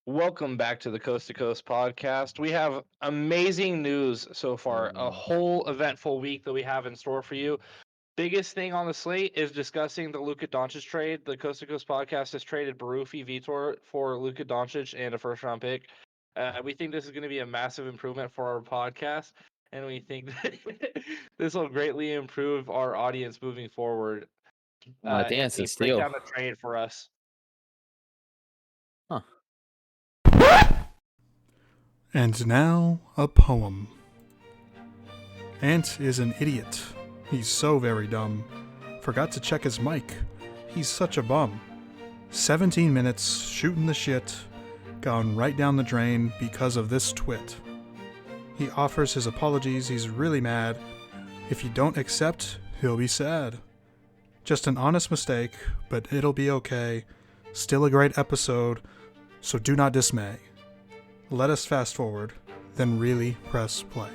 Welcome back to the Coast to Coast podcast. We have amazing news so far. A whole eventful week that we have in store for you. Biggest thing on the slate is discussing the Luka Doncic trade. The Coast to Coast podcast has traded Barufi Vitor for Luka Doncic and a first round pick. We think this is going to be a massive improvement for our podcast, and we think that this will greatly improve our audience moving forward. I think it's a Anthony, break steal. down the trade for us. Huh. And now, a poem. Ant is an idiot. He's so very dumb. Forgot to check his mic. He's such a bum. 17 minutes, shooting the shit. Gone right down the drain because of this twit. He offers his apologies, he's really mad. If you don't accept, he'll be sad. Just an honest mistake, but it'll be okay. Still a great episode, so do not dismay. Let us fast forward, then really press play.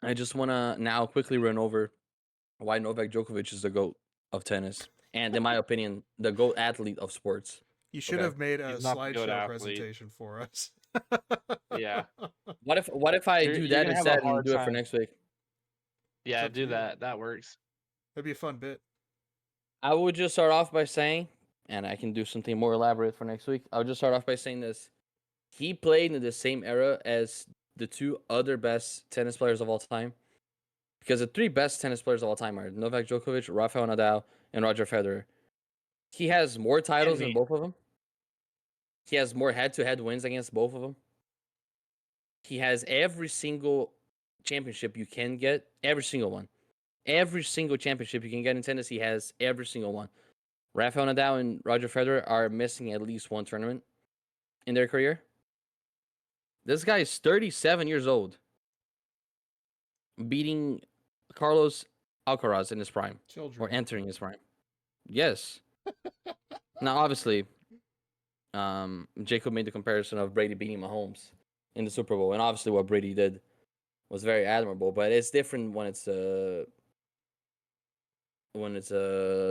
I just want to now quickly run over why Novak Djokovic is the GOAT of tennis. And in my opinion, the GOAT athlete of sports. You should Okay. have made a He's not the GOAT slideshow athlete. presentation for us. Yeah. What if I do You're that gonna have a instead and hard do it for time. next week? Yeah, up to do you. that. That works. That'd be a fun bit. I would just start off by saying, and I can do something more elaborate for next week. I would just start off by saying this. He played in the same era as the two other best tennis players of all time. Because the three best tennis players of all time are Novak Djokovic, Rafael Nadal, and Roger Federer. He has more titles than both of them. He has more head-to-head wins against both of them. He has every single championship you can get, every single one. Every single championship you can get in tennis, he has every single one. Rafael Nadal and Roger Federer are missing at least one tournament in their career. This guy is 37 years old, beating Carlos Alcaraz in his prime, Children. or entering his prime. Yes. Now, obviously, Jacob made the comparison of Brady beating Mahomes in the Super Bowl, and obviously what Brady did was very admirable. But it's different when it's a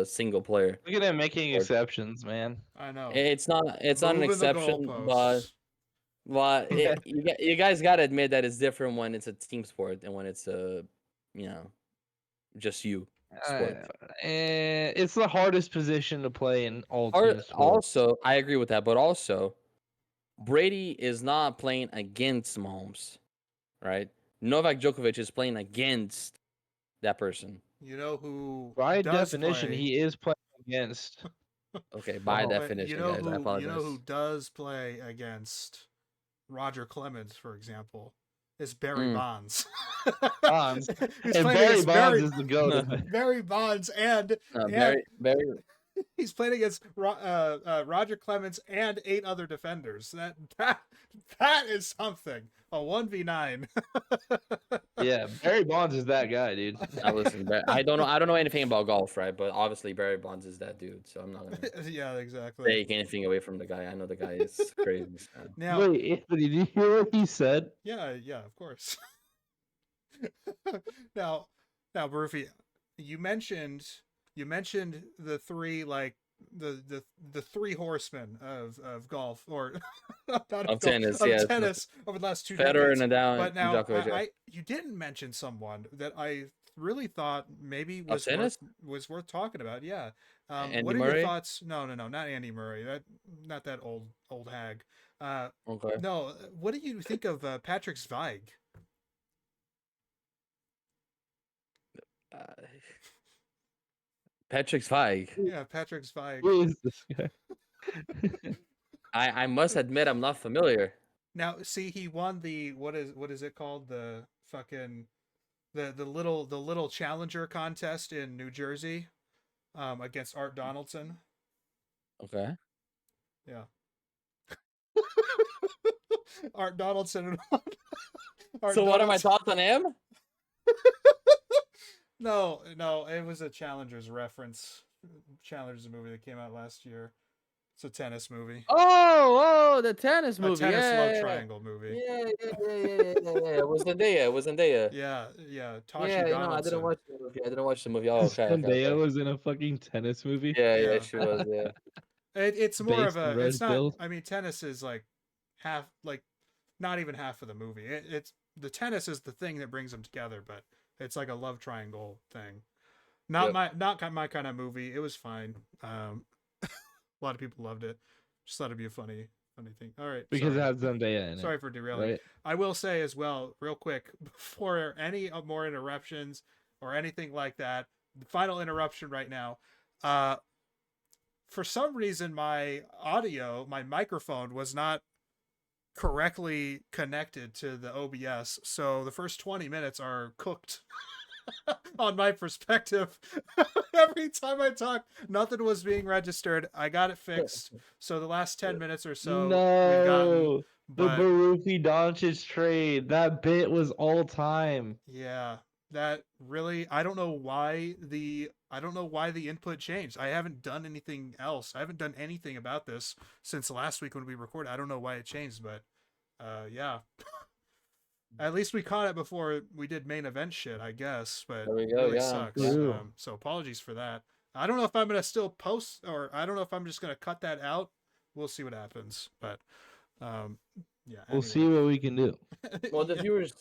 single player. Look at him making exceptions, man. I know. It's not an Moving the exception, but goalposts. you guys gotta admit that it's different when it's a team sport and when it's just you sport. It's the hardest position to play in all Or team sports. also, I agree with that, but also, Brady is not playing against Mahomes, right? Novak Djokovic is playing against that person. You know who By does definition, play? he is playing against. Okay, by Oh. But definition, you know guys, I who apologize. does play against Roger Clemens, for example, is Barry Mm. Bonds. Bonds. He's And playing Barry against Bonds is the goat. Barry Bonds, and Very, very. he's playing against Roger Clemens and 8 other defenders. That is something. A 1v9. Yeah, Barry Bonds is that guy, dude. Now listen, I don't know anything about golf, right? But obviously Barry Bonds is that dude, so I'm not gonna Yeah, exactly. take anything away from the guy. I know the guy is crazy. So. Now, Wait, Anthony, did you hear what he said? yeah, of course. now, Murphy, you mentioned the three, like the three horsemen of golf, or not Of tennis, yes. tennis over the last 2 Federer, decades. Nadal, But and now, Djokovic. you didn't mention someone that I really thought maybe Of tennis? was worth talking about. Yeah. Andy what are Murray? your thoughts? No, not Andy Murray. Not that old hag. Okay. No, what do you think of Patrick Zweig? Patrick Zweig. Yeah, Patrick Zweig. Who is this guy? I must admit I'm not familiar. Now, see, he won the what is it called? The fucking the little challenger contest in New Jersey, against Art Donaldson. Okay. Yeah. Art Donaldson. So what are my thoughts on him? No, it was a Challengers reference. Challengers movie that came out last year. It's a tennis movie. Oh, the tennis A movie. tennis Yeah, love yeah, triangle movie. yeah. It was Zendaya. It was Zendaya. Yeah. Tashi Yeah, no, I didn't Donaldson. watch the movie. I didn't watch the movie. Oh, okay, okay, Zendaya okay. was in a fucking tennis movie. Yeah, Yeah. she was. Yeah. It's more of Based on a. Red It's not. Pill. I mean, tennis is like half, like not even half of the movie. It's the tennis is the thing that brings them together, but it's like a love triangle thing. Not my kind of movie. It was fine. A lot of people loved it. Just thought it'd be a funny thing. All right, Because it sorry. had Zendaya in it. Sorry for derailing. Right? I will say as well, real quick, before any more interruptions or anything like that, the final interruption right now. For some reason, my microphone was not correctly connected to the OBS, so the first 20 minutes are cooked. On my perspective, every time I talked, nothing was being registered. I got it fixed. So the last 10 minutes or so we've gotten, No, the but Barufi Doncic trade. That bit was all time. yeah, that really, I don't know why the input changed. I haven't done anything else. I haven't done anything about this since last week when we recorded. I don't know why it changed, but yeah. At least we caught it before we did main event shit, I guess. But There we it go. really Yeah. sucks. True. So apologies for that. I don't know if I'm gonna still post, or I don't know if I'm just gonna cut that out. We'll see what happens. But yeah. We'll see what we can do. Well, the viewers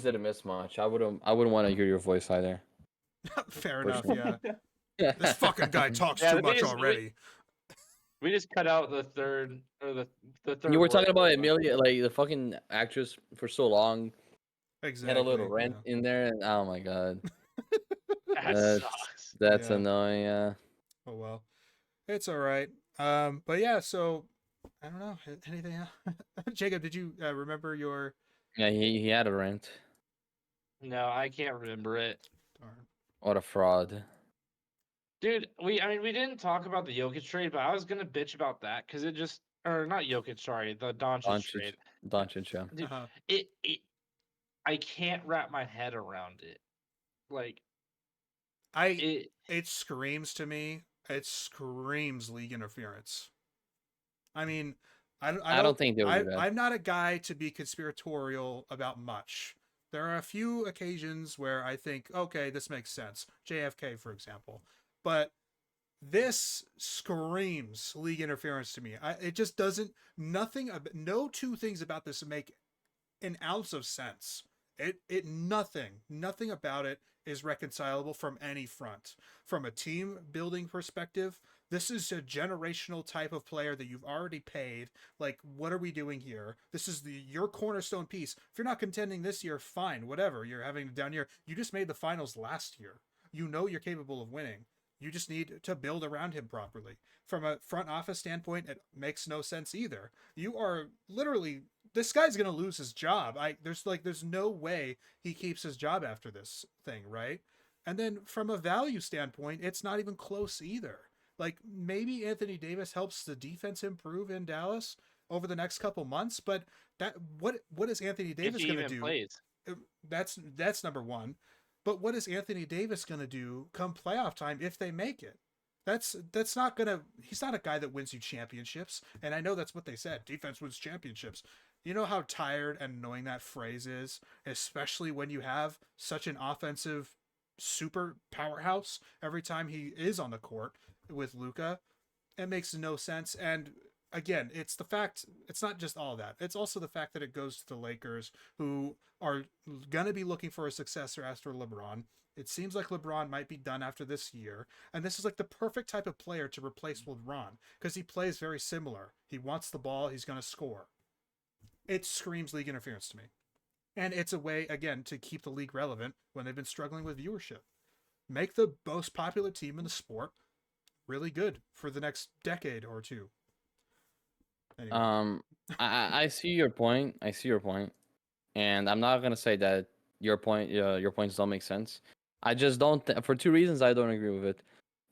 didn't miss much. I wouldn't want to hear your voice either. Fair enough. Personally. Yeah. This fucking guy talks Yeah, too the thing much is, already. We just cut out the third or the third. You were word talking about there, Amelia, like the fucking actress, for so long. Exactly. Had a little rant in there, and oh my god, but that that's sucks. that's Yeah. annoying. Yeah. Oh well, it's all right. But yeah. So I don't know anything else. Jacob, did you remember your? Yeah, he had a rant. No, I can't remember it. Darn. What a fraud. Dude, we didn't talk about the Jokic trade, but I was gonna bitch about that because it just or not Jokic, sorry, the Doncic trade. Doncic, yeah. Dude, Uh-huh. I can't wrap my head around it. Like It screams to me. It screams league interference. I mean, I don't think they would do that. I'm not a guy to be conspiratorial about much. There are a few occasions where I think, okay, this makes sense. JFK, for example. But this screams league interference to me. It just doesn't. No two things about this make an ounce of sense. Nothing about it is reconcilable from any front. From a team building perspective, this is a generational type of player that you've already paid. Like, what are we doing here? This is your cornerstone piece. If you're not contending this year, fine, whatever. You're having a down year. You just made the finals last year. You know you're capable of winning. You just need to build around him properly. From a front office standpoint, it makes no sense either. You are literally, this guy's gonna lose his job. There's no way he keeps his job after this thing, right? And then from a value standpoint, it's not even close either. Like, maybe Anthony Davis helps the defense improve in Dallas over the next couple months, but what is Anthony Davis gonna do? plays. That's number one. But what is Anthony Davis going to do come playoff time if they make it? That's not going to, he's not a guy that wins you championships. And I know that's what they said. Defense wins championships. You know how tired and annoying that phrase is, especially when you have such an offensive super powerhouse every time he is on the court with Luka. It makes no sense. And again, it's not just all that. It's also the fact that it goes to the Lakers, who are going to be looking for a successor after LeBron. It seems like LeBron might be done after this year. And this is like the perfect type of player to replace LeBron because he plays very similar. He wants the ball, he's going to score. It screams league interference to me. And it's a way, again, to keep the league relevant when they've been struggling with viewership. Make the most popular team in the sport really good for the next decade or two. Anyway. I see your point. And I'm not gonna say that your points don't make sense. I just don't. For two reasons, I don't agree with it.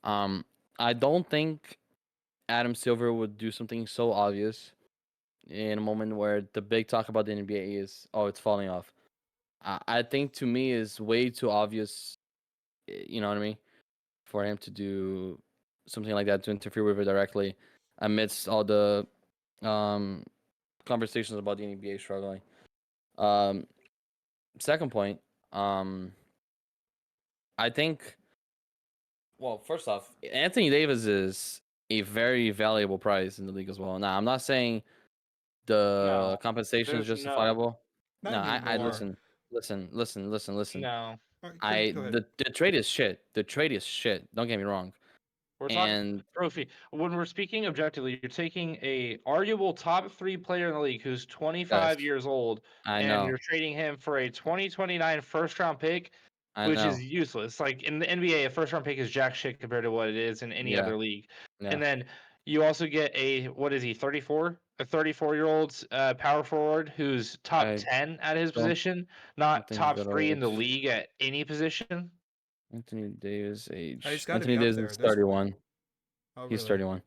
I don't think Adam Silver would do something so obvious in a moment where the big talk about the NBA is, oh, it's falling off. I think to me is way too obvious. You know what I mean? For him to do something like that, to interfere with it directly. amidst all the conversations about the NBA struggling. Second point, I think. Well, first off, Anthony Davis is a very valuable price in the league as well. Now, I'm not saying the No, compensation is there's no, justifiable. Not No, I anymore. listen. no. All right, go ahead. The trade is shit. The trade is shit. Don't get me wrong. We're talking And trophy. When we're speaking objectively, you're taking a arguable top 3 player in the league who's 25 yes, years old, I and know, you're trading him for a 2029 first round pick, I which know. is useless. Like in the NBA, a first round pick is jack shit compared to what it is in any Yeah, other league. yeah. And then you also get a what is he, 34? A 34-year-old power forward who's top I 10 at his don't position, I not think he's top that 3 in the old. league at any position. Anthony Davis He's age. got to be Anthony up Davis there is at this point. 31. Oh, He's really?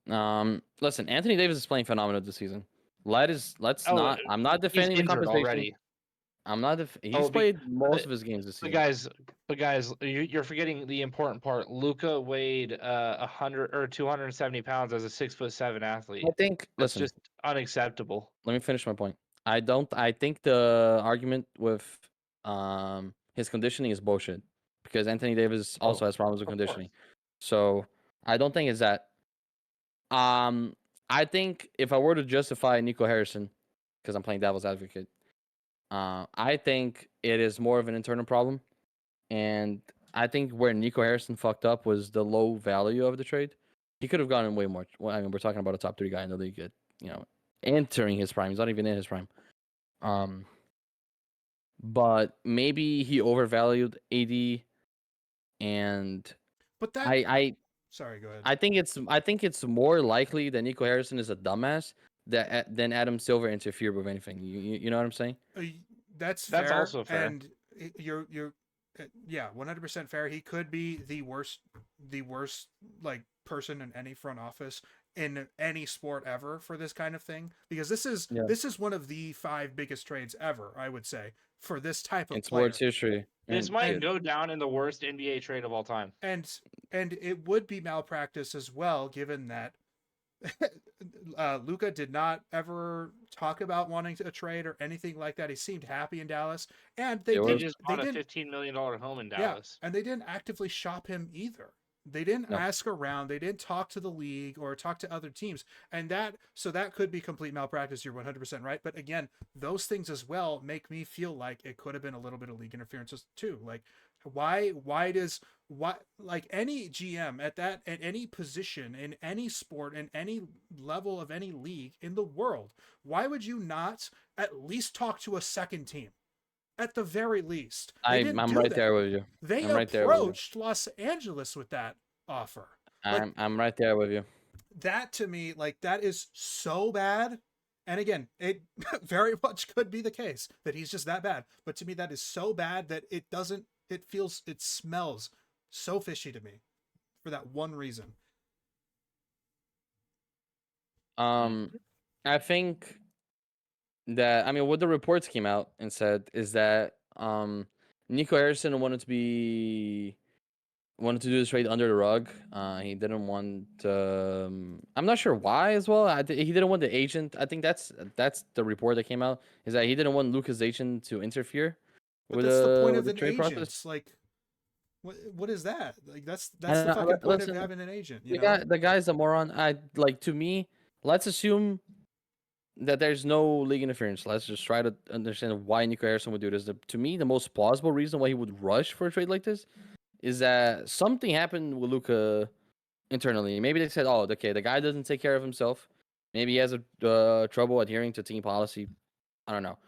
31. Listen, Anthony Davis is playing phenomenal this season. Let's Oh, not. I'm not he's defending the injured compensation. already. I'm not. He's Oh, played most but of his games this But season. guys, you're forgetting the important part. Luca weighed 100 or 270 pounds as a 6'7" I athlete. think. That's Listen, just unacceptable. let me finish my point. I don't. I think the argument with his conditioning is bullshit because Anthony Davis also Oh, has problems with of course. conditioning. So I don't think it's that. I think if I were to justify Nico Harrison, because I'm playing devil's advocate, I think it is more of an internal problem. And I think where Nico Harrison fucked up was the low value of the trade. He could have gotten way more. Well, I mean, we're talking about a top 3 guy in the league, you know, entering his prime. He's not even in his prime. Um, but maybe he overvalued AD, and But that. I Sorry, go ahead. I think it's more likely that Nico Harrison is a dumbass than Adam Silver interfered with anything. You know what I'm saying? That's That's fair, also fair. and you're yeah, 100% fair. He could be the worst like person in any front office in any sport ever for this kind of thing, because this is Yeah. this is one of the 5 biggest trades ever, I would say, for this type of In player. sports history. This And might shit. go down in the worst NBA trade of all time. And it would be malpractice as well, given that Luca did not ever talk about wanting a trade or anything like that. He seemed happy in Dallas, and they It He was didn't. just They bought a didn't. $15 million home in Yeah, Dallas. and they didn't actively shop him either. They didn't no. ask around. They didn't talk to the league or talk to other teams, and that could be complete malpractice. You're 100% right. But again, those things as well make me feel like it could have been a little bit of league interference too. Like, why like any GM at any position in any sport in any level of any league in the world, why would you not at least talk to a second team? At the very least, they didn't I'm do right there that. with you. They I'm right there with you. approached Los Angeles with that offer. Like, I'm right there with you. that to me, like, that is so bad. And again, it very much could be the case that he's just that bad. But to me, that is so bad that it smells so fishy to me for that one reason. Um, I think that what the reports came out and said is that Nico Harrison wanted to do this trade under the rug. He didn't want. I'm not sure why as well. He didn't want the agent. I think that's the report that came out, is that he didn't want Luca's agent to interfere But that's the point with of the an trade process. agent. Like, what is that? Like, that's And the fucking point of listen, having an agent, you know? the guy's a moron. To me. Let's assume that there's no league interference. Let's just try to understand why Nico Harrison would do this. To me, the most plausible reason why he would rush for a trade like this is that something happened with Luca internally. Maybe they said, "Oh, okay, the guy doesn't take care of himself. Maybe he has a trouble adhering to team policy. I don't know.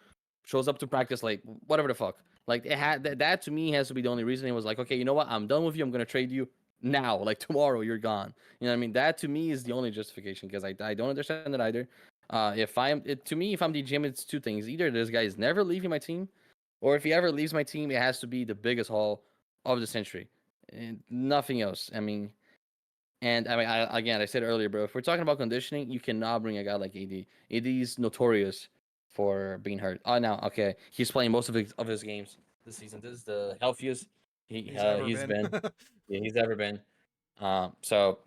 Shows up to practice late. Whatever the fuck. Like it had that to me has to be the only reason. He was like, okay, you know what? I'm done with you. I'm gonna trade you now. Like tomorrow, you're gone. You know what I mean? That to me is the only justification, because I don't understand it either. To me, if I'm the GM, it's two things. Either this guy is never leaving my team, or if he ever leaves my team, it has to be the biggest haul of the century. And nothing else. I said earlier, bro, if we're talking about conditioning, you cannot bring a guy like AD. AD is notorious for being hurt. Oh, now, okay, he's playing most of his games this season. This is the healthiest He's ever he's been. been. Yeah, he's ever been. So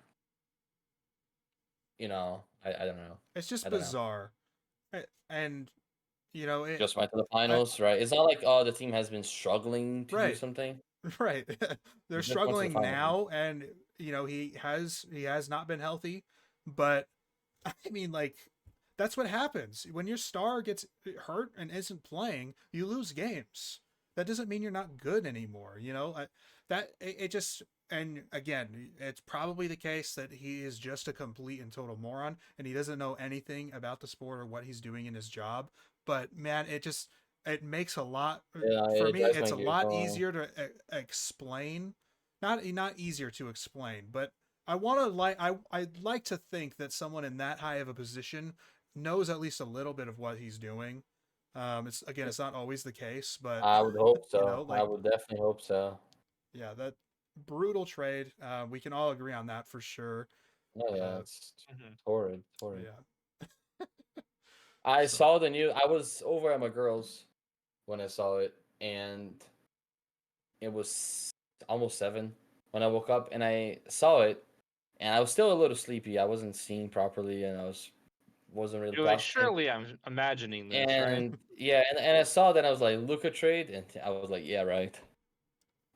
I don't know. It's just I don't know. bizarre. And it Just went to the I, finals, right? It's not like the team has been struggling to do right. something. Right. They're They just went to the struggling finals. now, and he has not been healthy, but I mean, like, that's what happens when your star gets hurt and isn't playing. You lose games. That doesn't mean you're not good anymore. It just, and again, it's probably the case that he is just a complete and total moron, and he doesn't know anything about the sport or what he's doing in his job. But man, it makes a lot Yeah, for it me. does It's a make you lot go. easier to explain. Not easier to explain, but I'd like to think that someone in that high of a position knows at least a little bit of what he's doing. It's not always the case, but I would hope so. I like, would definitely hope so. yeah, that brutal trade. We can all agree on that for sure. Oh yeah, Uh, it's Mhm. horrid, horrid. yeah. I So saw the news. I was over at my girl's when I saw it, and it was almost 7 when I woke up and I saw it, and I was still a little sleepy. I wasn't seeing properly, and wasn't really You're like, processing. surely I'm imagining this, right? And yeah, and I saw that, I was like, Luca trade, and I was like, yeah, right.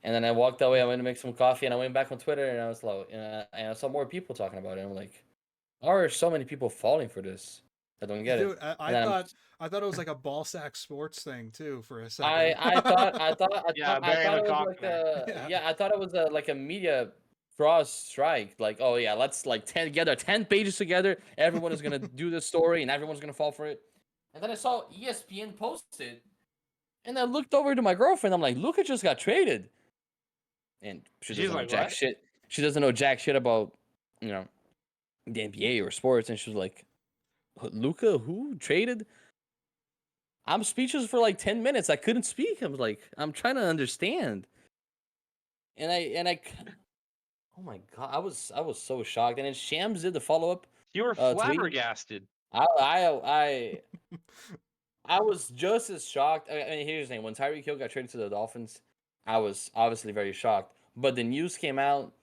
And then I walked away. I went to make some coffee, and I went back on Twitter, and I was like, and I saw more people talking about it. And I'm like, why are so many people falling for this? I don't get it. dude, I And then thought it was like a ball sack sports thing too for a I second. I thought I thought I Yeah, thought I Barry thought it was McCock like there. Yeah. I thought it was like a media cross strike. Like, oh yeah, let's like 10 pages together. Everyone is gonna do this story, and everyone's gonna fall for it. And then I saw ESPN posted, and I looked over to my girlfriend. I'm like, Luka just got traded, and she She's doesn't know like, jack what? shit. She doesn't know jack shit about you know the NBA or sports, and she was like, Luka who traded? I'm speechless for like 10 minutes. I couldn't speak. I was like, I'm trying to understand. And I oh my god, I was so shocked. And then Shams did the follow up You were tweet. flabbergasted. I I I was just as shocked. I mean, here's the thing: when Tyreek Hill got traded to the Dolphins, I was obviously very shocked. But the news came out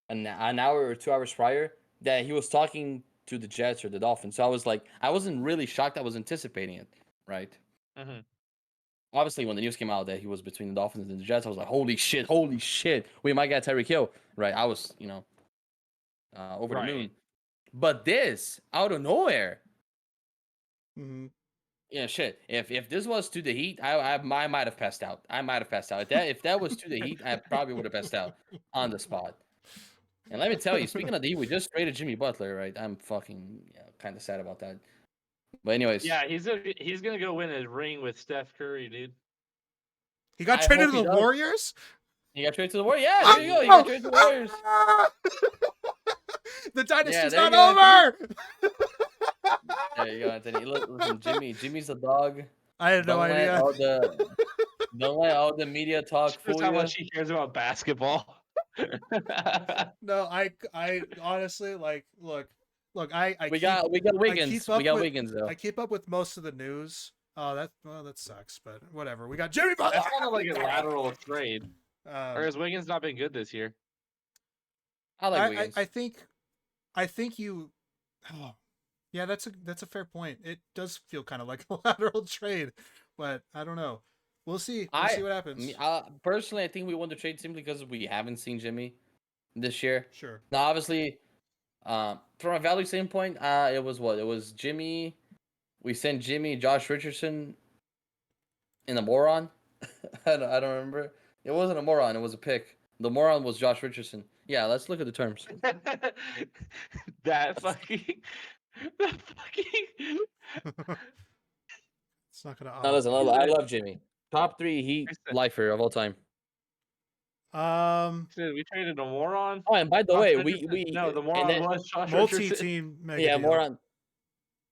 an hour or 2 hours prior that he was talking to the Jets or the Dolphins. So I was like, I wasn't really shocked. I was anticipating it, right? Hmm. Obviously, when the news came out that he was between the Dolphins and the Jets, I was like, holy shit, we might get Tyreek Hill, right? I was, over the Right. moon. But this, out of nowhere, Mhm. yeah, shit. If this was to the Heat, I might have passed out. I might have passed out. If that was to the Heat, I probably would have passed out on the spot. And let me tell you, speaking of the Heat, we just traded Jimmy Butler, right? I'm fucking kind of sad about that. But anyways, Yeah, he's gonna go win a ring with Steph Curry, dude. He got I traded hope to he the does. Warriors. He got traded to the Warriors. Yeah, there you go. He got traded to the Warriors. The Yeah, dynasty's there you not go, Anthony. over. There you go, Anthony. Look, listen, Jimmy's a dog. I had no Don't let idea. all the don't let all the media talk Shows fool how you. much he cares about basketball. No, I honestly, like, look. We got I keep Wiggins. We up got with Wiggins though. most of the news. Oh, that sucks, but whatever. We got Jimmy Butler. That's kind of like a lateral trade. Or Um, has Wiggins not been good this year? I like I Wiggins. think you. Oh, yeah, that's a fair point. It does feel kind of like a lateral trade, but I don't know. We'll see. We'll see what happens. Personally, I think we won the trade simply because we haven't seen Jimmy this year. Sure. Now, obviously, from a value standpoint, it was what? It was Jimmy. We sent Jimmy, Josh Richardson, and a moron. I don't remember. It wasn't a moron. It was a pick. The moron was Josh Richardson. Yeah, let's look at the terms. that fucking, that fucking. It's not gonna Now listen, I auto. love Jimmy. Top 3 Heat lifer of all time. We traded a moron. Oh, and by the Josh way, No, the and moron then was Josh Richardson. Multi-team mega yeah, deal. moron.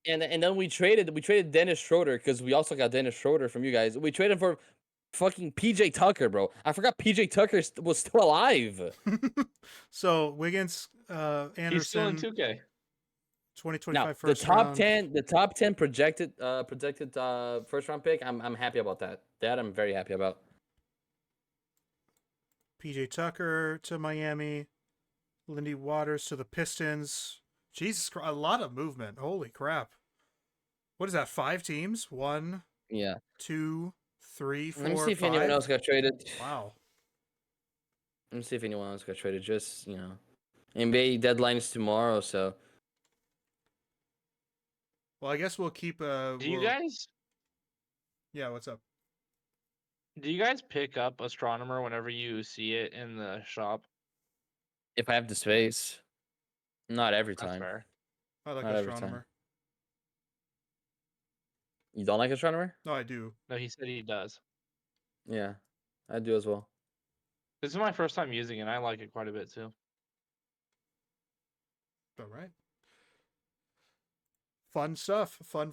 And then we traded Dennis Schroeder because we also got Dennis Schroeder from you guys. We traded for fucking PJ Tucker, bro. I forgot PJ Tucker was still alive. So Wiggins, He's still in Anderson, 2K. 2025 Now first round. the top 10 projected first round pick. I'm happy about that. That I'm very happy about. PJ Tucker to Miami, Lindy Waters to the Pistons, Jesus Christ, a lot of movement. Holy crap. What is that? 5 teams? 1, Yeah. 2, 3, Let me 4, see if anyone 5. else got traded. Wow. Let me see if anyone else got traded. Just, NBA deadline is tomorrow, so. Well, I guess we'll keep. Do you guys Yeah, what's up? pick up Astronomer whenever you see it in the shop? If I have the space. Not every That's time. fair. I like Not every time. Astronomer. You don't like Astronomer? No, I do. No, he said he does. Yeah, I do as well. This is my first time using it. And I like it quite a bit too. All right. Fun stuff. Fun.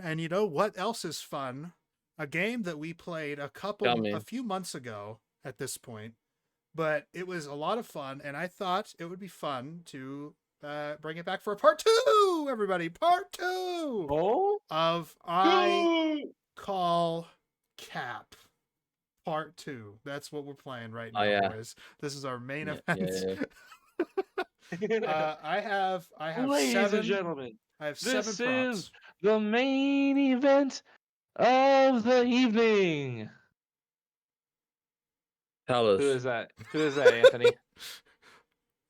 And you know what else is fun? A game that we played a few months ago at this point, but it was a lot of fun, and I thought it would be fun to bring it back for a part 2, everybody. Part 2 Oh, of I Call Cap. Part 2. That's what we're playing right now, Oh, yeah. boys. This is our main Yeah, event. I have Ladies 7. and gentlemen, I have 7 this prompts. is the main event of the evening. Tell us. Who is that? Who is that, Anthony?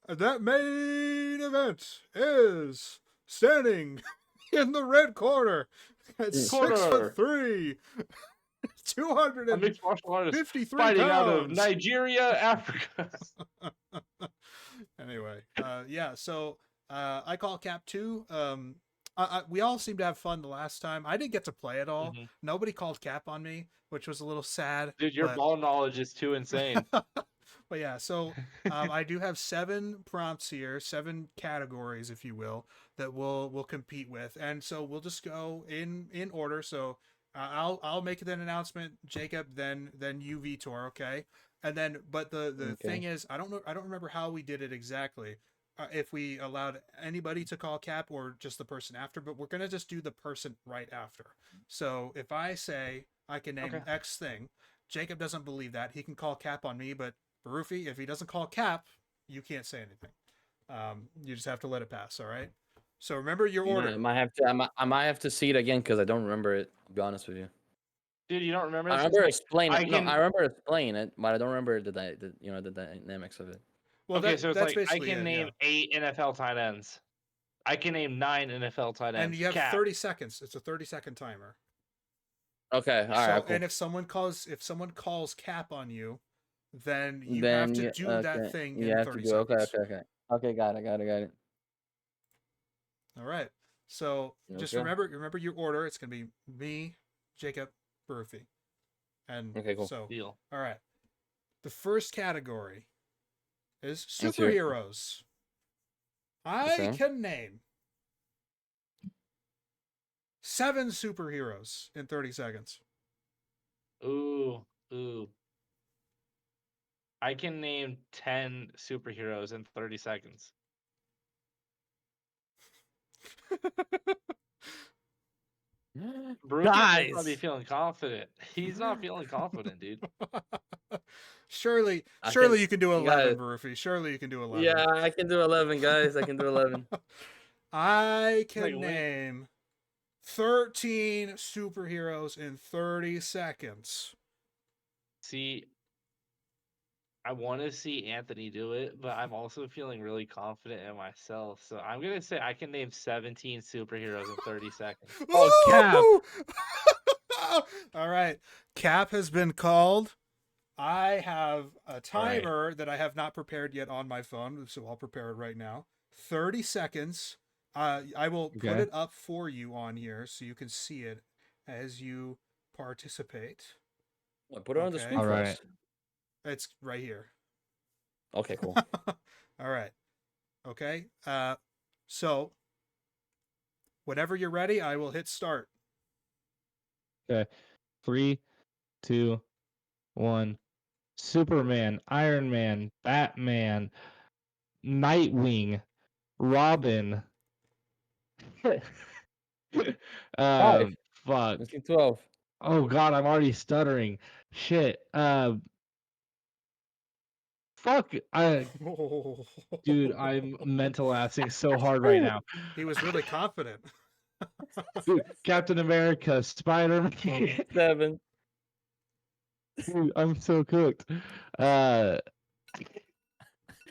That main event is standing in the red corner at 6'3", A mixed martial artist 253 fighting pounds. out of Nigeria, Africa. Anyway, yeah. So I Call Cap 2. We all seemed to have fun the last time. I didn't get to play at all. Nobody called Cap on me, which was a little sad. Dude, your ball knowledge is too insane. But yeah, so I do have 7 prompts here, 7 categories, if you will, that we'll compete with, and so we'll just go in order. So I'll make an announcement, Jacob, then you, Vitor, okay? And then, but the thing is, I don't remember how we did it exactly. If we allowed anybody to call Cap or just the person after, but we're gonna just do the person right after. So if I say I can name X thing, Jacob doesn't believe that. He can call Cap on me, but Barufi, if he doesn't call Cap, you can't say anything. You just have to let it pass. All right. So remember your order. I might have to see it again because I don't remember it. I'll be honest with you. Dude, you don't remember? I remember explaining. I remember explaining it, but I don't remember the dynamics of it. Well, okay, so it's that's like I basically can name 8 NFL tight ends. I can name 9 NFL tight ends. And you have 30 seconds. It's a 30-second timer. Okay, all right. Cool. And if someone calls Cap on you, then you have to do that thing in 30 seconds. Okay, got it. All right. So just remember your order. It's gonna be me, Jacob, Barufi. And okay, cool. So deal. All right. The first category is superheroes. I can name 7 superheroes in 30 seconds. Ooh. I can name 10 superheroes in 30 seconds. Guys, not be feeling confident. He's not feeling confident, dude. Surely you can do 11, Barufi. Surely you can do 11. Yeah, I can do 11, guys. I can do 11. I can name 13 superheroes in 30 seconds. See, I want to see Anthony do it, but I'm also feeling really confident in myself. So I'm going to say I can name 17 superheroes in 30 seconds. Oh, Cap! All right. Cap has been called. I have a timer that I have not prepared yet on my phone, so I'll prepare it right now. 30 seconds. I will put it up for you on here so you can see it as you participate. Put it on the screen first. It's right here. Okay, cool. All right. Okay. So whenever you're ready, I will hit start. Okay. 3, 2, 1. Superman, Iron Man, Batman, Nightwing, Robin. 5. Fuck. 12. Oh god, I'm already stuttering. Shit. Fuck. Dude, I'm mental assing so hard right now. He was really confident. Dude, Captain America, Spider-Man. 7. Dude, I'm so cooked. I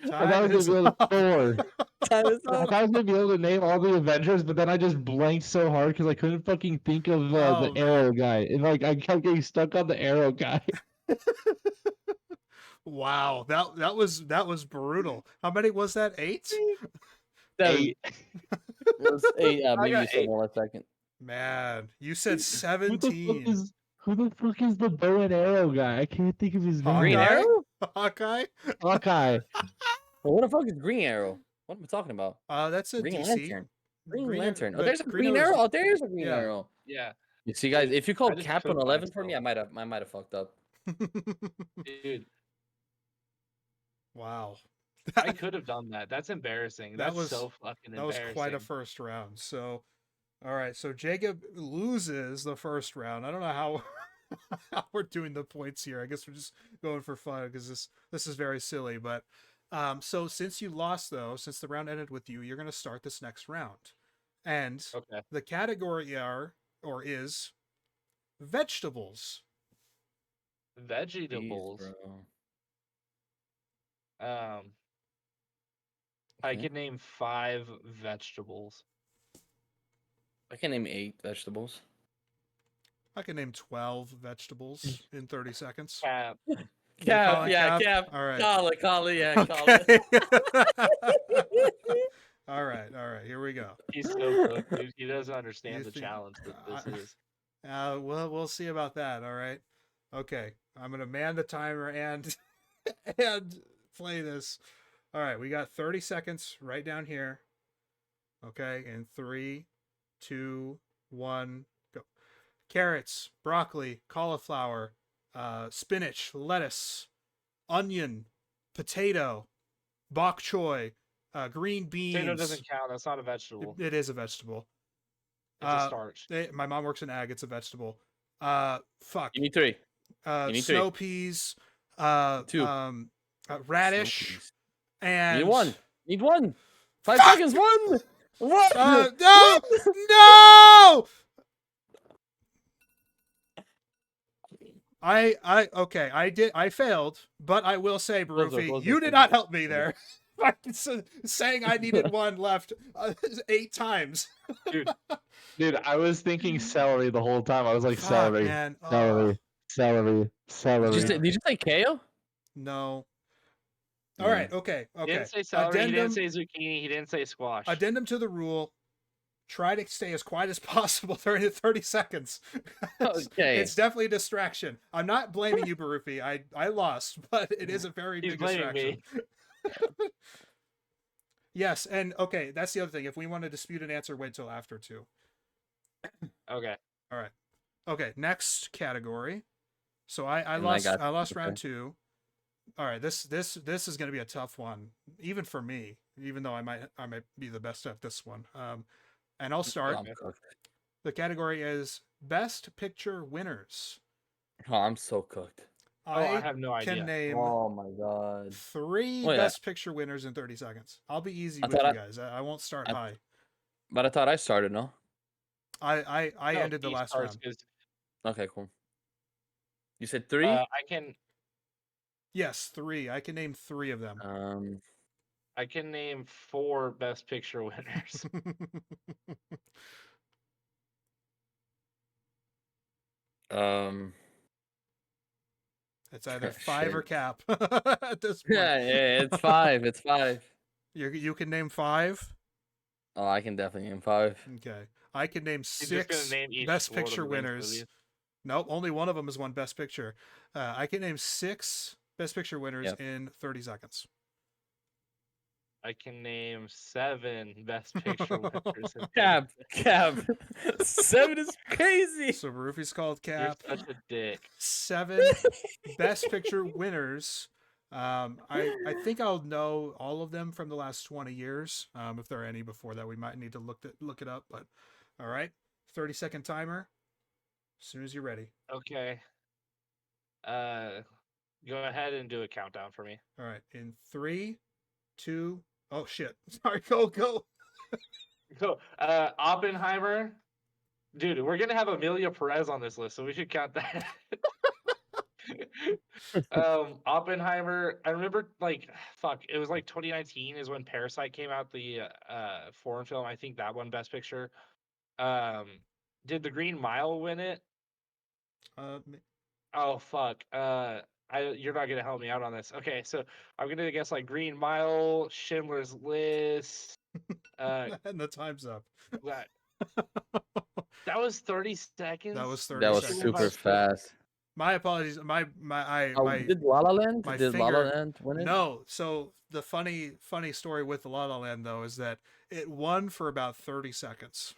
thought I Time was is gonna be able to up. 4. Time is I up. thought I was gonna be able to name all the Avengers, but then I just blanked so hard because I couldn't fucking think of Oh, the Arrow man. guy, and like I kept getting stuck on the Arrow guy. Wow, that was brutal. How many was that? 8? 7. 8. It was 8. I Maybe got you said 8. more last second. Man, you said Who the fuck 17. is the bow and arrow guy? I can't think of his Green name. Hawkeye? Arrow? Hawkeye? Hawkeye. Well, what the fuck is Green Arrow? What am I talking about? That's a Green DC. Lantern. Green Lantern. Oh, but there's a Green Arrow's- Arrow. Oh, there's a Green yeah. Arrow. Yeah, You see, guys, Dude, if you I called just Cap on cooked 11 for me, I myself. might have fucked up. dude. Wow. I could have done that. That's embarrassing. That That's was- so fucking That was embarrassing. quite a first round. So, all right. So Jacob loses the first round. I don't know how how we're doing the points here. I guess we're just going for fun because this is very silly. But so since you lost though, since the round ended with you, you're gonna start this next round, and Okay. the category is vegetables. Vegetables. Jeez, bro. I Okay. could name 5 vegetables. I can name 8 vegetables. I can name 12 vegetables in 30 seconds. Cap. You're calling Cap? Cap. All right. Call it, yeah, call it. Okay. All right. Here we go. He's so cooked, dude. He doesn't understand You the think- challenge that this is. We'll see about that. All right. Okay. I'm gonna man the timer and play this. All right. We got 30 seconds right down here. Okay. In 3, 2, 1, go. Carrots, broccoli, cauliflower, spinach, lettuce, onion, potato, bok choy, green beans. Potato doesn't count. That's not a vegetable. It is a vegetable. It's a starch. My mom works in ag. It's a vegetable. Fuck. You need 3. you need Snow peas. 2. Radish. Please. And Need 1. Need 1. 5 seconds. 1. 1. No! No! Okay. I failed, but I will say, Barufi, you did not help me there. Saying I needed 1 left 8 times. Dude, I was thinking celery the whole time. I was like, Fuck, celery, man. celery. Did you say kale? No. Yeah. All right. Okay. He didn't say celery. Addendum, He didn't say zucchini. He didn't say squash. addendum to the rule. Try to stay as quiet as possible during the 30 seconds. Okay. It's definitely a distraction. I'm not blaming you, Barufi. I lost, but it is a very He's big blaming distraction. me. Yes, and okay, that's the other thing. If we want to dispute an answer, wait till after 2. Okay. All right. Okay, next category. So I And lost got- I lost okay. round 2. All right, this is going to be a tough one, even for me, even though I might be the best at this one. And I'll start. I'm cooked. The category is Best Picture Winners. Oh, I'm so cooked. I have no can idea. name Oh my god. 3 Wait, Best Picture winners in 30 seconds. I'll be easy I with you thought guys. I won't start I- high. But I thought I started, no? I No, ended the he last starts round. 'cause, Okay, cool. You said 3? I can Yes, 3. I can name 3 of them. I can name 4 Best Picture winners. It's either 5 or Shit. Cap at this point. Yeah, it's 5. It's 5. You can name 5. Oh, I can definitely name 5. Okay, I can name He's just gonna 6 name each Best Lord of Picture the Rings winners. movie. Nope, only one of them is won Best Picture. I can name 6 Best Picture winners Yep. in 30 seconds. I can name 7 Best Picture winners. in Cap. 30 Cap. 7 is crazy. So Rufy's called You're Cap. such a dick. 7 Best Picture winners. I think I'll know all of them from the last 20 years. If there are any before that, we might need to look it up. But all right, 30-second timer. As soon as you're ready. Okay. Go ahead and do a countdown for me. All right, in 3, 2. Oh shit! Sorry, go. So, Oppenheimer, dude, we're gonna have Amelia Perez on this list, so we should count that. Oppenheimer. I remember, like, fuck, it was like 2019 is when Parasite came out, the foreign film. I think that won Best Picture. Um, did The Green Mile win it? Uh, Oh fuck. You're not gonna help me out on this. Okay, so I'm gonna guess like Green Mile, Schindler's List. and the time's up. That that was 30 That seconds. was 30 That was It went by super seconds. quick. fast. My apologies. Oh, did La La Land? my Did La La finger. Land win it? No. So the funny story with La La Land though is that it won for about 30 seconds,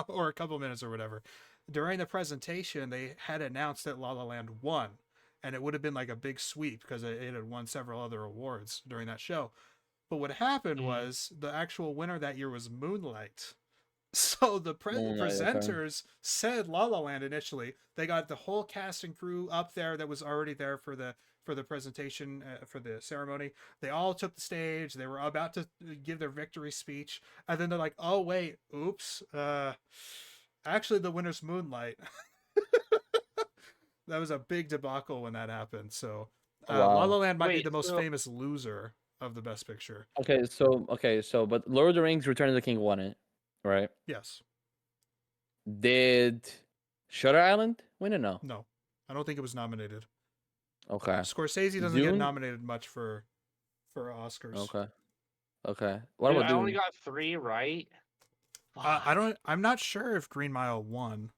or a couple minutes or whatever. During the presentation, they had announced that La La Land won, and it would have been like a big sweep because it had won several other awards during that show. But what happened was the actual winner that year was Moonlight. So the Moonlight, okay. presenters said La La Land initially. They got the whole cast and crew up there that was already there for the presentation, for the ceremony. They all took the stage. They were about to give their victory speech, and then they're like, "Oh wait, oops. Actually, the winner's Moonlight." That was a big debacle when that happened. So La La Wow. Land might be Wait, the most so famous loser of the Best Picture. Okay, so but Lord of the Rings: Return of the King won it, right? Yes. Did Shutter Island win it? No. No. I don't think it was nominated. Okay. Scorsese doesn't get Dune? nominated much for Oscars. Okay. Okay. What dude, about I only Dune? got 3 right. I'm not sure if Green Mile won.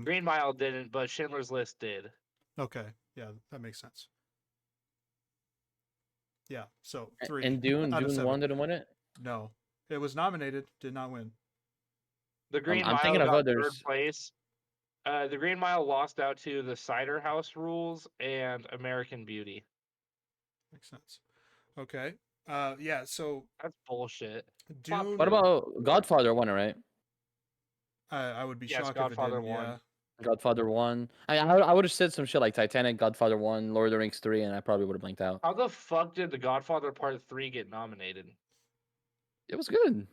Green Mile didn't, but Schindler's List did. Okay, yeah, that makes sense. Yeah, so 3 And Dune, out of Dune 7. 1 didn't win it. No, it was nominated, did not win. The Green I'm Mile thinking of got third others. place. The Green Mile lost out to The Cider House Rules and American Beauty. Makes sense. Okay. Yeah. So That's bullshit. Dune. What about Godfather won it, right? I would be Yes, shocked Godfather if it didn't. won. Yeah. Godfather 1. I would have said some shit like Titanic, Godfather 1, Lord of the Rings 3, and I probably would have blanked out. How the fuck did The Godfather Part 3 get nominated? It was good.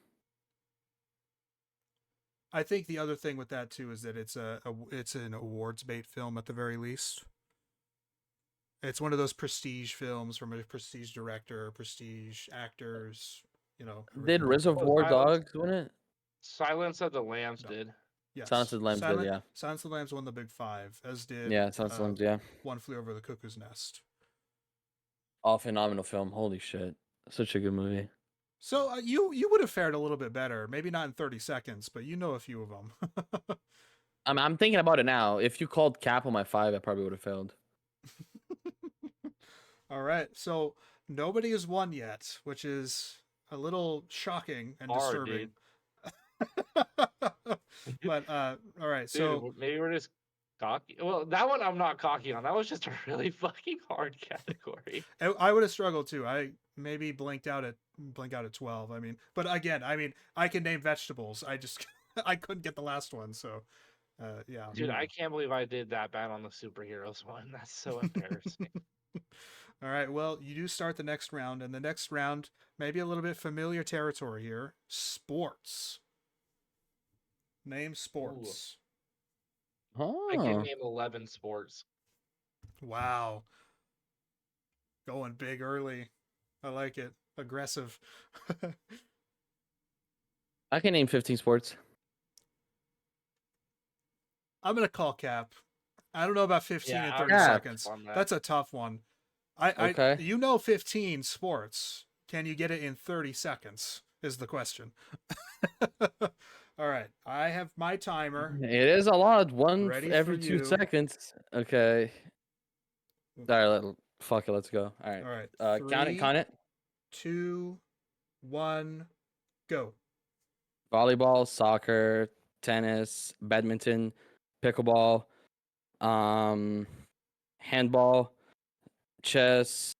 I think the other thing with that too is that it's it's an awards bait film at the very least. It's one of those prestige films from a prestige director, prestige actors. You know. Did Reservoir Dogs win it? Silence of the Lambs No. did. Yes. Silence of the Lambs did, yeah. Silence of the Lambs won the big 5, as did Yeah, Silence of the Lambs, yeah. One Flew Over the Cuckoo's Nest. Oh, phenomenal film. Holy shit. Such a good movie. So you would have fared a little bit better. Maybe not in 30 seconds, but you know a few of them. I'm thinking about it now. If you called cap on my 5, I probably would have failed. All right. So nobody has won yet, which is a little shocking and Hard, disturbing. But all right. Dude, So maybe we're just cocky. Well, that one I'm not cocky on. That was just a really fucking hard category. I would have struggled too. I maybe blink out at 12. I mean, but again, I can name vegetables. I just I couldn't get the last one. So yeah. Dude, I can't believe I did that bad on the superheroes one. That's so embarrassing. All right. Well, you do start the next round, and the next round may be a little bit familiar territory here. Sports. Name sports. Oh. I can name 11 sports. Wow. Going big early. I like it. Aggressive. I can name 15 sports. I'm going to call cap. I don't know about 15 Yeah, and I'm 30 cap seconds. on that. That's a tough one. Okay. You know 15 sports. Can you get it in 30 seconds is the question. All right. I have my timer. It is a lot. One Ready every for 2 you. seconds. Okay. All right. Fuck it. Let's go. All right. All right. Count it. Count it. 2, 1, go. Volleyball, soccer, tennis, badminton, pickleball, handball, chess,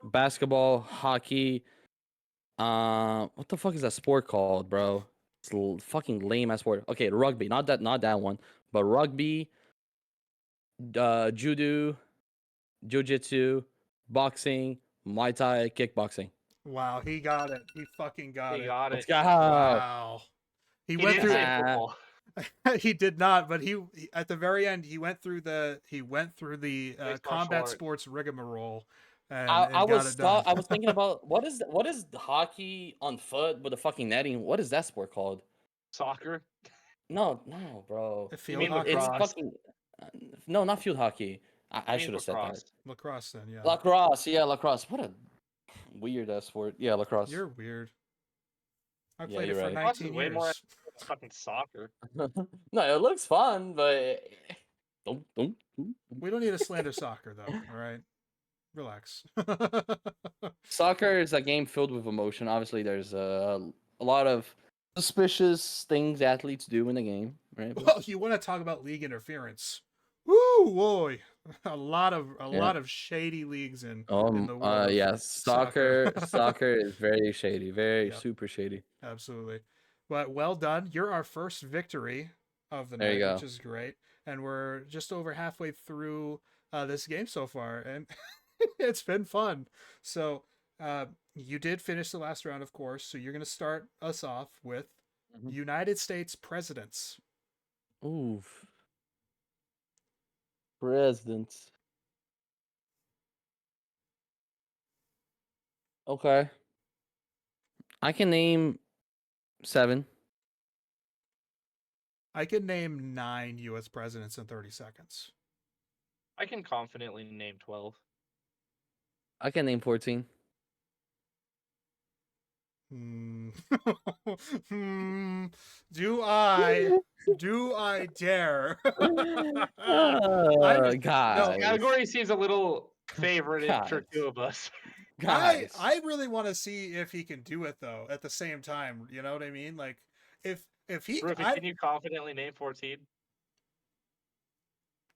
basketball, hockey. What the fuck is that sport called, bro? It's fucking lame ass sport. Okay, rugby. Not that one, but rugby, judo, jiu-jitsu, boxing, Muay Thai, kickboxing. Wow, he got it. He fucking got He it. got Let's it. go. Wow. He He went didn't through. say football. He did not, but he at the very end he went through the Mixed martial combat arts. sports rigmarole I and got it done. I was thinking about what is the hockey on foot with the fucking netting? What is that sport called? Soccer. No, bro. The You field mean hockey, It's lacrosse? fucking no, not field hockey. You I mean should have said that. lacrosse. lacrosse. Then yeah, Lacrosse, yeah, lacrosse. What a weird ass sport. Yeah, lacrosse. you're weird. I Yeah, played it you're for right. Lacrosse is 19 way more years. than fucking soccer. No, it looks fun, but don't. We don't need to slander soccer though. All right, relax. Soccer is a game filled with emotion. Obviously, there's a lot of suspicious things athletes do in the game, right? But Well, you want to talk about league interference? Woo, boy, a lot Yeah. of shady leagues in the world of yeah, soccer. soccer is very shady, very Yep. super shady. Absolutely. But well done. You're our first victory of the There you night, which go. is great. And we're just over halfway through this game so far, and it's been fun. So you did finish the last round, of course. So you're going to start us off with Mhm. United States presidents. Oof. Presidents. Okay. I can name 7. I can name 9 U.S. presidents in 30 seconds. I can confidently name 12. I can name 14. Hmm. Do I dare? Oh, This guys. category seems a little favorite for Guys. two of us. Guys. I really want to see if he can do it though. At the same time, you know what I mean? Like if he, Rufy, can you confidently name 14?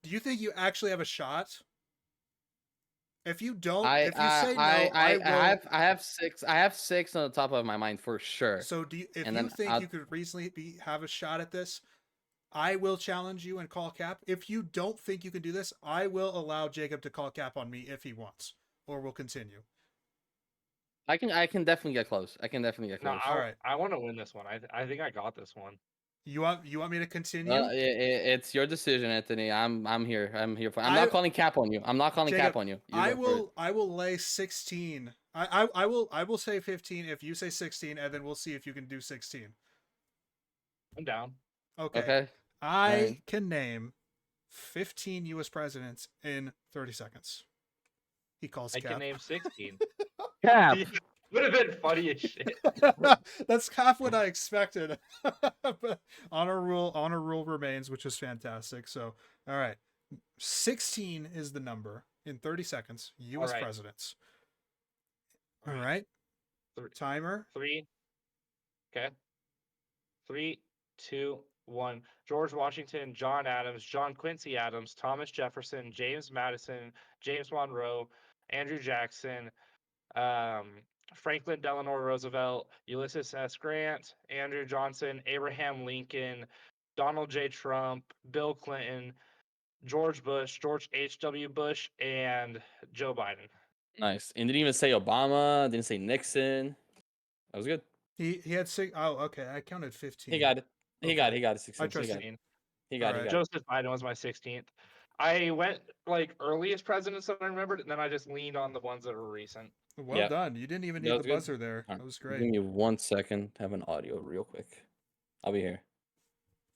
do you think you actually have a shot? If you don't, I if you say no, I will. I have 6. I have 6 on the top of my mind for sure. So do you, if And you then think I'll- you could reasonably have a shot at this, I will challenge you and call cap. If you don't think you can do this, I will allow Jacob to call cap on me if he wants, or we'll continue. I can definitely get close. I can definitely get No, close. All right. I want to win this one. I think I got this one. You want me to continue? It's your decision, Anthony. I'm here. I'm here for. I'm I- not calling cap on you. I'm not calling Jacob, cap on you. You I go for it. will lay 16. I will say 15 if you say 16, and then we'll see if you can do 16. I'm down. Okay. Okay. I Alright. can name 15 U.S. presidents in 30 seconds. He calls I cap. can name 16. Cap. Would have been funny as shit. That's half what I expected. But honor rule remains, which is fantastic. So, all right. 16 is the number in 30 seconds. U.S. Alright. presidents. All right. Three. Timer. 3. Okay. 3, 2, 1. George Washington, John Adams, John Quincy Adams, Thomas Jefferson, James Madison, James Monroe, Andrew Jackson, Franklin Delano Roosevelt, Ulysses S. Grant, Andrew Johnson, Abraham Lincoln, Donald J. Trump, Bill Clinton, George Bush, George H.W. Bush, and Joe Biden. Nice. And didn't even say Obama. Didn't say Nixon. That was good. He had 6. Oh, okay. I counted 15. He got it. He got it. Okay. He got it. 16. I trust He got you. it. He got it. He Alright. got it. Joseph Biden was my 16th. I went like earliest presidents that I remembered, and then I just leaned on the ones that were recent. Well Yeah. done. You didn't even That need was the good. buzzer there. Alright, That was Give great. me 1 second. Have an audio real quick. I'll be here.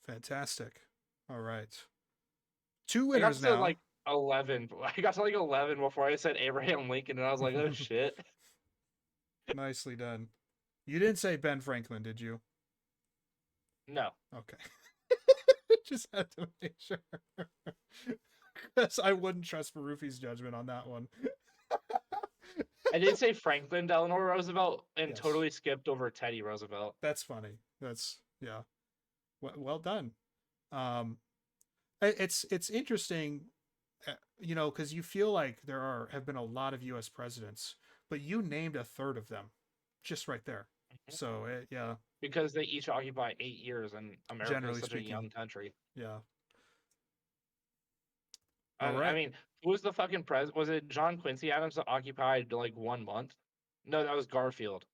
Fantastic. All right. 2 I got winners to now. like 11. I got to like 11 before I said Abraham Lincoln, and I was like, oh shit. Nicely done. You didn't say Ben Franklin, did you? No. Okay. Just had to make sure. Because I wouldn't trust Rufy's judgment on that one. I did say Franklin Delano Roosevelt and Yes. totally skipped over Teddy Roosevelt. That's funny. That's yeah. Well done. It's interesting, you know, because you feel like have been a lot of U.S. presidents, but you named a third of them, just right there. So yeah, Because they each occupy 8 years, and America Generally is such speaking. a young country. yeah. All I right. mean, who was the fucking president? Was it John Quincy Adams that occupied like 1 month? No, that was Garfield.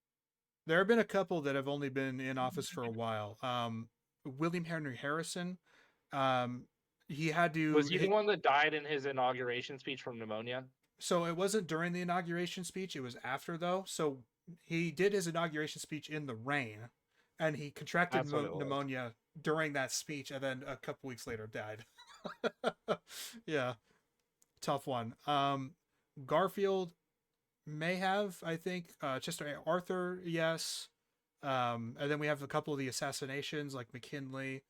There have been a couple that have only been in office for a while. William Henry Harrison, um, he had Was to. he the one that died in his inauguration speech from pneumonia? So it wasn't during the inauguration speech; it was after, though. So he did his inauguration speech in the rain, and he contracted That's what it was. pneumonia during that speech, and then a couple weeks later died. Yeah, tough one. Garfield may have, I think, Chester Arthur, yes. And then we have a couple of the assassinations, like McKinley,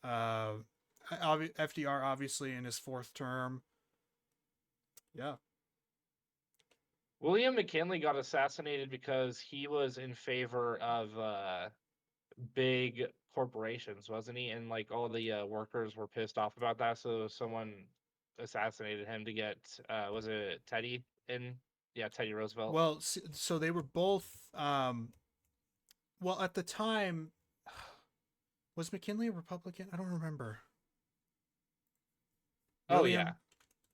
uh, FDR, obviously in his fourth term. Yeah. William McKinley got assassinated because he was in favor of big corporations, wasn't he? And like all the workers were pissed off about that, so someone assassinated him to get was it Teddy in? Yeah, Teddy Roosevelt. Well, so they were both. Well, at the time, was McKinley a Republican? I don't remember. Oh William. yeah,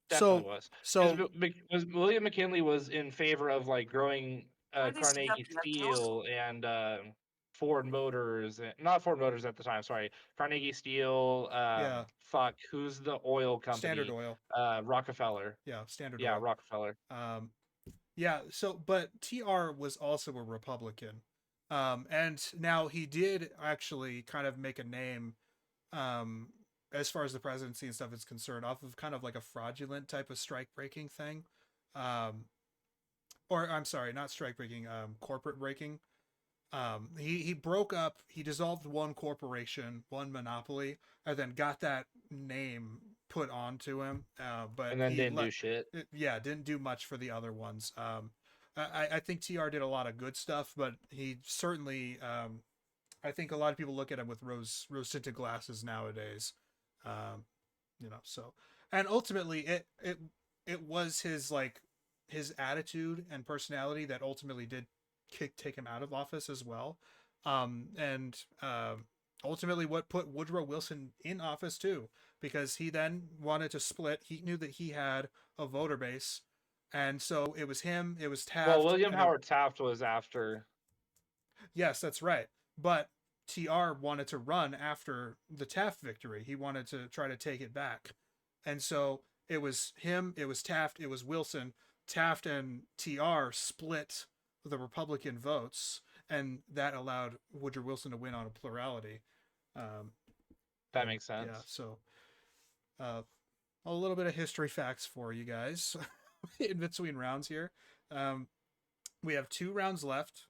definitely So was. so Was William McKinley was in favor of like growing Why do they say Carnegie that kills- Steel and Ford Motors, not Ford Motors at the time. Sorry, Carnegie Steel. Yeah. Fuck, who's the oil company? Standard Oil. Rockefeller. Yeah, Standard Yeah, Oil. Rockefeller. Yeah. So, but TR was also a Republican, and now he did actually kind of make a name, as far as the presidency and stuff is concerned, off of kind of like a fraudulent type of strike breaking thing, um, or I'm sorry, not strike breaking, corporate breaking. He broke up. He dissolved one corporation, one monopoly, and then got that name put onto him. But And then he didn't do shit. yeah, didn't do much for the other ones. I think TR did a lot of good stuff, but he certainly, I think a lot of people look at him with rose tinted glasses nowadays. So, and ultimately it was his, like, his attitude and personality that ultimately did take him out of office as well. And ultimately what put Woodrow Wilson in office too, because he then wanted to split. He knew that he had a voter base, and so it was him, it was Taft. Well, William Howard Taft was after. Yes, that's right. But TR wanted to run after the Taft victory. He wanted to try to take it back. And so it was him, it was Taft, it was Wilson. Taft and TR split the Republican votes, and that allowed Woodrow Wilson to win on a plurality. That makes sense. Yeah, so a little bit of history facts for you guys in between rounds here. We have 2 rounds left.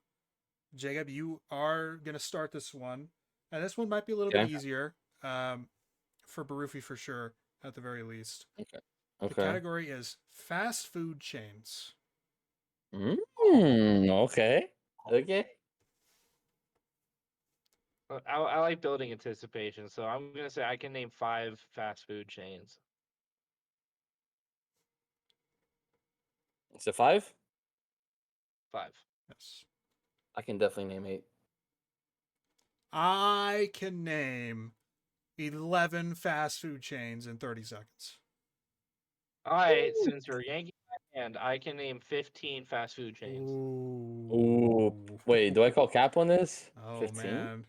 Jacob, you are going to start this one, and this one might be a little bit easier, for Barufi for sure, at the very least. Okay. The category is fast food chains. Okay. I like building anticipation, so I'm gonna say I can name 5 fast food chains. It's a 5? 5. Yes. I can definitely name 8. I can name 11 fast food chains in 30 seconds. All right, since you're yanking my hand, I can name 15 fast food chains. Ooh. Wait, do I call cap on this? Oh, 15? man.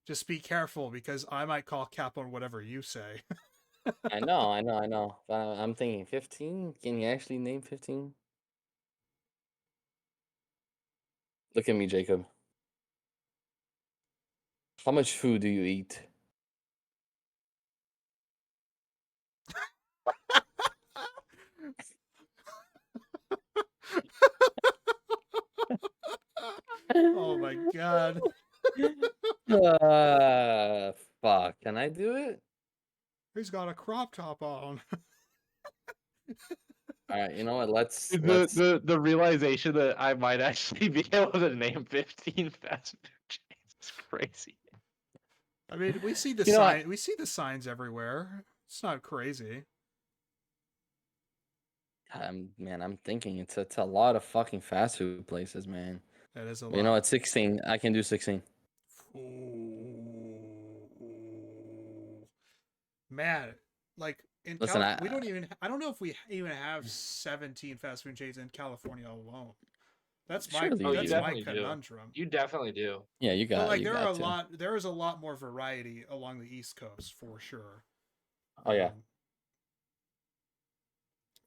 Just be careful, because I might call cap on whatever you say. I know. But I'm thinking 15? Can you actually name 15? Look at me, Jacob. How much food do you eat? Oh my god. Fuck. Can I do it? He's got a crop top on. All right, you know what? Let's The realization that I might actually be able to name 15 fast food chains is crazy. I mean, we see the You know what? we see the signs everywhere. It's not crazy. I'm thinking it's a lot of fucking fast food places, man. That is a But lot. you know what? 16. I can do 16. Ooh. Man, like Listen, We don't even. I don't know if we even have 17 fast food chains in California alone. That's my Surely Oh, we you that's do. my definitely do. conundrum. You definitely do. Yeah, you But got. like You there are got a to. lot. There is a lot more variety along the East Coast for sure. Oh yeah.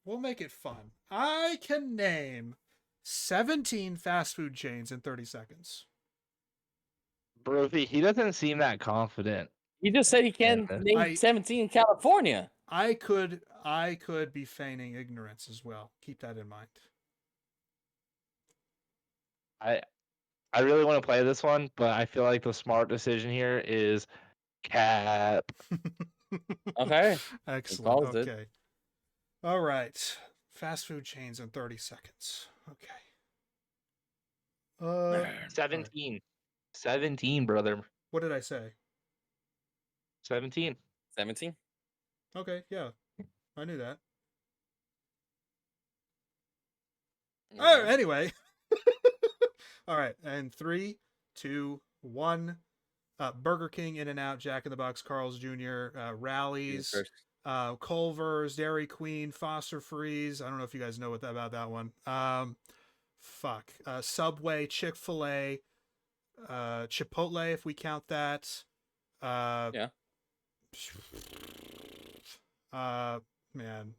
We'll make it fun. I can name 17 fast food chains in 30 seconds. Brophy, he doesn't seem that confident. He just said he in can this. name 17 in California. I could be feigning ignorance as well. Keep that in mind. I really want to play this one, but I feel like the smart decision here is cap. Okay. Excellent. calls it. Okay. All right. Fast food chains in 30 seconds. Okay. All right. 17. 17, brother. What did I say? 17. 17. Okay, yeah. I knew that. Yeah. Oh, anyway. All right. And 3, 2, 1. Burger King, In-N-Out, Jack in the Box, Carl's Jr., Jesus Rallies, Christ. Culver's, Dairy Queen, Foster Freeze. I don't know if you guys know about that one. Subway, Chick-fil-A, Chipotle, if we count that. Yeah. Man,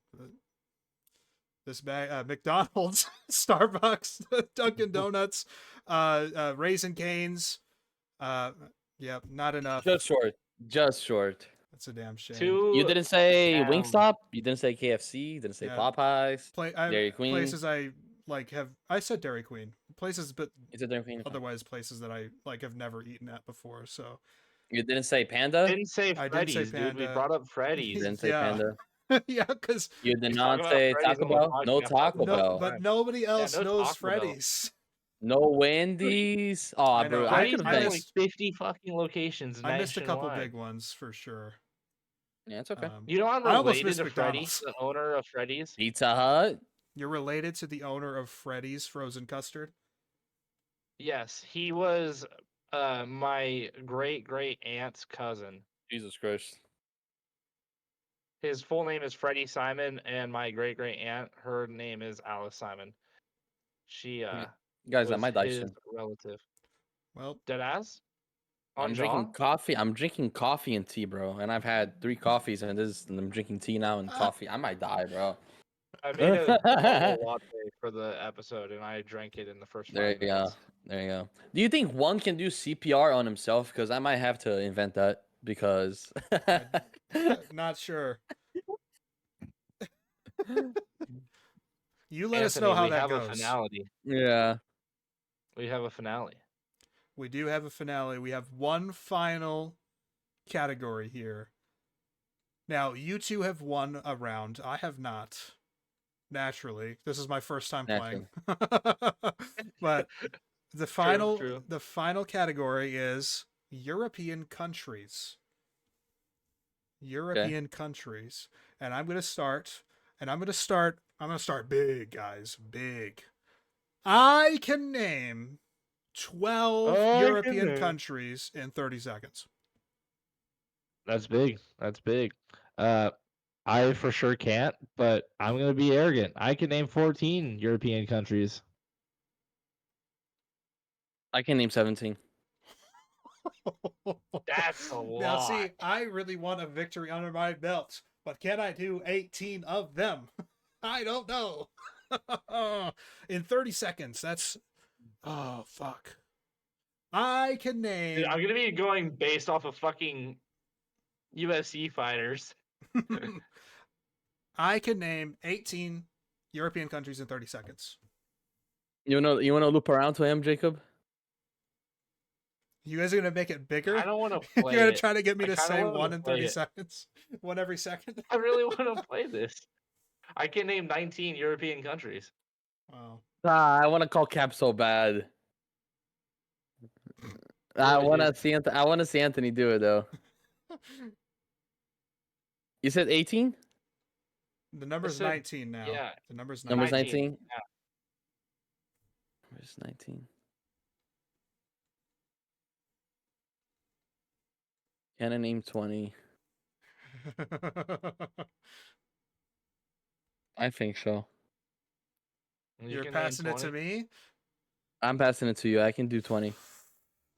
this bag, McDonald's, Starbucks, Dunkin' Donuts, Raisin Canes. Yep, not enough. Just short. Just short. That's a damn shame. You didn't say Damn. Wingstop. You didn't say KFC. You didn't say Yeah. Popeyes. Dairy Queen. Places I like have. I said Dairy Queen. Places, but You said Dairy Queen. Okay. otherwise places that I like have never eaten at before. So You didn't say Panda. Didn't say I didn't say Freddy's, dude. We Panda. brought up You Freddy's. didn't say Yeah. Panda. yeah, because You did We talk not about say Freddy's Taco on the Bell. No podcast Taco no, Bell. but nobody else no knows Taco Bell. Freddy's. No Wendy's. Oh, I know, bro. I Freddy's could- has I like missed- 50 fucking locations I missed a couple nationwide. big ones for sure. Yeah, it's okay. You know I'm I almost related missed to Freddy's, McDonald's. the owner of Freddy's? Pizza Hut. You're related to the owner of Freddy's Frozen Custard. Yes, he was my great aunt's cousin. Jesus Christ. His full name is Freddie Simon, and my great aunt, her name is Alice Simon. She Guys, I was might die his soon. relative. Well, Deadass? On I'm Jaw? drinking coffee. I'm drinking coffee and tea, bro. And I've had 3 coffees, and I'm drinking tea now and coffee. I might die, bro. I made a caramel latte for the episode, and I drank it in the first 5 There you go. minutes. There you go. Do you think one can do CPR on himself? Because I might have to invent that. Because not sure. You let us Anthony, know how we that have goes. a finale. yeah, We have a finale. We do have a finale. We have one final category here. Now, you two have won a round. I have not. Naturally, this is my first time playing. But the final true. the final category is European countries. European countries. And I'm going to start big, guys, big. I can name 12 European countries in 30 seconds. That's big. That's big. I for sure can't, but I'm gonna be arrogant. I can name 14 European countries. I can name 17. That's a lot. Now, see, I really want a victory under my belt, but can I do 18 of them? I don't know. In 30 seconds, that's... Oh, fuck. I can name... Dude, I'm gonna be going based off of fucking UFC fighters. I can name 18 European countries in 30 seconds. You wanna loop around to him, Jacob? You guys are going to make it bigger? I don't want to You're play going it. to try to get me I to kinda say wanna one in play 30 it. seconds? One every second? I really want to play this. I can name 19 European countries. Wow. I want to call Cap so bad. I Really, want to dude. see I want to see Anthony do it though. You said 18? The number's said- 19 now. yeah. The number's 19. Number's 19, 19? yeah. Number's 19. Can I name 20? I think so. You You're can name passing it to 20. me? I'm passing it to you. I can do 20.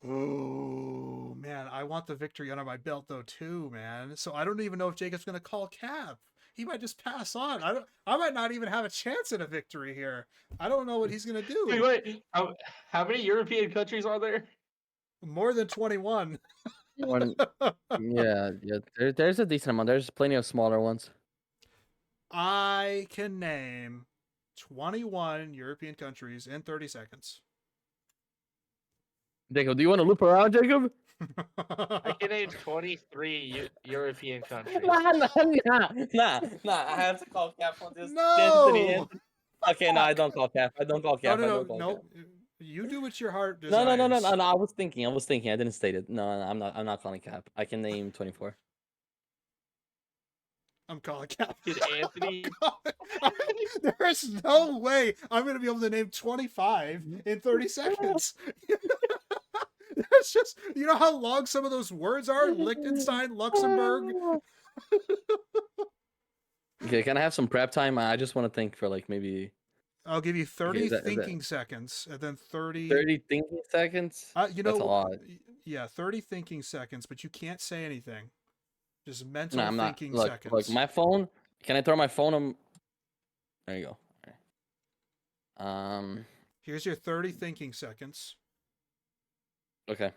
Oh man, I want the victory under my belt though too, man. So I don't even know if Jacob's gonna call cap. He might just pass on. I might not even have a chance at a victory here. I don't know what he's gonna Wait, do. wait. How many European countries are there? More than 21. One, yeah. There's a decent amount. There's plenty of smaller ones. I can name 21 European countries in 30 seconds. Jacob, do you want to loop around, Jacob? I can name 23 European countries. Nah. I have to call cap on this. No! Okay, no, I Fuck! don't call cap. I don't call cap. I don't call cap. You do what your heart No. desires. I was thinking. I didn't state it. No, I'm not. I'm not calling cap. I can name 24. I'm calling cap. Did Anthony? There's no way I'm going to be able to name 25 in 30 seconds. That's just, you know how long some of those words are? Liechtenstein, Luxembourg. Okay, can I have some prep time? I just want to think for like maybe I'll give you 30 is that thinking seconds and then 30. 30 thinking seconds. You That's a know, lot. yeah, 30 thinking seconds, but you can't say anything. Just mental No, I'm not. thinking Look, seconds. my phone. Can I throw my phone on? There you go. All right. Here's your 30 thinking seconds. Okay.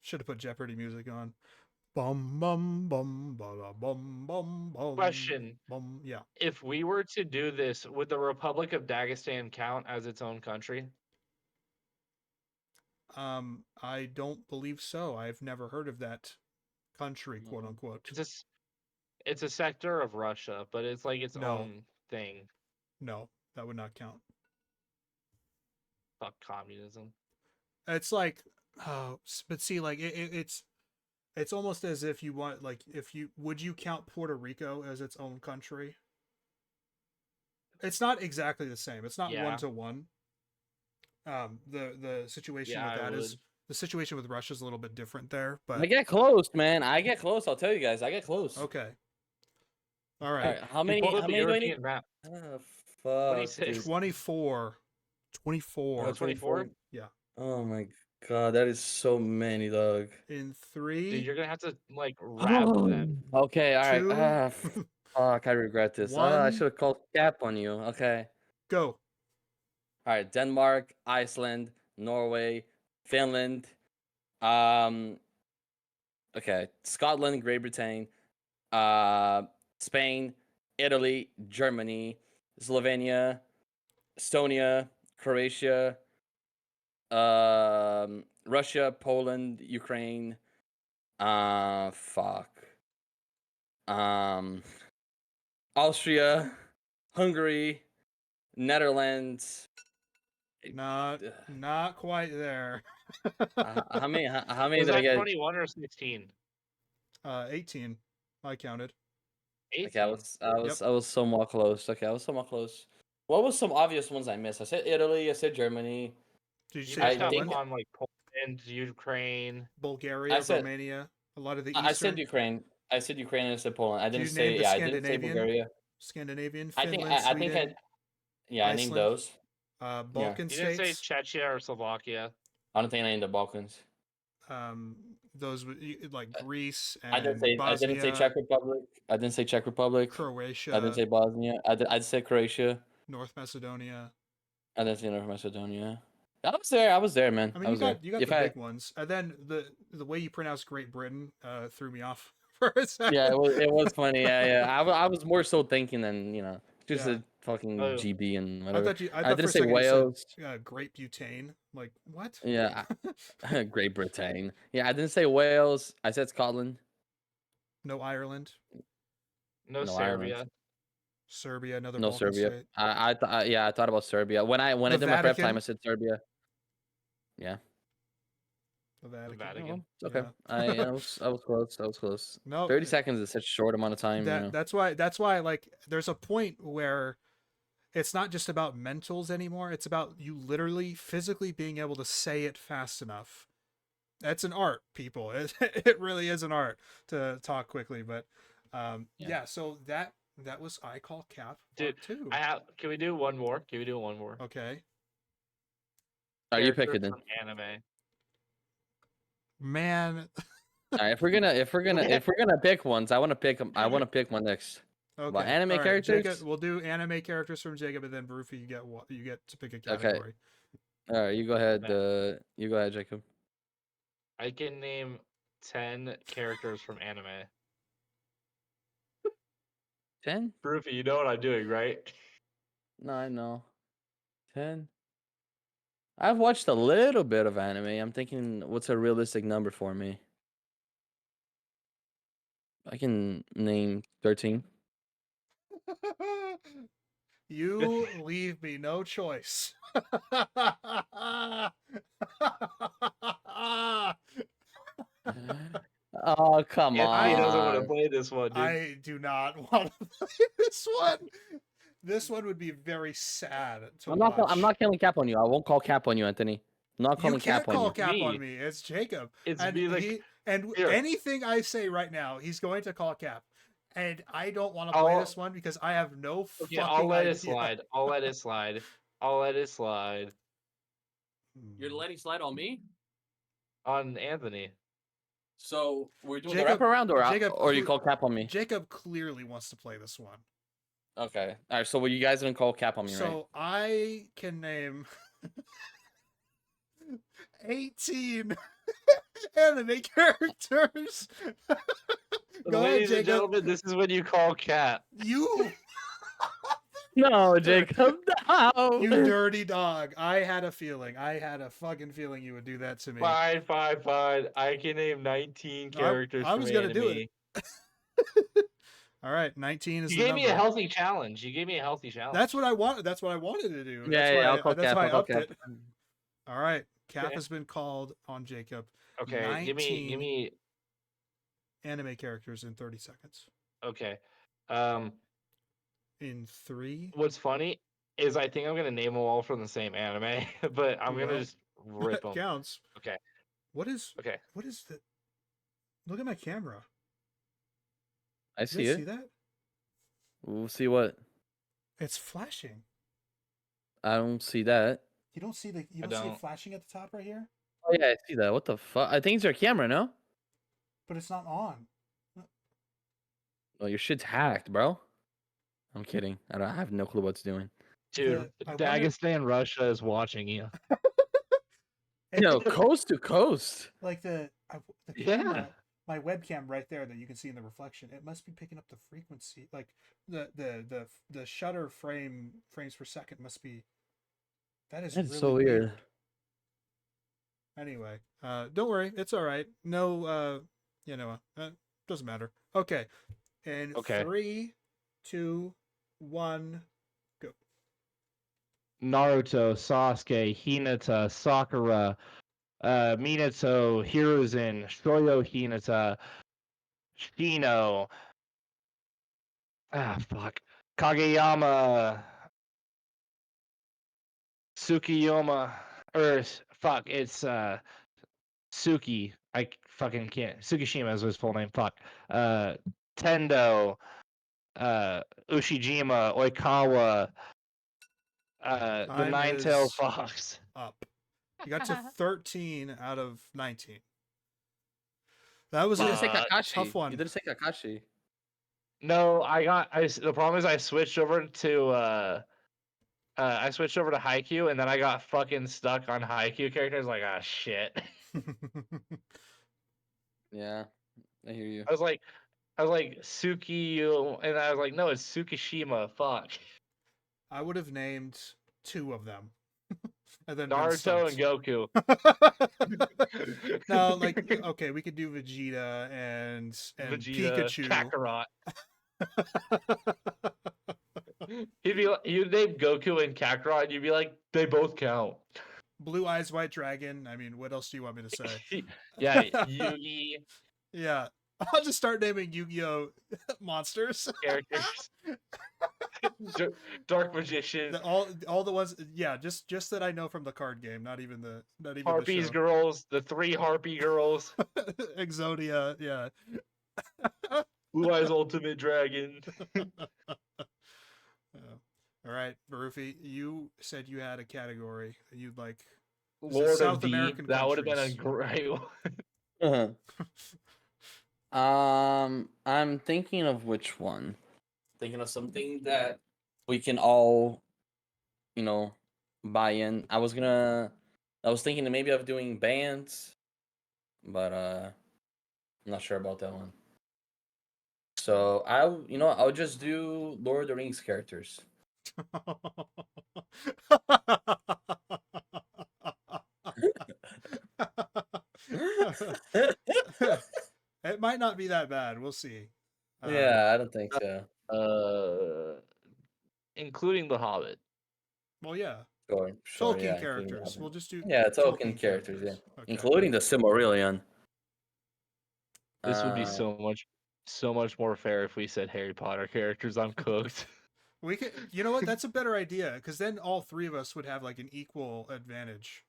Should have put Jeopardy music on. Bum bum bum bum bum bum bum. Question. Bum. Yeah. If we were to do this, would the Republic of Dagestan count as its own country? I don't believe so. I've never heard of that country, quote unquote. It's a sector of Russia, but it's like its No. own thing. No, that would not count. Fuck communism. It's like, but see, like it's almost as if you want, like, would you count Puerto Rico as its own country? It's not exactly the same. It's not Yeah. 1-to-1. The situation Yeah, with I that is would. the situation with Russia is a little bit different there, but I get close, man. I get close. I'll tell you guys. I get close. okay. All All right. right. How You many? pulled How up the many do I need? European map. Oh, fuck, 26. dude. 24. 24. Oh, 24? Yeah. Oh my god, that is so many, dog. In Dude, 3, you're gonna have to like wrap them. Okay, all right. 2, Fuck, I regret this. I 1, should have called cap on you. Okay. go. All right. Denmark, Iceland, Norway, Finland. Okay. Scotland, Great Britain, Spain, Italy, Germany, Slovenia, Estonia, Croatia, Russia, Poland, Ukraine. Fuck. Austria, Hungary, Netherlands. Not quite there. How many? How many Was did I that get? 21 or 16? 18. I counted. 18. Okay, I was somewhat close. Okay, I was somewhat close. What was some obvious ones I missed? I said Italy. I said Germany. Did you You say missed out Poland? on like Poland, Ukraine. Bulgaria, I said- Romania, a lot of the I eastern. said Ukraine. I said Ukraine and I said Poland. I Did didn't you say name the yeah. I didn't say Scandinavian? Bulgaria. Scandinavian, I think Finland, I think Sweden, I named Iceland. those. Balkan You didn't say states. Czechia or Slovakia. I don't think I named the Balkans. Those like Greece I didn't and say Bosnia, I didn't say Czech Republic. I didn't say Czech Republic. Croatia, I didn't say Bosnia. I said Croatia. North Macedonia. I didn't say North Macedonia. I was there, man. I mean, I was there. you got If the I, big ones, and then the way you pronounce Great Britain threw me off for a second. yeah, it was funny. Yeah. I was more so thinking than just Yeah. a fucking Oh. GB and I whatever. thought I for a didn't say second you Wales. said Great Butane. Like what? Yeah, Great Britain. Yeah, I didn't say Wales. I said Scotland. No Ireland, No, No, Serbia. Ireland. Serbia, another No Balkan Serbia. state. I thought about Serbia when I The did my prep time. Vatican? I said Serbia. Yeah. The Vatican. Vatican. Oh, okay. Yeah. I was close. I was close. No, 30 seconds is such a short amount of time. that's why like there's a point where it's not just about mentals anymore. It's about you literally physically being able to say it fast enough. That's an art, people. It really is an art to talk quickly, but Yeah. So that was I Call Cap Dude, Part 2. Can we do one more? Can we do one more? Okay. Are you Characters picking then? from anime. Man. All right, if we're gonna pick ones, I want to pick one next. Okay. What, anime All right, characters? Jacob, we'll do anime characters from Jacob, and then Rufy, you get to pick a Okay. category. All right, you go ahead. Okay. You go ahead, Jacob. I can name 10 characters from anime. 10? Proofy, you know what I'm doing, right? No, I know. 10. I've watched a little bit of anime. I'm thinking, what's a realistic number for me? I can name 13. You leave me no choice. Oh, come Anthony doesn't want to on. play this one, dude. I do not want to play this one. This one would be very sad to I'm watch. not calling cap on you. I won't call cap on you, Anthony. I'm not You calling can't cap on call you. cap Me. on me. It's Jacob. It's and me, like, here. anything I say right now, he's going to call cap. And I don't want to play this one because I have no Okay, fucking I'll let idea. it slide. I'll let it slide. I'll let it slide You're letting slide on me? on Anthony. So we're doing Jacob- the wraparound Jacob or you cle- call cap on me? Jacob clearly wants to play this one. Okay. All right. So you guys didn't call cap on me, right? So I can name 18 anime characters. Go ahead, Ladies and Jacob. gentlemen, this is when you call cat. You No, Jacob. No. you dirty dog. I had a feeling. I had a fucking feeling you would do that to me. Fine. I can name 19 characters I was from gonna do anime. it. All right, 19 is You the gave number. me a healthy challenge. You gave me a healthy challenge. That's what I wanted. That's what I wanted to do. Yeah, that's why I'll call that's cap. why I I'll call upped cap. it. All right, cap Okay. has been called on Jacob. Okay, give 19 me. anime characters in 30 seconds. Okay. In 3. What's funny is I think I'm gonna name them all from the same anime, but I'm Well, gonna just rip them. Counts. Okay. What is Okay. the? Look at my camera. I You see guys it. see that? We'll see what. It's flashing. I don't see that. You don't see the. You I don't see it don't. flashing at the top right here. Oh yeah, I see that. What the fuck? I think it's your camera, no? But it's not on. Oh, your shit's hacked, bro. I'm kidding. I have no clue what's doing. Dude, I wonder- Dagestan, Russia is watching you. Yo, coast to coast. Like the Yeah. camera, my webcam right there that you can see in the reflection. It must be picking up the frequency. Like the shutter frames per second must be. That is That's really so weird. Anyway, don't worry, it's all right. No, doesn't matter. Okay, and Okay. 3, 2, 1, go. Naruto, Sasuke, Hinata, Sakura, Minato, Hiruzen, Shoyo Hinata, Shino. Fuck. Kageyama, Tsukiyama, fuck, it's Suki. I fucking can't. Tsukishima is his full name. Fuck. Tendo, Ushijima, Oikawa, the Time Nine-Tailed is Fox. Up. You got to 13 out of 19. That was You a didn't say Kakashi. tough one. You didn't say Kakashi. No, the problem is I switched over to Haikyuu and then I got fucking stuck on Haikyuu characters like shit. Yeah, I hear you. I was like Suki and I was like, no, it's Tsukishima, fuck. I would have named 2 of them. And then been Naruto and stumped. Goku. No, like okay, we could do Vegeta and Vegeta, Pikachu. Kakarot. You'd name Goku and Kakarot and you'd be like, they both count. Blue Eyes White Dragon. I mean, what else do you want me to say? Yeah, Yugi Yeah. I'll just start naming Yu-Gi-Oh monsters. characters. Dark Magician. All the ones, yeah, just that I know from the card game, not even Harpies the show. girls, the 3 Harpy girls. Exodia, yeah. Blue Eyes Ultimate Dragon. All right, Barufi, you said you had a category that you'd like. Lord of South D. American That would have been a countries. great one. I'm thinking of which one. Thinking of something that we can all, buy in. I was thinking maybe of doing bands, but I'm not sure about that one. So I'll just do Lord of the Rings characters. It might not be that bad. We'll see. Yeah, I don't think so. Including the Hobbit. Well, yeah. Sure, Tolkien yeah, characters. We'll just do Tolkien characters, yeah, Okay. including the Silmarillion. This would be so much more fair if we said Harry Potter characters. I'm cooked. We could. You know what? That's a better idea because then all three of us would have like an equal advantage.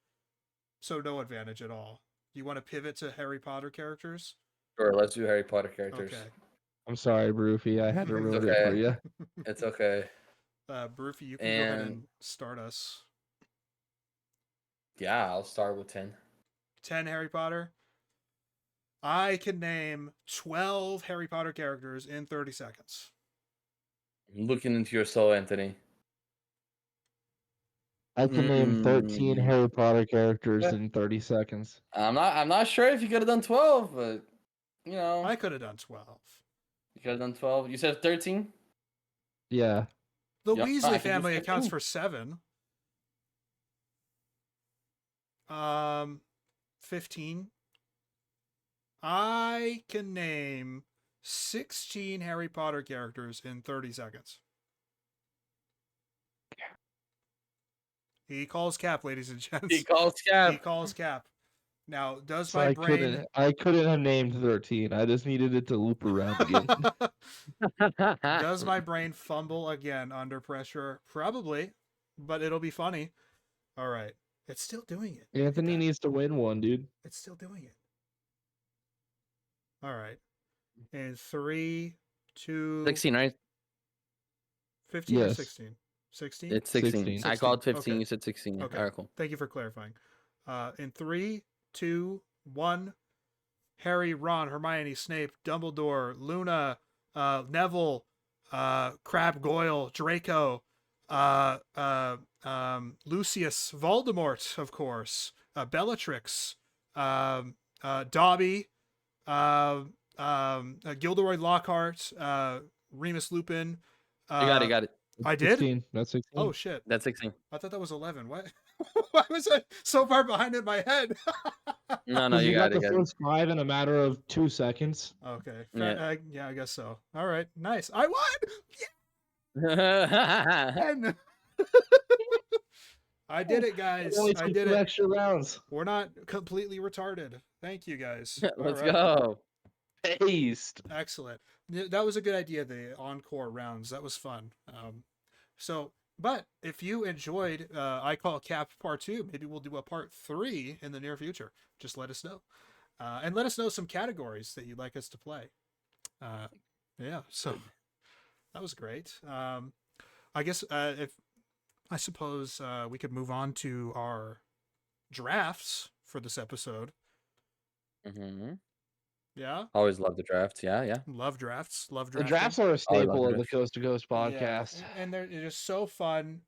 So no advantage at all. You want to pivot to Harry Potter characters? Sure, let's do Harry Potter characters. Okay. I'm sorry, Broofy. I had to ruin it for okay. you. It's okay. Broofy, you can go ahead and start us. Yeah, I'll start with 10. 10 Harry Potter. I can name 12 Harry Potter characters in 30 seconds. I'm looking into your soul, Anthony. I can name 13 Harry Potter characters in 30 seconds. I'm not sure if you could have done 12, but I could have done 12. You could have done 12. You said 13? Yeah. The Yep, I Weasley can do family accounts 15. for 7. 15. I can name 16 Harry Potter characters in 30 seconds. He calls cap, ladies and gents. He calls cap. He calls cap. Now, does So my brain... I couldn't have named 13. I just needed it to loop around again. Does my brain fumble again under pressure? Probably, but it'll be funny. All right. It's still doing it. Anthony needs to win one, dude. It's still doing it. All right. In 3, 2... 16, right? 15 or Yes. 16? 16? It's 16. 16. I called 15. Okay. You said 16. Okay. All right, cool. Thank you for clarifying. In 3, 2, 1. Harry, Ron, Hermione, Snape, Dumbledore, Luna, Neville, Crabbe Goyle, Draco, Lucius, Voldemort, of course, Bellatrix, Dobby, Gilderoy Lockhart, Remus Lupin. You got it. I did? 16. That's 16. Oh, shit. That's 16. I thought that was 11. What? Why was I so far behind in my head? No, you got got the it. first 5 in a matter of 2 seconds. Okay. Yeah. Yeah, I guess so. All right. Nice. I won! Yeah! I did it, guys. Only I took did 2 it. extra rounds. We're not completely retarded. Thank you, guys. Let's All right. go. Paste. Excellent. That was a good idea, the encore rounds. That was fun. But if you enjoyed I Call Cap Part 2, maybe we'll do a Part 3 in the near future. Just let us know. And let us know some categories that you'd like us to play. Yeah, so that was great. I guess I suppose we could move on to our drafts for this episode. Mm-hmm. Yeah. Always love the drafts. Yeah. Love drafts. Love The drafting. drafts are a staple of the drafts. Coast to Coast Yeah, podcast. and they're just so fun.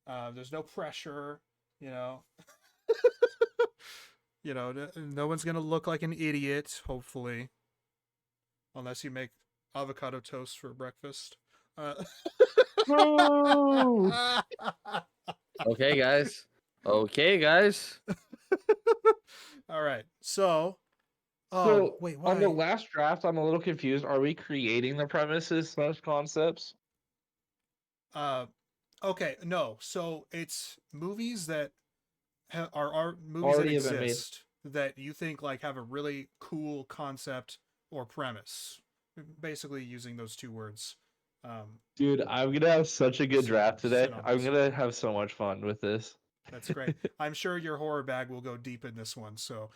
There's no pressure, you know. No one's gonna look like an idiot, hopefully, unless you make avocado toast for breakfast. Okay, guys. All right, so. So, wait, why? on the last draft, I'm a little confused. Are we creating the premises / concepts? Okay, no. So it's movies that are movies Already that have been made. exist that you think like have a really cool concept or premise. Basically, using those two words. Dude, I'm gonna have such a good draft today. I'm synonymous. gonna have so much fun with this. That's great. I'm sure your horror bag will go deep in this one. So,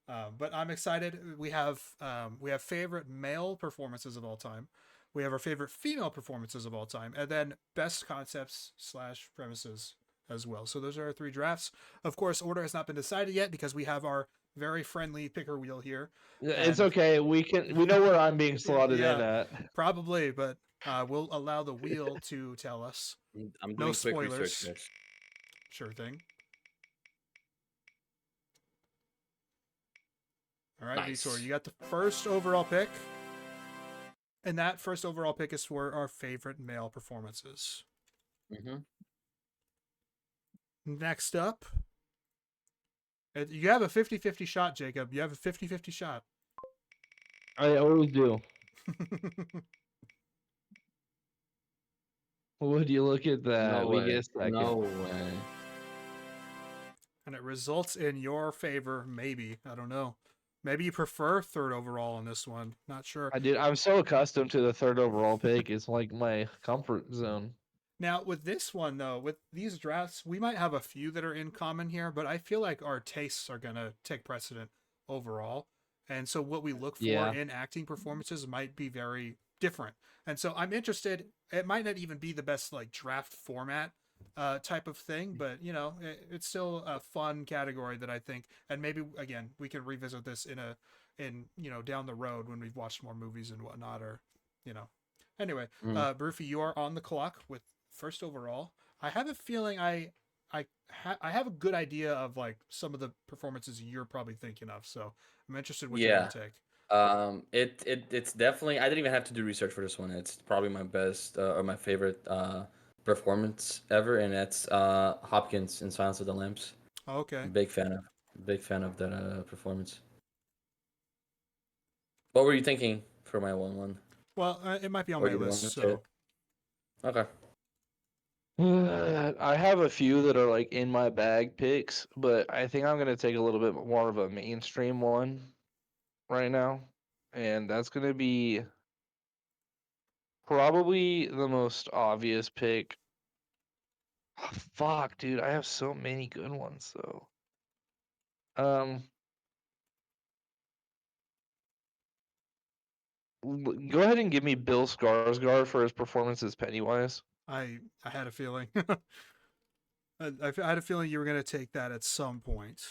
But I'm excited. We have favorite male performances of all time. We have our favorite female performances of all time, and then best concepts slash premises as well. So those are our three drafts. Of course, order has not been decided yet because we have our very friendly picker wheel here. It's And okay. We know where I'm being slotted in yeah, at. probably, but we'll allow the wheel to tell us. I'm No doing quick research, spoilers. guys. Sure thing. All right, Nice. Vitor, you got the first overall pick. And that first overall pick is for our favorite male performances. Mm-hmm. Next up, you have a 50-50 shot, Jacob. You have a 50-50 shot. I always do. Would you look at that? No We way. get a second. No way. And it results in your favor, maybe. I don't know. Maybe you prefer third overall on this one. Not sure. I'm so accustomed to the third overall pick. It's like my comfort zone. Now, with this one, though, with these drafts, we might have a few that are in common here, but I feel like our tastes are going to take precedent overall. And so, what we look for Yeah. in acting performances might be very different. And so, I'm interested. It might not even be the best, like, draft format type of thing, but, you know, it's still a fun category that I think, and maybe, again, we can revisit this you know, down the road when we've watched more movies and whatnot, or, you know. Anyway, Burfy, you are on the clock with first overall. I have a feeling I have a good idea of like some of the performances you're probably thinking of. So I'm interested what you're gonna take. It's definitely. I didn't even have to do research for this one. It's probably my best or my favorite performance ever, and that's Hopkins in Silence of the Lambs. Oh, okay. Big fan of that performance. What were you thinking for my one? Well, it might be on Or my you want list. to say So it? Okay. I have a few that are like in my bag picks, but I think I'm gonna take a little bit more of a mainstream one right now, and that's gonna be probably the most obvious pick. Fuck, dude, I have so many good ones though. Um, Go ahead and give me Bill Skarsgård for his performance as Pennywise. I had a feeling. I had a feeling you were gonna take that at some point.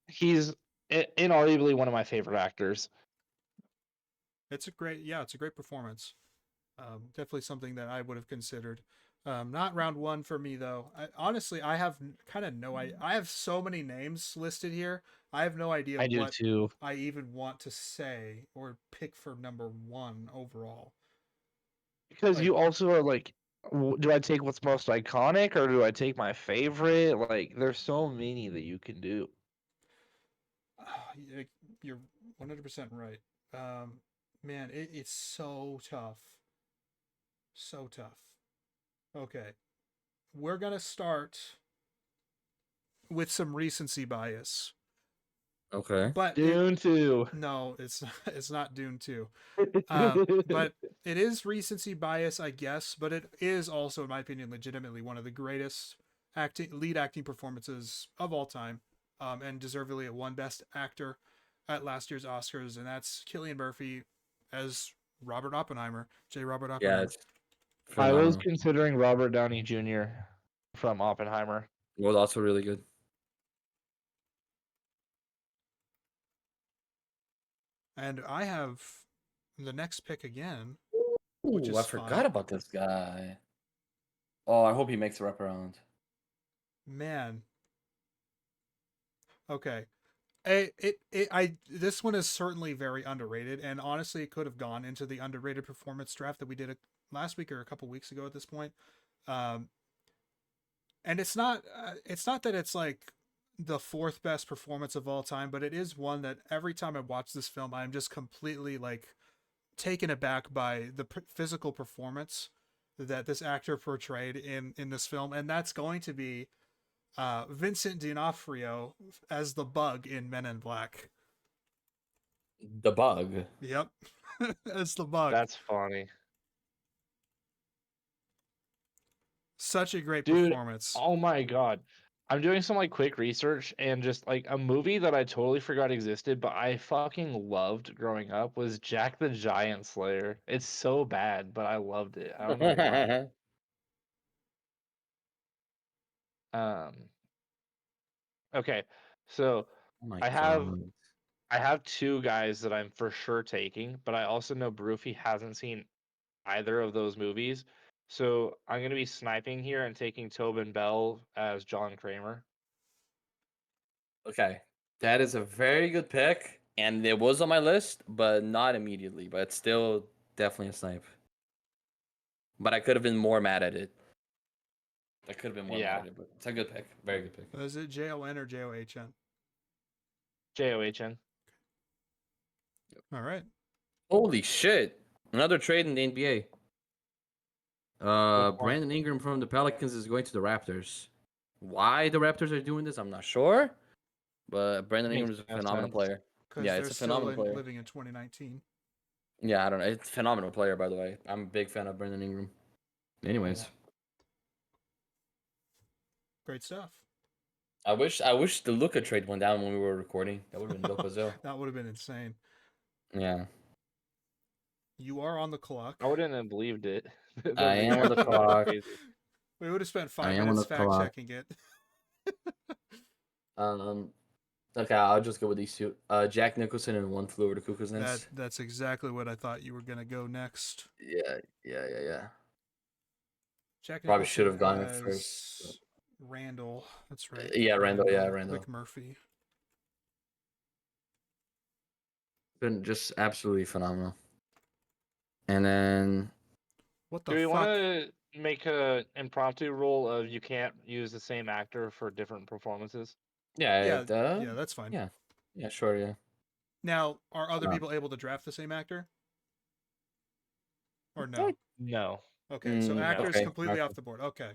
He's inarguably one of my favorite actors. It's a great performance. Definitely something that I would have considered. Not round one for me though. Honestly, I have kind of no idea. I have so many names listed here. I have no idea I do what too. I even want to say or pick for number one overall. Because Like, you also are like, do I take what's most iconic or do I take my favorite? Like, there's so many that you can do. you're 100% right. Man, it's so tough. So tough. Okay. We're going to start with some recency bias. Okay. But Dune 2. no, it's not Dune 2. But it is recency bias, I guess. But it is also, in my opinion, legitimately one of the greatest lead acting performances of all time, and deservedly it won Best Actor at last year's Oscars, and that's Cillian Murphy as Robert Oppenheimer, J. Robert Yeah, Oppenheimer. it's I was phenomenal. considering Robert Downey Jr. from Oppenheimer. It was also really good. And I have the next pick again, which Ooh, I is forgot fun. about this guy. Oh, I hope he makes a wraparound. Man. Okay. This one is certainly very underrated, and honestly, it could have gone into the underrated performance draft that we did last week or a couple weeks ago at this point. Um, and it's not that it's like the fourth best performance of all time, but it is one that every time I watch this film, I'm just completely like taken aback by the physical performance that this actor portrayed in this film, and that's going to be Vincent D'Onofrio as the Bug in Men in Black. The Bug. Yep, as the Bug. That's funny. Such a great Dude, performance. oh my god. I'm doing some like quick research and just like a movie that I totally forgot existed, but I fucking loved growing up was Jack the Giant Slayer. It's so bad, but I loved it. I don't know why. Um, okay, so Oh my I have god. I have two guys that I'm for sure taking, but I also know Broofy hasn't seen either of those movies. So I'm gonna be sniping here and taking Tobin Bell as John Kramer. Okay, that is a very good pick, and it was on my list, but not immediately. But it's still definitely a snipe. But I could have been more mad at it. I could have been more mad Yeah, at it, but it's a good pick. Very good pick. Is it JON or JOHN? JOHN. All right. Holy shit! Another trade in the NBA. Which one? Brandon Ingram from the Pelicans is going to the Raptors. Why the Raptors are doing this, I'm not sure. But Brandon Ingram Makes is a no phenomenal sense. player. Because Yeah, they're it's a still phenomenal player. living in 2019. Yeah, I don't know. It's a phenomenal player, by the way. I'm a big fan of Brandon Ingram. Anyways, Yeah. Great stuff. I wish the Luka trade went down when we were recording. That would have been dope as hell. That would have been insane. Yeah, You are on the clock. I wouldn't have believed it. The I am on the reaction would have been clock. crazy. We would have spent I 5 am on minutes the fact clock. checking it. Um, okay, I'll just go with these two. Jack Nicholson and one flew over the cuckoo's nest. That's exactly what I thought you were gonna go next. Yeah. Jack Probably should Nicholson have gone with first. has Randall. That's right. Yeah, Randall. Yeah, Randall. Vic Murphy. Been just absolutely phenomenal. And then What Do the we want fuck? to make a impromptu rule of you can't use the same actor for different performances? yeah, Yeah, that's fine. yeah, sure, yeah. Now, are other Uh, people able to draft the same actor? Or no? Like, No. Okay, so no. actors okay, completely okay. off the board. Okay.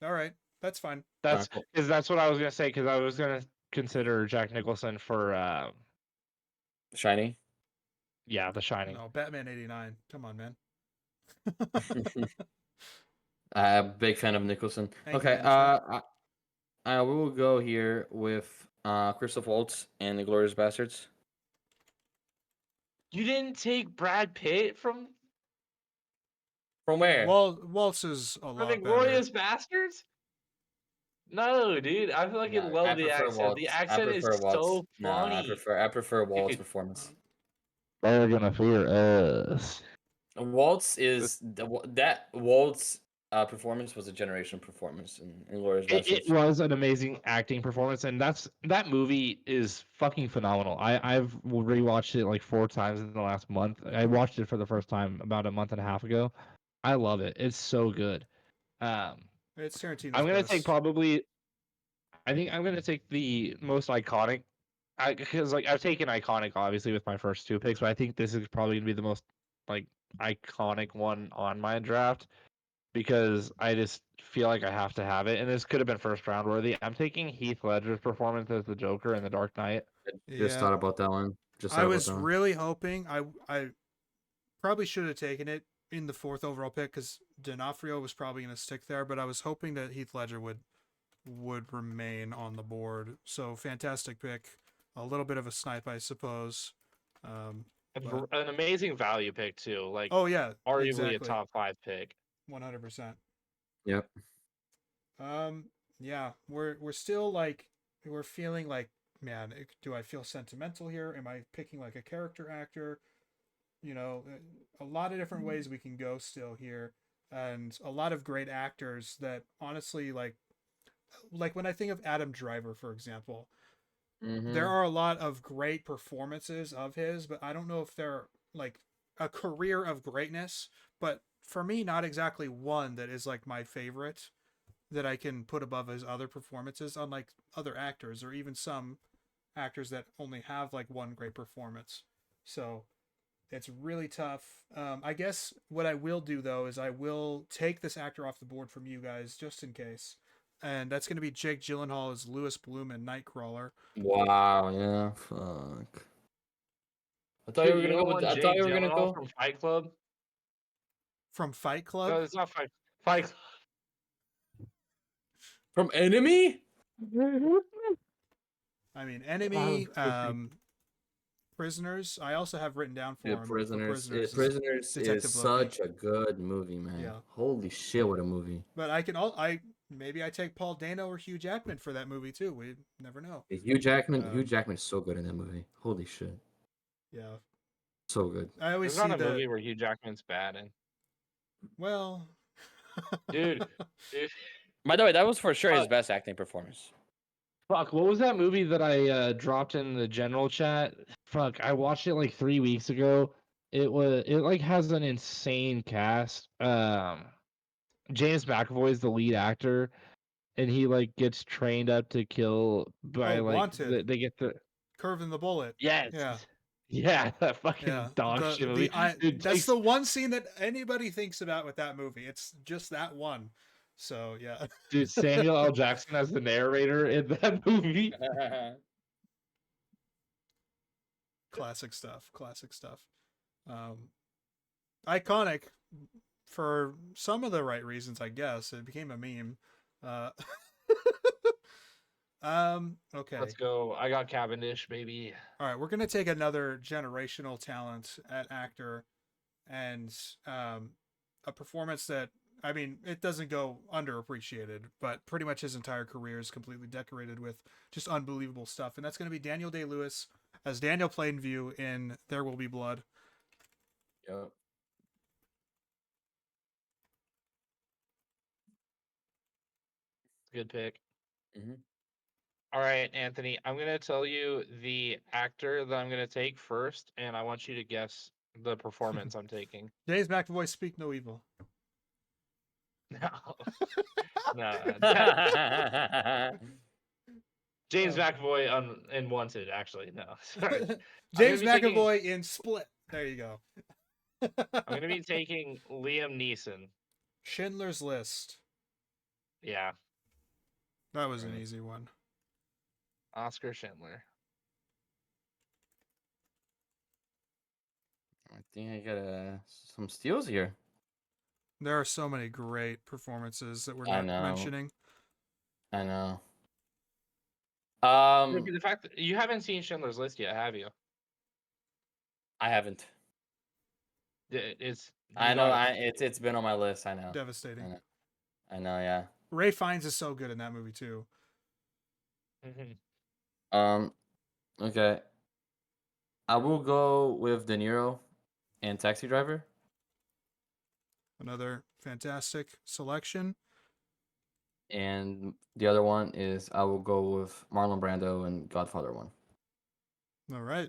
All right. That's fine. That's Cool. because that's what I was gonna say because I was gonna consider Jack Nicholson for Shiny. The Shining. No, Batman 89. Come on, man. I'm a big fan of Nicholson. Thank you, Okay, Minister. I will go here with Christoph Waltz and the Glorious Bastards. You didn't take Brad Pitt from From where? Waltz is a the lot better. Glorious Bastards? No, dude. I fucking No, love I the prefer accent. The Waltz. I accent is prefer Waltz. so No, funny. I prefer Waltz Dude, performance. They're gonna fear us. Waltz is that Waltz performance was a generation performance in Glorious it Bastards. was an amazing acting performance, and that movie is fucking phenomenal. I've rewatched it like 4 times in the last month. I watched it for the first time about a month and a half ago. I love it. It's so good. Um, It's Tarantino's I'm gonna best. take probably. I think I'm gonna take the most iconic. Because like I've taken iconic obviously with my first two picks, but I think this is probably gonna be the most like iconic one on my draft because I just feel like I have to have it, and this could have been first round worthy. I'm taking Heath Ledger's performance as the Joker in The Dark Knight. Just Yeah. thought about that one. Just I thought about was that one. really hoping I probably should have taken it in the 4th overall pick because D'Onofrio was probably going to stick there, but I was hoping that Heath Ledger would remain on the board. So fantastic pick. A little bit of a snipe, I suppose. But- An amazing value pick too, like oh yeah, arguably exactly. a top 5 pick. 100%. Yep. Yeah, we're still like we're feeling like, man, do I feel sentimental here? Am I picking like a character actor? You know, a lot of different ways we can go still here, and a lot of great actors that honestly like when I think of Adam Driver, for example, there are a lot of great performances of his, but I don't know if they're like a career of greatness. But for me, not exactly one that is like my favorite that I can put above his other performances, unlike other actors or even some actors that only have like one great performance. So it's really tough. I guess what I will do though is I will take this actor off the board from you guys just in case. And that's going to be Jake Gyllenhaal as Lewis Bloom in Nightcrawler. Wow. Yeah. Fuck. I thought you Dude, were you gonna don't go with. want I thought Jake you were gonna Gyllenhaal go from Fight Club? From Fight Club? No, it's not Fight Club. from Enemy. I mean, Enemy, pussy. Prisoners. I also have written down Yeah, for Prisoners. Prisoners is Prisoners is Detective Loki. such a good movie, man. Yeah. Holy shit, what a movie! But maybe I take Paul Dano or Hugh Jackman for that movie too. We never know. Hugh Jackman. Hugh Um, Jackman is so good in that movie. Holy shit, Yeah. so good. I always There's see not a the movie where Hugh Jackman's bad in. well. Dude, dude. By the way, that was for sure his Fuck, best acting performance. fuck, what was that movie that I dropped in the general chat? Fuck, I watched it like 3 weeks ago. It like has an insane cast. James McAvoy is the lead actor, and he like gets trained up to kill by like Wanted. they get the Curving the Bullet. yes, Yeah. yeah, that fucking Yeah. dog shit movie. Dude, That's takes the one scene that anybody thinks about with that movie. It's just that one. So yeah. dude Samuel L. Jackson as the narrator in that movie. Classic stuff. Classic stuff. Iconic for some of the right reasons, I guess. It became a meme. Uh, okay. Let's go. I got Cavendish, baby. All right, we're gonna take another generational talent at actor, and a performance that I mean, it doesn't go underappreciated, but pretty much his entire career is completely decorated with just unbelievable stuff, and that's gonna be Daniel Day-Lewis as Daniel Plainview in There Will Be Blood. Yep. Good pick. Mm-hmm. All right, Anthony, I'm going to tell you the actor that I'm going to take first, and I want you to guess the performance I'm taking. James McAvoy, Speak No Evil. No. No. James McAvoy in Wanted, actually. No. Sorry. James McAvoy in Split. There you go. I'm going to be taking Liam Neeson. Schindler's List. Yeah. That was an easy one. Oscar Schindler. I think I got some steals here. There are so many great performances that we're I not know. mentioning. I know. The fact that you haven't seen Schindler's List yet, have you? I haven't. I know. It's been on my list. I know. Devastating. I know. Yeah. Ray Fiennes is so good in that movie too. Mm-hmm. Okay. I will go with De Niro and Taxi Driver. Another fantastic selection. And the other one is I will go with Marlon Brando and Godfather 1. All right.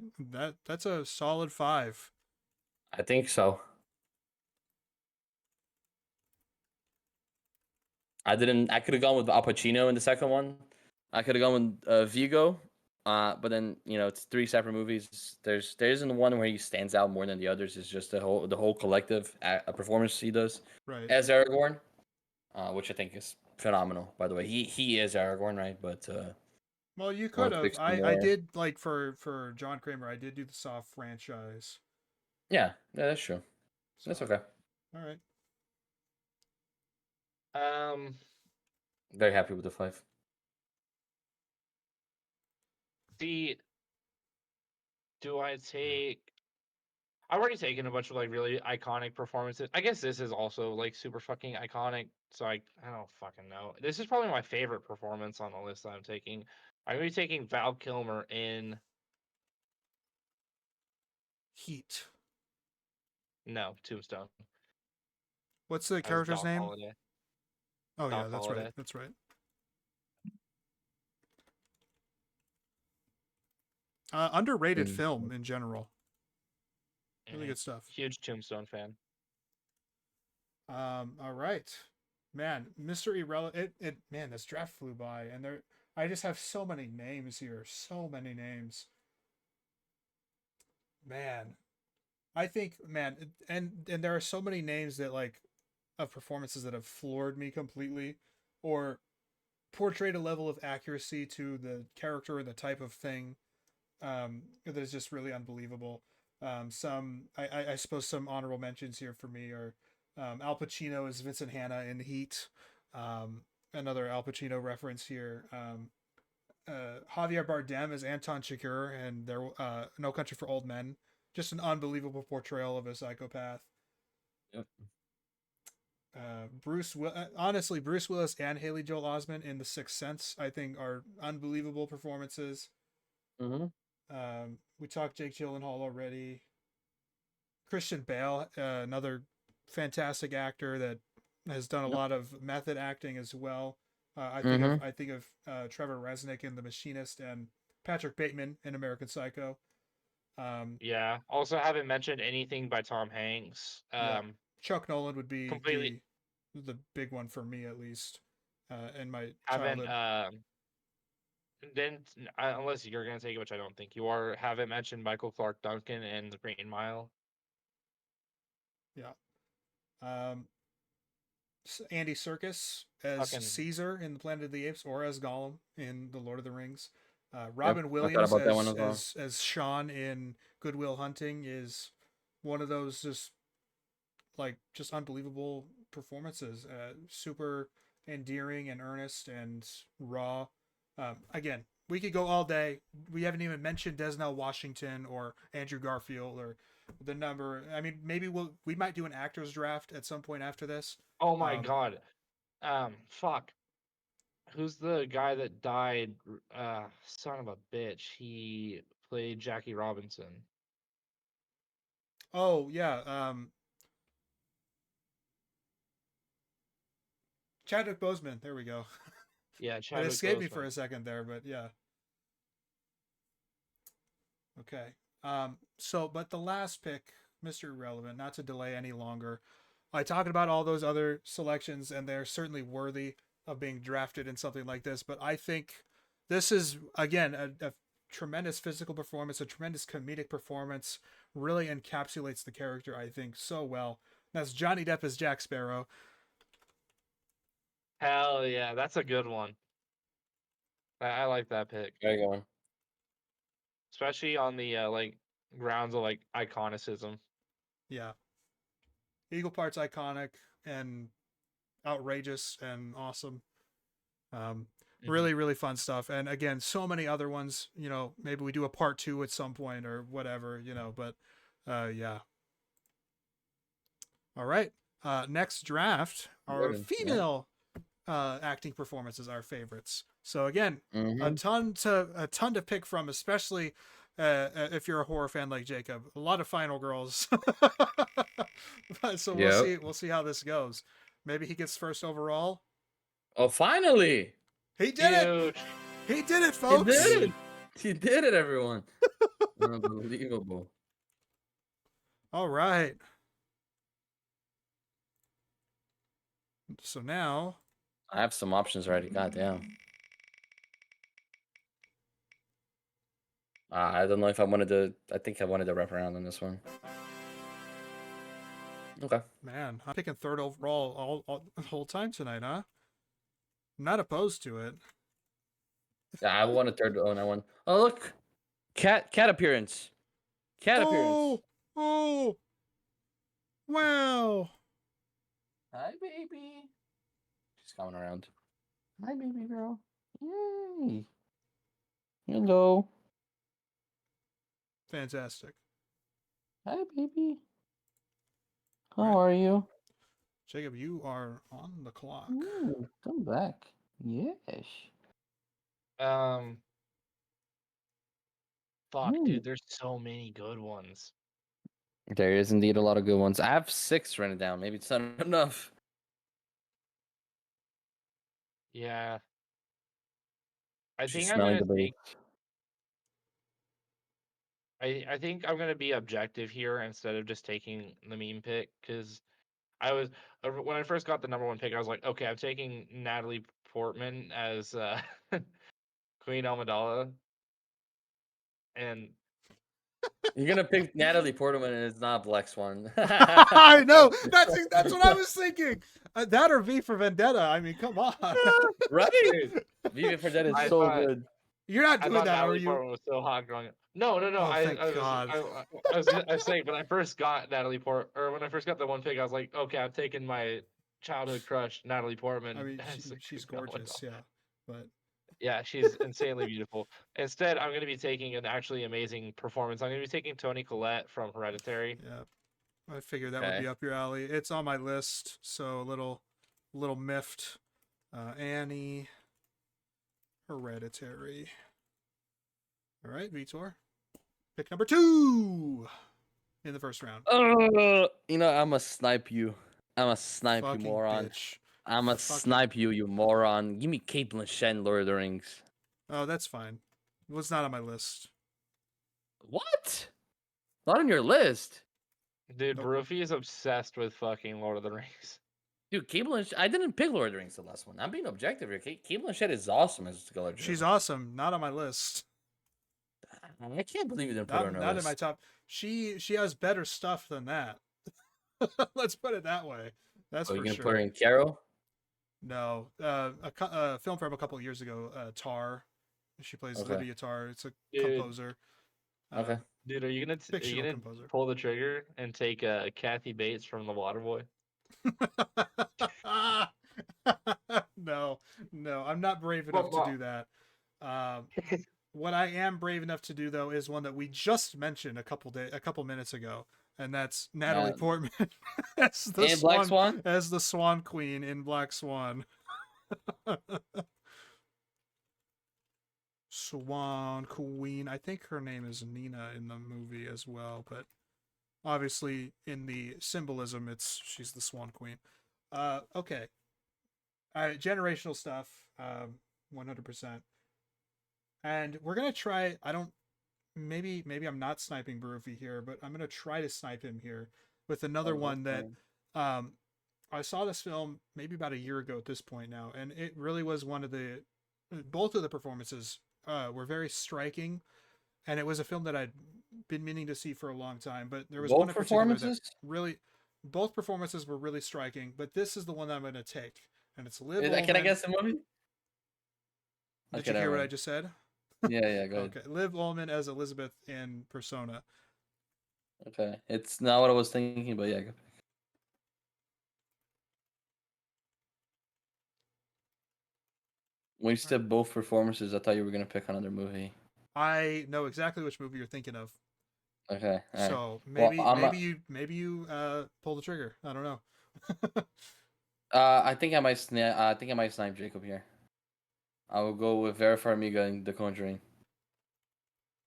That's a solid 5. I think so. I could have gone with Al Pacino in the second one. I could have gone with Vigo. But then it's 3 separate movies. There isn't one where he stands out more than the others. It's just the whole collective performance he does Right. as Aragorn, which I think is phenomenal. By the way, he is Aragorn, right? But well, you could have. I did like for John Kramer. I did do the Saw franchise. Yeah, that's true. So, that's okay. All right. Very happy with the 5. Do I take? I've already taken a bunch of like really iconic performances. I guess this is also like super fucking iconic. So I don't fucking know. This is probably my favorite performance on the list that I'm taking. I'm gonna be taking Val Kilmer in Heat. No, Tombstone. What's the character's name? Holiday. Oh Doc yeah, that's Holliday. right. That's right. Underrated film in general. Really good stuff. Huge Tombstone fan. All right, man, Mr. Irrelevant. Man, this draft flew by, and I just have so many names here. So many names. Man, I think, man, and there are so many names that like of performances that have floored me completely, or portrayed a level of accuracy to the character and the type of thing that is just really unbelievable. I suppose some honorable mentions here for me are Al Pacino as Vincent Hanna in Heat. Another Al Pacino reference here. Javier Bardem as Anton Chigurh and their No Country for Old Men. Just an unbelievable portrayal of a psychopath. Yep. Honestly, Bruce Willis and Haley Joel Osment in The Sixth Sense, I think, are unbelievable performances. Mm-hmm. We talked Jake Gyllenhaal already. Christian Bale, another fantastic actor that has done a lot of method acting as well. I think of Trevor Resnick in The Machinist and Patrick Bateman in American Psycho. Yeah. Also, haven't mentioned anything by Tom Hanks. Yeah. Chuck Nolan would be Completely the big one for me, at least, in my haven't. childhood. Then unless you're gonna take it, which I don't think you are, haven't mentioned Michael Clark Duncan in The Green Mile. Yeah. Andy Serkis as Fucking Caesar in the Planet of the Apes, or as Gollum in The Lord of the Rings. Robin Yep, I thought Williams about that one as well. as Sean in Good Will Hunting is one of those just unbelievable performances. Super endearing and earnest and raw. Again, we could go all day. We haven't even mentioned Denzel Washington or Andrew Garfield or the number. I mean, maybe we might do an actors draft at some point after this. Oh my god. Fuck. Who's the guy that died? Son of a bitch. He played Jackie Robinson. Oh yeah, Chadwick Boseman. There we go. Yeah, It Chadwick escaped me for Boseman. a second there, but yeah. Okay. But the last pick, Mr. Irrelevant, not to delay any longer. I talked about all those other selections, and they're certainly worthy of being drafted in something like this. But I think this is, again, a tremendous physical performance, a tremendous comedic performance, really encapsulates the character, I think, so well. That's Johnny Depp as Jack Sparrow. Hell yeah, that's a good one. I like that pick, There you go. especially on the grounds of iconicism. Yeah. Eagle Part's iconic and outrageous and awesome. Really, really fun stuff. And again, so many other ones, maybe we do a part 2 at some point or whatever, but yeah. All right. Next draft, our Jordan, yeah. female acting performances, our favorites. So again, a Mhm. ton to pick from, especially if you're a horror fan like Jacob. A lot of Final Girls. So Yep. we'll see how this goes. Maybe he gets first overall. Oh, finally! He did it. Huge. He did it, He folks. did it! He did it, everyone! Unbelievable. All right. So now I have some options already. Goddamn. I don't know if I wanted to. I think I wanted to wrap around on this one. Okay. Man, I'm picking third overall all the whole time tonight, huh? I'm not opposed to it. Yeah, I want a third. Oh, I want. Oh, look, cat appearance. Cat appearance. Oh, wow. Hi, baby. She's coming around. Hi, baby girl. Yay. Hello. Fantastic. Hi, baby. How Right. are you? Jacob, you are on the clock. Ooh, come back. Yes. Fuck, Ooh. dude, there's so many good ones. There is indeed a lot of good ones. I have 6 written down. Maybe it's not enough. Yeah. I She's think I'm smelling gonna the take. bait. I think I'm gonna be objective here instead of just taking the meme pick, because when I first got the number 1 pick, I was like, okay, I'm taking Natalie Portman as Queen Amidala, and You're gonna pick Natalie Portman and it's not Black Swan. I know. That's what I was thinking. That or V for Vendetta. I mean, come on. Right? dude, Vivian Fredette is I so thought good. You're not I doing thought that, are Natalie you? Portman was so hot growing up. No. Oh, thank God. I was saying when I first got Natalie Port, or when I first got the 1 pick, I was like, okay, I'm taking my childhood crush Natalie Portman I mean, as she's Queen gorgeous, Amidala. yeah. But Yeah, she's insanely beautiful. Instead, I'm going to be taking an actually amazing performance. I'm going to be taking Toni Collette from Hereditary. Yeah, I figured that would Okay. be up your alley. It's on my list, so a little miffed. Annie, Hereditary. All right, Vitor. Pick number 2 in the first round. You know, I'm a snipe you. I'm a snipe you, Fucking moron. bitch. I'm a Fucking. snipe you, you moron. Give me Kate Blanchett and Lord of the Rings. Oh, that's fine. It was not on my list. What? Not on your list. Dude, Nope. Barufy is obsessed with fucking Lord of the Rings. Dude, Kate Blanchett, I didn't pick Lord of the Rings the last one. I'm being objective here. Kate Blanchett is awesome as Galadriel. She's awesome. Not on my list. I can't believe you didn't put her on your Not list. in my top. She has better stuff than that. Let's put it that way. That's Oh, for you're gonna sure. put her in Carol? No, a film from a couple years ago, Tar. She plays Okay. Lydia Tar. It's a Dude, composer. Okay. dude, are you Fictional gonna composer. pull the trigger and take Kathy Bates from The Waterboy? No, no, I'm not brave enough to do that. What I am brave enough to do though is one that we just mentioned a couple minutes ago, and that's Natalie Portman as the And Black Swan? as the Swan Queen in Black Swan. Swan Queen. I think her name is Nina in the movie as well, but obviously in the symbolism, she's the Swan Queen. Okay. All right, generational stuff, 100%. And we're gonna try. I don't. Maybe I'm not sniping Barufy here, but I'm gonna try to snipe him here with another one that I saw this film maybe about a year ago at this point now, and it really was one of the both of the performances were very striking, and it was a film that I'd been meaning to see for a long time. But there was one Both in particular that performances? really, both performances were really striking. But this is the one that I'm gonna take, and it's Liv Ullmann. Can I guess the movie? Did you hear what I just said? Yeah, go ahead. Okay, Liv Ullmann as Elizabeth in Persona. Okay. It's not what I was thinking, but yeah. Go. When you said both performances, I thought you were gonna pick another movie. I know exactly which movie you're thinking of. Okay. All right. So Well, maybe you pull the trigger. I don't know. I think I might snipe Jacob here. I will go with Vera Farmiga in The Conjuring.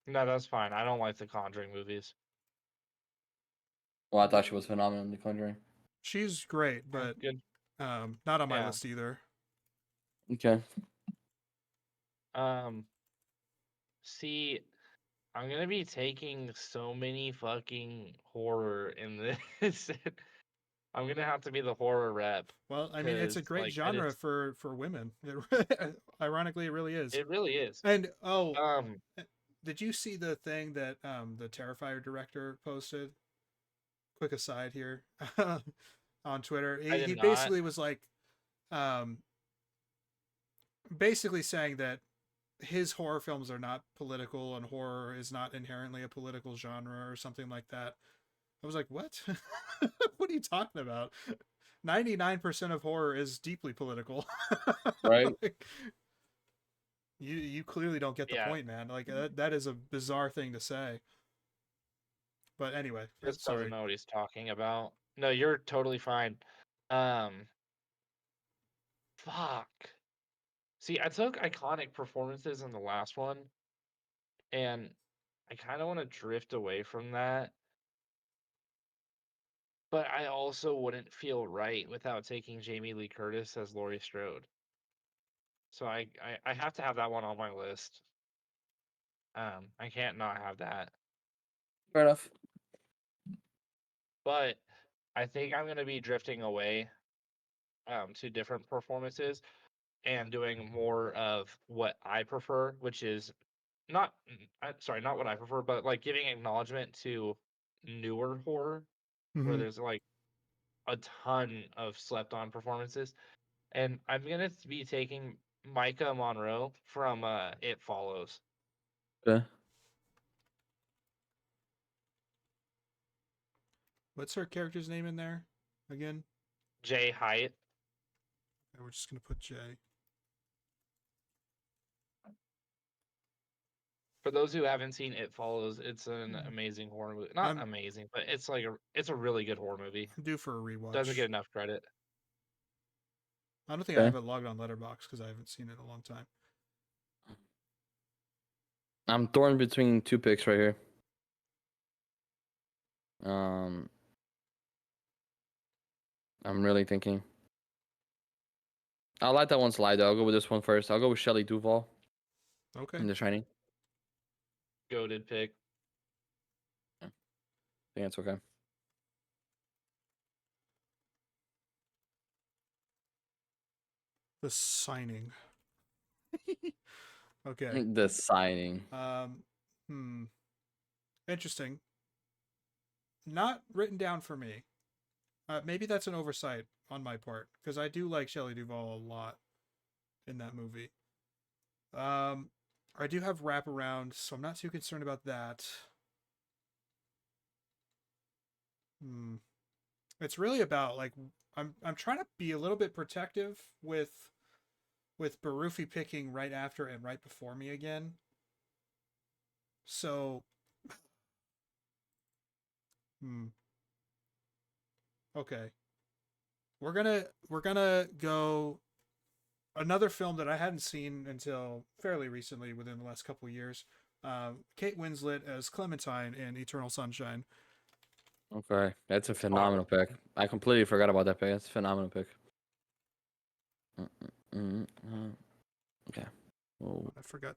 No, that's fine. I don't like the Conjuring movies. Well, I thought she was phenomenal in The Conjuring. She's great, but Good. not on my Yeah. list either. Okay. See, I'm gonna be taking so many fucking horror in this. I'm gonna have to be the horror rep. Well, I mean, it's a 'Cause, great like, genre for women. Ironically, it really is. it really is. And Um, did you see the thing that the Terrifier director posted? Quick aside here on Twitter. I He did not. basically was like, basically saying that his horror films are not political and horror is not inherently a political genre or something like that. I was like, what? What are you talking about? 99% of horror is deeply political. Right. Like, you clearly don't get the Yeah. point, man. Like that is a bizarre thing to say. But anyway, Chris sorry. doesn't know what he's talking about. No, you're totally fine. Fuck. See, I took iconic performances in the last one, and I kind of want to drift away from that. But I also wouldn't feel right without taking Jamie Lee Curtis as Laurie Strode. So I have to have that one on my list. I can't not have that. Fair enough. But I think I'm gonna be drifting away to different performances and doing more of what I prefer, which is not what I prefer, but like giving acknowledgement to newer horror where Mhm. there's like a ton of slept on performances. And I'm gonna be taking Micah Monroe from It Follows. Okay. What's her character's name in there again? Jay Hyatt. And we're just gonna put J. For those who haven't seen It Follows, it's an amazing horror movie. Not I'm amazing, but it's like it's a really good horror movie. due for a rewatch. Doesn't get enough credit. I don't think I Okay. have it logged on Letterboxd because I haven't seen it in a long time. I'm torn between two picks right here. I'm really thinking. I'll let that one slide though. I'll go with this one first. I'll go with Shelley Duvall Okay. in The Shining. Goated pick. I think that's okay. The Signing. Okay. The Signing. Interesting. Not written down for me. Maybe that's an oversight on my part because I do like Shelley Duvall a lot in that movie. I do have Wraparound, so I'm not too concerned about that. It's really about like I'm trying to be a little bit protective with Barufi picking right after and right before me again. So okay. We're gonna go another film that I hadn't seen until fairly recently, within the last couple of years. Kate Winslet as Clementine in Eternal Sunshine. Okay, that's a phenomenal pick. I completely forgot about that pick. That's a phenomenal pick. Okay. Oh, I forgot.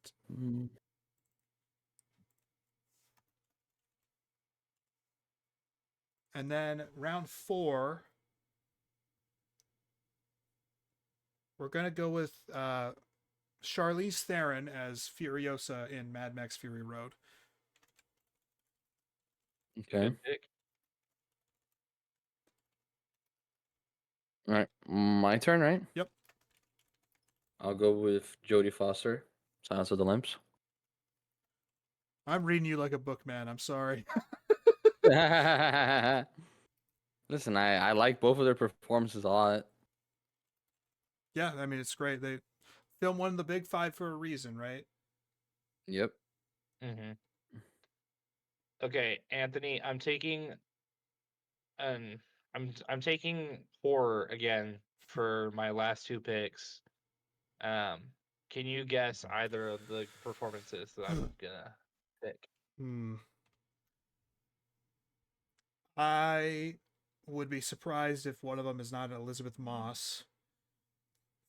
And then round 4, we're gonna go with Charlize Theron as Furiosa in Mad Max Fury Road. Okay. Good pick. All right, my turn, right? Yep. I'll go with Jodie Foster, Silence of the Lambs. I'm reading you like a book, man. I'm sorry. Listen, I like both of their performances a lot. Yeah, I mean it's great. They film won the Big 5 for a reason, right? Yep. Mm-hmm. Okay, Anthony, I'm taking I'm taking horror again for my last two picks. Can you guess either of the performances that I'm gonna pick? I would be surprised if one of them is not Elizabeth Moss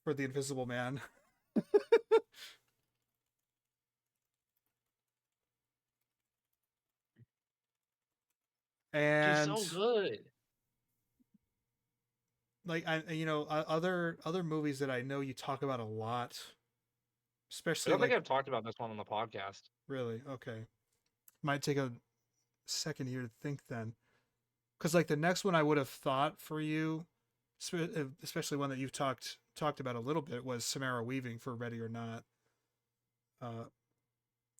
for The Invisible Man. She's And so good. like other movies that I know you talk about a lot, I especially don't think like I've talked about this one on the podcast. really okay. Might take a second here to think then, because like the next one I would have thought for you, especially one that you've talked about a little bit, was Samara Weaving for Ready or Not.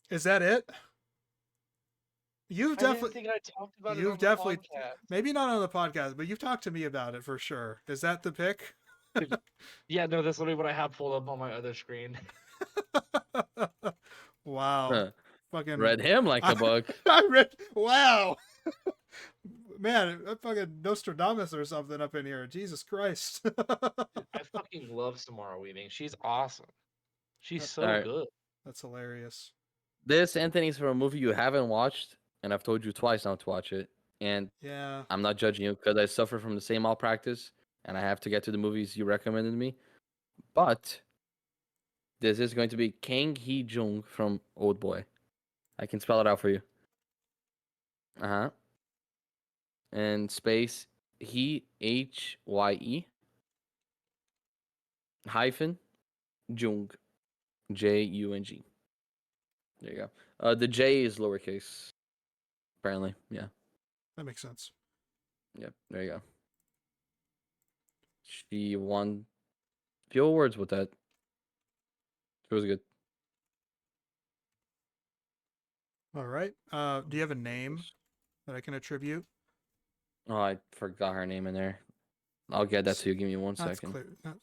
Is that it? You've I didn't definitely think I talked about it you've on the definitely podcast. maybe not on the podcast, but you've talked to me about it for sure. Is that the pick? Yeah, no, that's literally what I have pulled up on my other screen. Wow. Fucking Read him like a book. I read wow. Man, I fucking Nostradamus or something up in here. Jesus Christ. I fucking love Samara Weaving. She's awesome. She's All so right. good. That's hilarious. This, Anthony's from a movie you haven't watched, and I've told you twice not to watch it. And Yeah. I'm not judging you because I suffer from the same malpractice, and I have to get to the movies you recommended me. But this is going to be Kang Hee Jung from Old Boy. I can spell it out for you. And space Hye hyphen Jung Jung. There you go. The J is lowercase. Apparently, yeah. That makes sense. Yep. There you go. She won a few awards with that. It was good. All right. Do you have a name that I can attribute? Oh, I forgot her name in there. I'll get that to you. Give me one That's second. clear. Not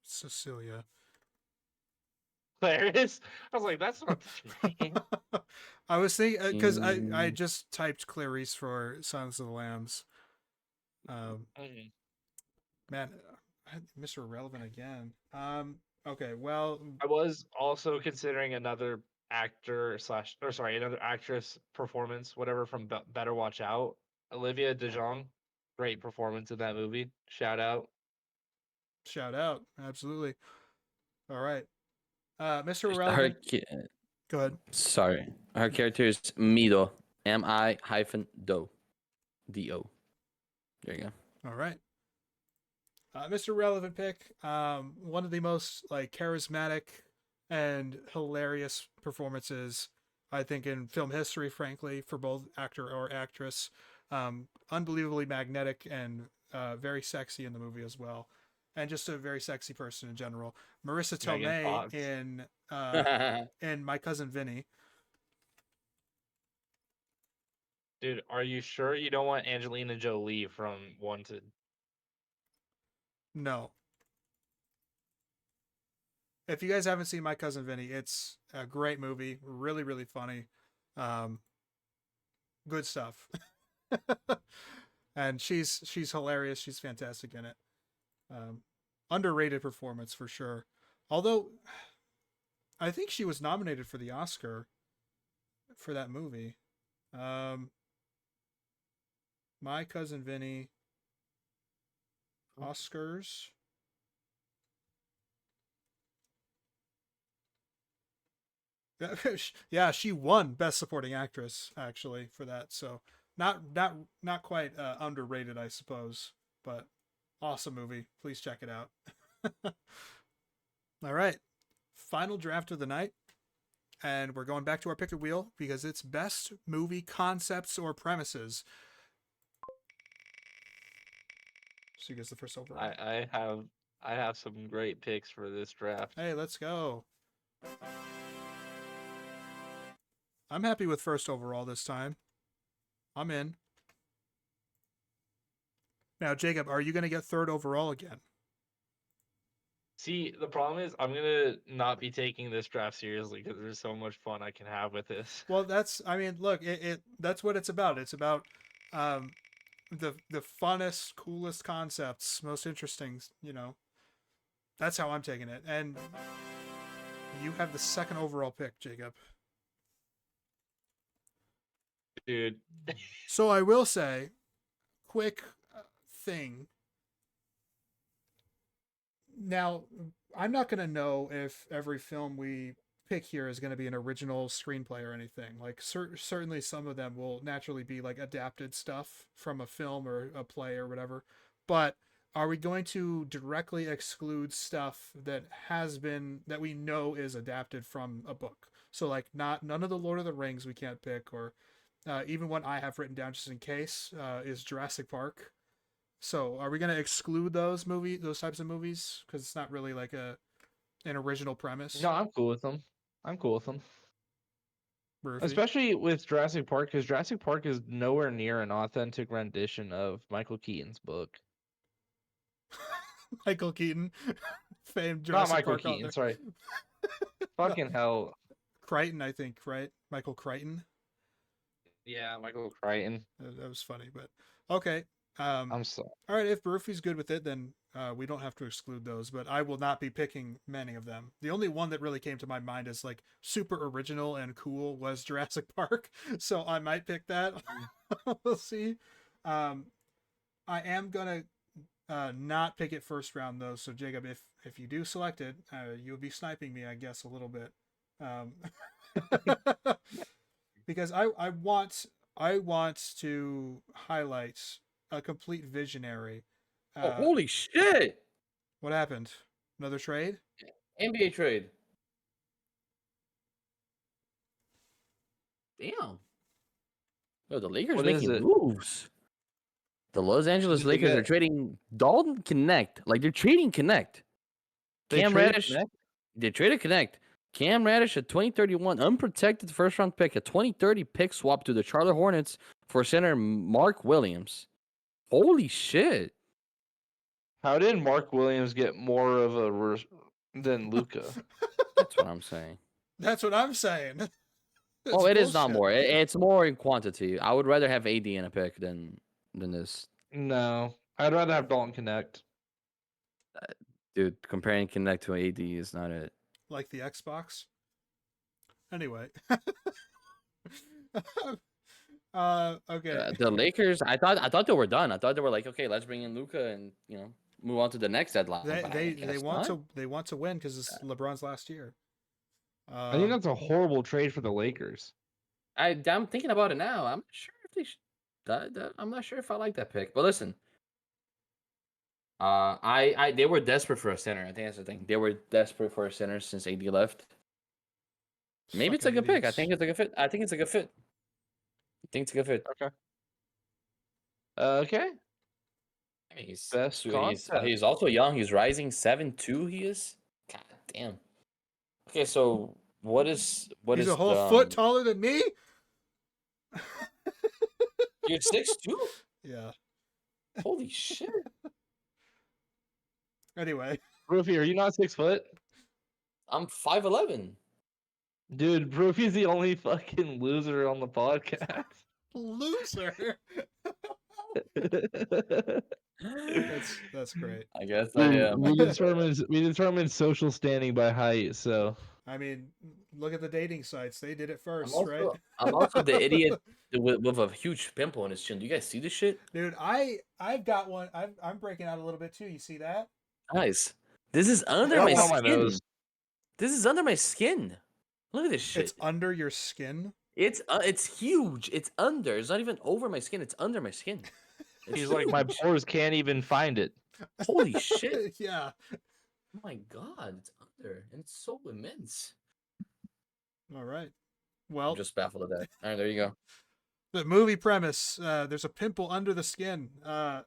Cecilia. Clarice. I was like, that's not the name. I was thinking because I Mm. just typed Clarice for Silence of the Lambs. Mhm. Man, Mr. Irrelevant again. Okay, well, I was also considering another actor slash, or sorry, another actress performance, whatever from Better Watch Out. Olivia DeJonge, great performance in that movie. Shout out. shout out, absolutely. All right, Mr. Her, Irrelevant, ki- go ahead. sorry, her character is Mido. Mi-do. D-O. There you go. All right. Mr. Relevant pick, one of the most like charismatic and hilarious performances I think in film history, frankly, for both actor or actress. Unbelievably magnetic and very sexy in the movie as well, and just a very sexy person in general. Marissa Megan Tomei Fox. in My Cousin Vinny. Dude, are you sure you don't want Angelina Jolie from Wanted? No, if you guys haven't seen My Cousin Vinny, it's a great movie, really really funny. Um, good stuff. And she's hilarious. She's fantastic in it. Um, Underrated performance for sure. Although I think she was nominated for the Oscar for that movie. Um, My Cousin Vinny Oscars. Yeah, she won Best Supporting Actress actually for that. So not quite underrated, I suppose, but awesome movie. Please check it out. All right, final draft of the night, and we're going back to our picker wheel because it's best movie concepts or premises. So you guys the first overall. I have some great picks for this draft. Hey, let's go. I'm happy with first overall this time. I'm in. Now, Jacob, are you going to get third overall again? See, the problem is I'm gonna not be taking this draft seriously because there's so much fun I can have with this. Well, I mean, look, that's what it's about. It's about um, the funnest, coolest concepts, most interesting, That's how I'm taking it. And you have the second overall pick, Jacob. Dude, So I will say, quick thing. Now, I'm not going to know if every film we pick here is going to be an original screenplay or anything. Like, certainly some of them will naturally be like adapted stuff from a film or a play or whatever. But are we going to directly exclude stuff that we know is adapted from a book? So, like, none of the Lord of the Rings we can't pick, or even one I have written down just in case is Jurassic Park. So, are we going to exclude those types of movies because it's not really like an original premise? no, I'm cool with them. I'm cool with them, Rufy? especially with Jurassic Park because Jurassic Park is nowhere near an authentic rendition of Michael Keaton's book. Michael Keaton, famed Not Jurassic Michael Park Keaton, author. sorry. No, Fucking hell. Crichton, I think, right? Michael Crichton. Yeah, Michael Crichton. That was funny, but okay. I'm sorry. All right, if Rufy's good with it, then we don't have to exclude those. But I will not be picking many of them. The only one that really came to my mind as like super original and cool was Jurassic Park, so I might pick that. We'll see. I am gonna not pick it first round though. So Jacob, if you do select it, you'll be sniping me, I guess, a little bit, because I want to highlight a complete visionary. Oh, holy shit! What happened? Another trade? NBA trade. Damn. Oh, the Lakers What is making it? moves. The Los Angeles Did they Lakers are get- trading Dalton Connect. Like they're trading Connect. They Cam traded Reddish. Connect? They traded Connect. Cam Reddish, a 2031 unprotected first round pick, a 2030 pick swap to the Charlotte Hornets for center Mark Williams. Holy shit. How did Mark Williams get more of a than Luca? That's what I'm saying. That's what I'm saying. Oh, it is not bullshit. more. It's more in quantity. I would rather have AD in a pick than this. No, I'd rather have Dalton Connect. Dude, comparing Connect to AD is not it. Like the Xbox. Anyway. Okay. The Lakers, I thought they were done. I thought they were like, okay, let's bring in Luka and move on to the next deadline. But I They guess want not. to win because it's LeBron's last year. I think that's a horrible trade for the Lakers. I'm thinking about it now. I'm not sure if they should. I'm not sure if I like that pick. But listen, they were desperate for a center. I think that's the thing. They were desperate for a center since AD left. Maybe it's a Fucking good pick. I idiots. think it's a good fit. I think it's a good fit. Okay. Okay. I mean, Best concept. he's also young. He's rising 7'2". He is. God damn. Okay, so what is He's a whole foot taller than me. You're 6'2"? Yeah. Holy shit! Anyway, Roofy, are you not 6 foot? I'm 5'11". Dude, Roofy's the only fucking loser on the podcast. loser. That's great. I guess I am. We determined social standing by height, so I mean, look at the dating sites. They did it first, I'm right? also the idiot with a huge pimple on his chin. Do you guys see this shit? Dude, I've got one. I'm breaking out a little bit too. You see that? Guys, this is under Got my one on my skin. nose. This is under my skin. Look at this shit. It's under your skin. It's huge. It's under. It's not even over my skin. It's under my skin. It's He's like, my pores can't even find it. Holy shit. Yeah. Oh my god, it's under. And it's so immense. All right. I'm Well, just baffled at that. All right, there you go. the movie premise: there's a pimple under the skin. And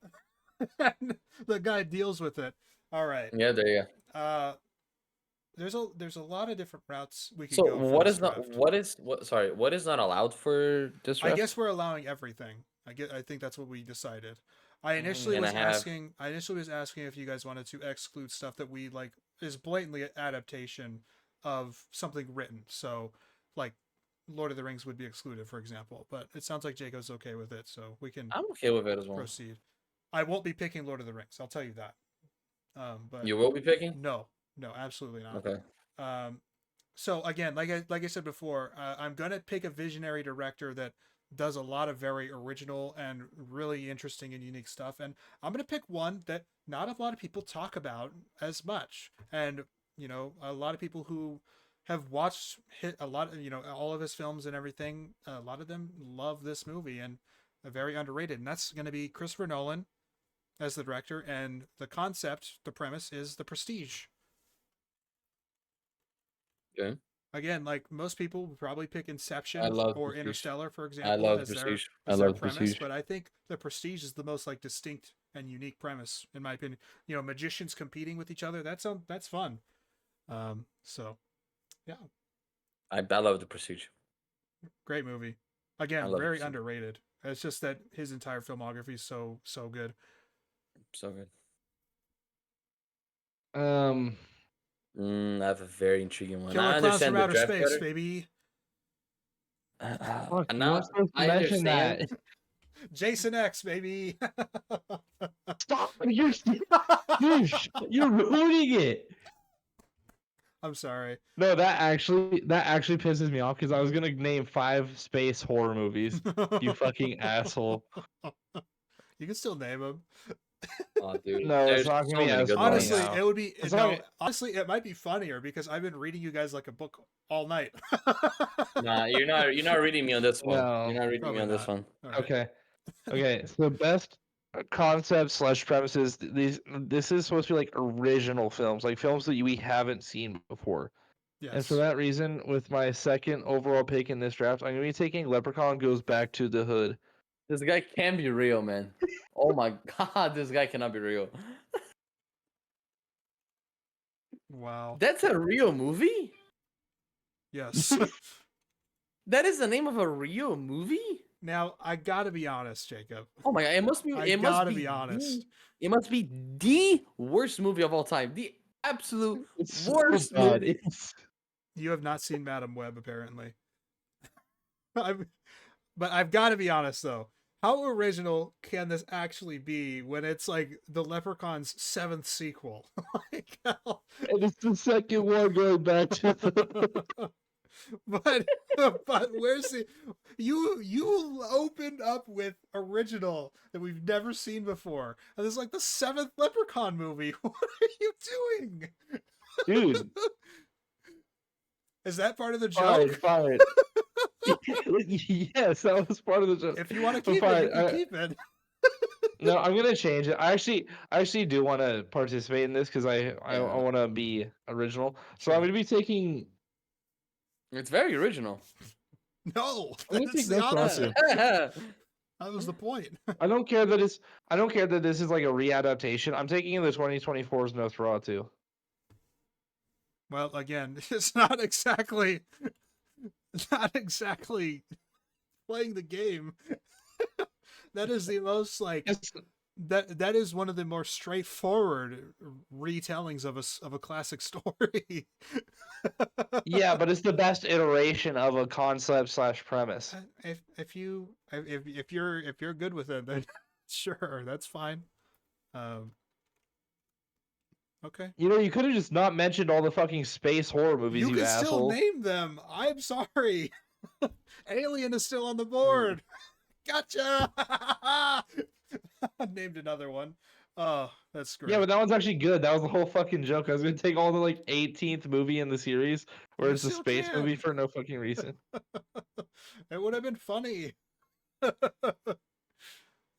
the guy deals with it. All right. Yeah, there you go. There's a lot of different routes we could So go. what for is this not draft. what is not allowed for this I draft? guess we're allowing everything. I think that's what we decided. I initially And was I have- asking. I initially was asking if you guys wanted to exclude stuff that we like is blatantly an adaptation of something written. So, like, Lord of the Rings would be excluded, for example. But it sounds like Jacob's okay with it, so we can I'm okay with it as well. proceed. I won't be picking Lord of the Rings. I'll tell you that. But You will be picking? no, absolutely not. Okay. So again, like I said before, I'm gonna pick a visionary director that does a lot of very original and really interesting and unique stuff, and I'm gonna pick one that not a lot of people talk about as much, and a lot of people who have watched a lot of all of his films and everything. A lot of them love this movie and are very underrated, and that's gonna be Christopher Nolan as the director, and the concept, the premise is The Prestige. Okay. Again, like most people would probably pick Inception I love or Prestige. Interstellar, for I example, love as Prestige. their, I as their love premise. Prestige. But I think The Prestige is the most like distinct and unique premise, in my opinion. Magicians competing with each other. That's fun. So, yeah, I love the Prestige. great movie. I Again, love very Prestige. underrated. It's just that his entire filmography is so good. So good. Um, I have a very intriguing one. Killer I Clowns understand from the Outer draft Space, better. baby. fuck, you Now weren't supposed to I mention understand. that. Jason X, baby. Stop! You're ruining it. I'm sorry. No, that actually pisses me off because I was gonna name 5 space horror movies. You fucking asshole. You can still name them. Oh, dude. No, it's There's not so gonna be many as good funny Honestly, ones. now. it would be It's no. not- Honestly, it might be funnier because I've been reading you guys like a book all night. Nah, you're not reading me on this one. No, You're not reading probably me on this not. one. All right. Okay. Okay. So best concepts / premises. This is supposed to be like original films, like films that we haven't seen before. Yes. And for that reason, with my second overall pick in this draft, I'm gonna be taking Leprechaun Goes Back to the Hood. This guy can be real, man. Oh my god, this guy cannot be real. Wow. That's a real movie? Yes. That is the name of a real movie? Now I gotta be honest, Jacob. Oh my god, it must be. I It must gotta be be honest. It must be the worst movie of all time. The absolute It's so worst bad. movie. You have not seen Madam Web, apparently. But I've got to be honest, though. How original can this actually be when it's like the Leprechaun's 7th sequel? Like, how... And it's the second one going back to the. but where's the you opened up with original that we've never seen before, and this is like the 7th Leprechaun movie. What are you doing, Dude, is that part of the fine, joke? fine. Yes, that was part of the joke. If you want to But keep fine, it, you can keep it. No, I'm gonna change it. I actually do want to participate in this because I Yeah. want to be original. So Sure. I'm gonna be taking. It's very original. No, I'm gonna that's take the notes from opposite. Yeah. That was the point. I don't care that it's. I don't care that this is like a readaptation. I'm taking the 2024's Nosferatu. Well, again, it's not exactly playing the game. That is the most like Yes, that is one of the more straightforward retellings of a classic story. yeah, but it's the best iteration of a concept slash premise. If you're good with it, then sure, that's fine. Okay. You know, you could have just not mentioned all the fucking space horror movies, You you can still asshole. name them. I'm sorry. Alien is still on the board. Gotcha. I named another one. Oh, that's great. Yeah, but that one's actually good. That was the whole fucking joke. I was gonna take all the like 18th movie in the series where You it's a still space movie can. for no fucking reason. It would have been funny.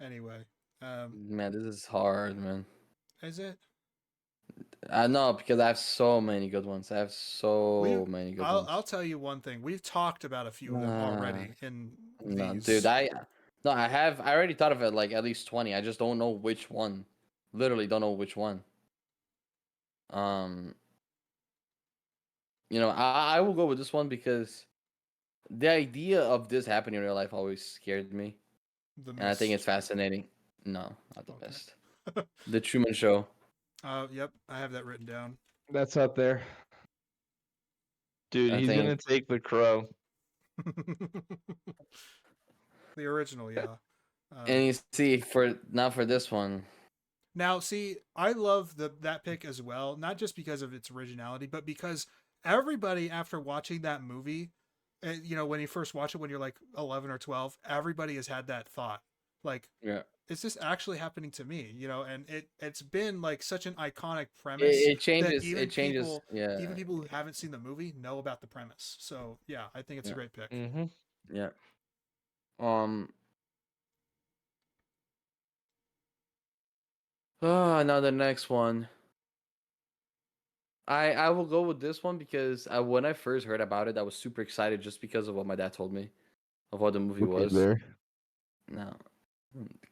Anyway, Man, this is hard, man. is it? I know because I have so many good ones. I have so many good ones. I'll tell you one thing. We've talked about a few of them already in No, these. dude, I already thought of it like at least 20. I just don't know which one. Literally don't know which one. Um, I will go with this one because the idea of this happening in real life always scared me. And I think it's fascinating. No, not the Okay. best. The Truman Show. Yep, I have that written down. That's up there. Dude, I he's think gonna take the crow. The original, yeah. and you see for this one. Now, see, I love that pick as well, not just because of its originality, but because everybody after watching that movie, when you first watch it when you're like 11 or 12, everybody has had that thought. Like, Yeah. is this actually happening to me? And it's been like such an iconic premise It changes. that even It changes. people, Yeah. even people who haven't seen the movie know about the premise. So yeah, I think it's a great pick. Mm-hmm. Yeah. Now the next one. I will go with this one because when I first heard about it, I was super excited just because of what my dad told me of what the movie was. There. No,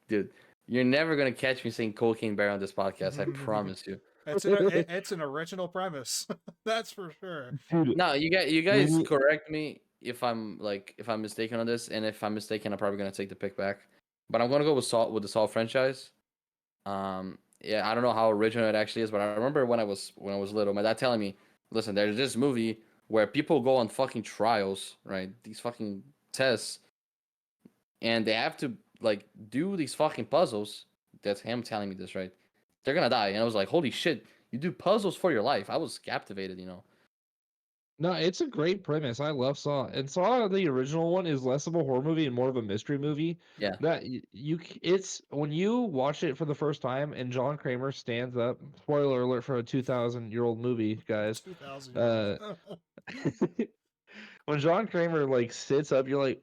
dude, you're never gonna catch me saying Cocaine Bear on this podcast. I promise you. It's an original premise, that's for sure. Dude, No, you guys Maybe- correct me if I'm mistaken on this, and if I'm mistaken, I'm probably gonna take the pick back. But I'm gonna go with the Saw franchise. Yeah, I don't know how original it actually is, but I remember when I was little, my dad telling me, "Listen, there's this movie where people go on fucking trials, right? These fucking tests, and they have to like do these fucking puzzles." That's him telling me this, right? They're gonna die, and I was like, "Holy shit! You do puzzles for your life." I was captivated, No, it's a great premise. I love Saw. And Saw, the original one, is less of a horror movie and more of a mystery movie. Yeah. That it's when you watch it for the first time and John Kramer stands up. Spoiler alert for a 2,000-year-old movie, guys. 2000. When John Kramer like sits up, you're like,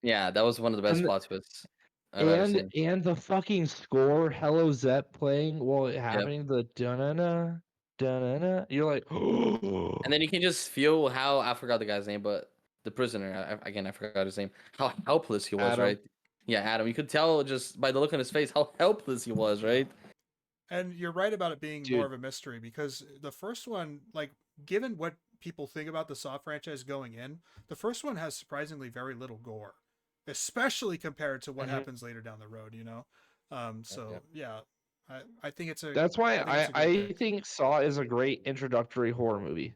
Yeah, that was one of the best and plot twists I've ever seen. and the fucking score, Hello Zepp playing while it Yep. happening, the da-na-na, da-na-na. You're like, And then you can just feel how I forgot the guy's name, but the prisoner I forgot his name. How helpless he was, Adam. right? Yeah, Adam. You could tell just by the look on his face how helpless he was, right? And you're right about it being Dude. more of a mystery because the first one, like, given what people think about the Saw franchise going in, the first one has surprisingly very little gore, especially compared to what happens later down the road. So yeah, I think it's a. That's why I think it's a great I pick. think Saw is a great introductory horror movie.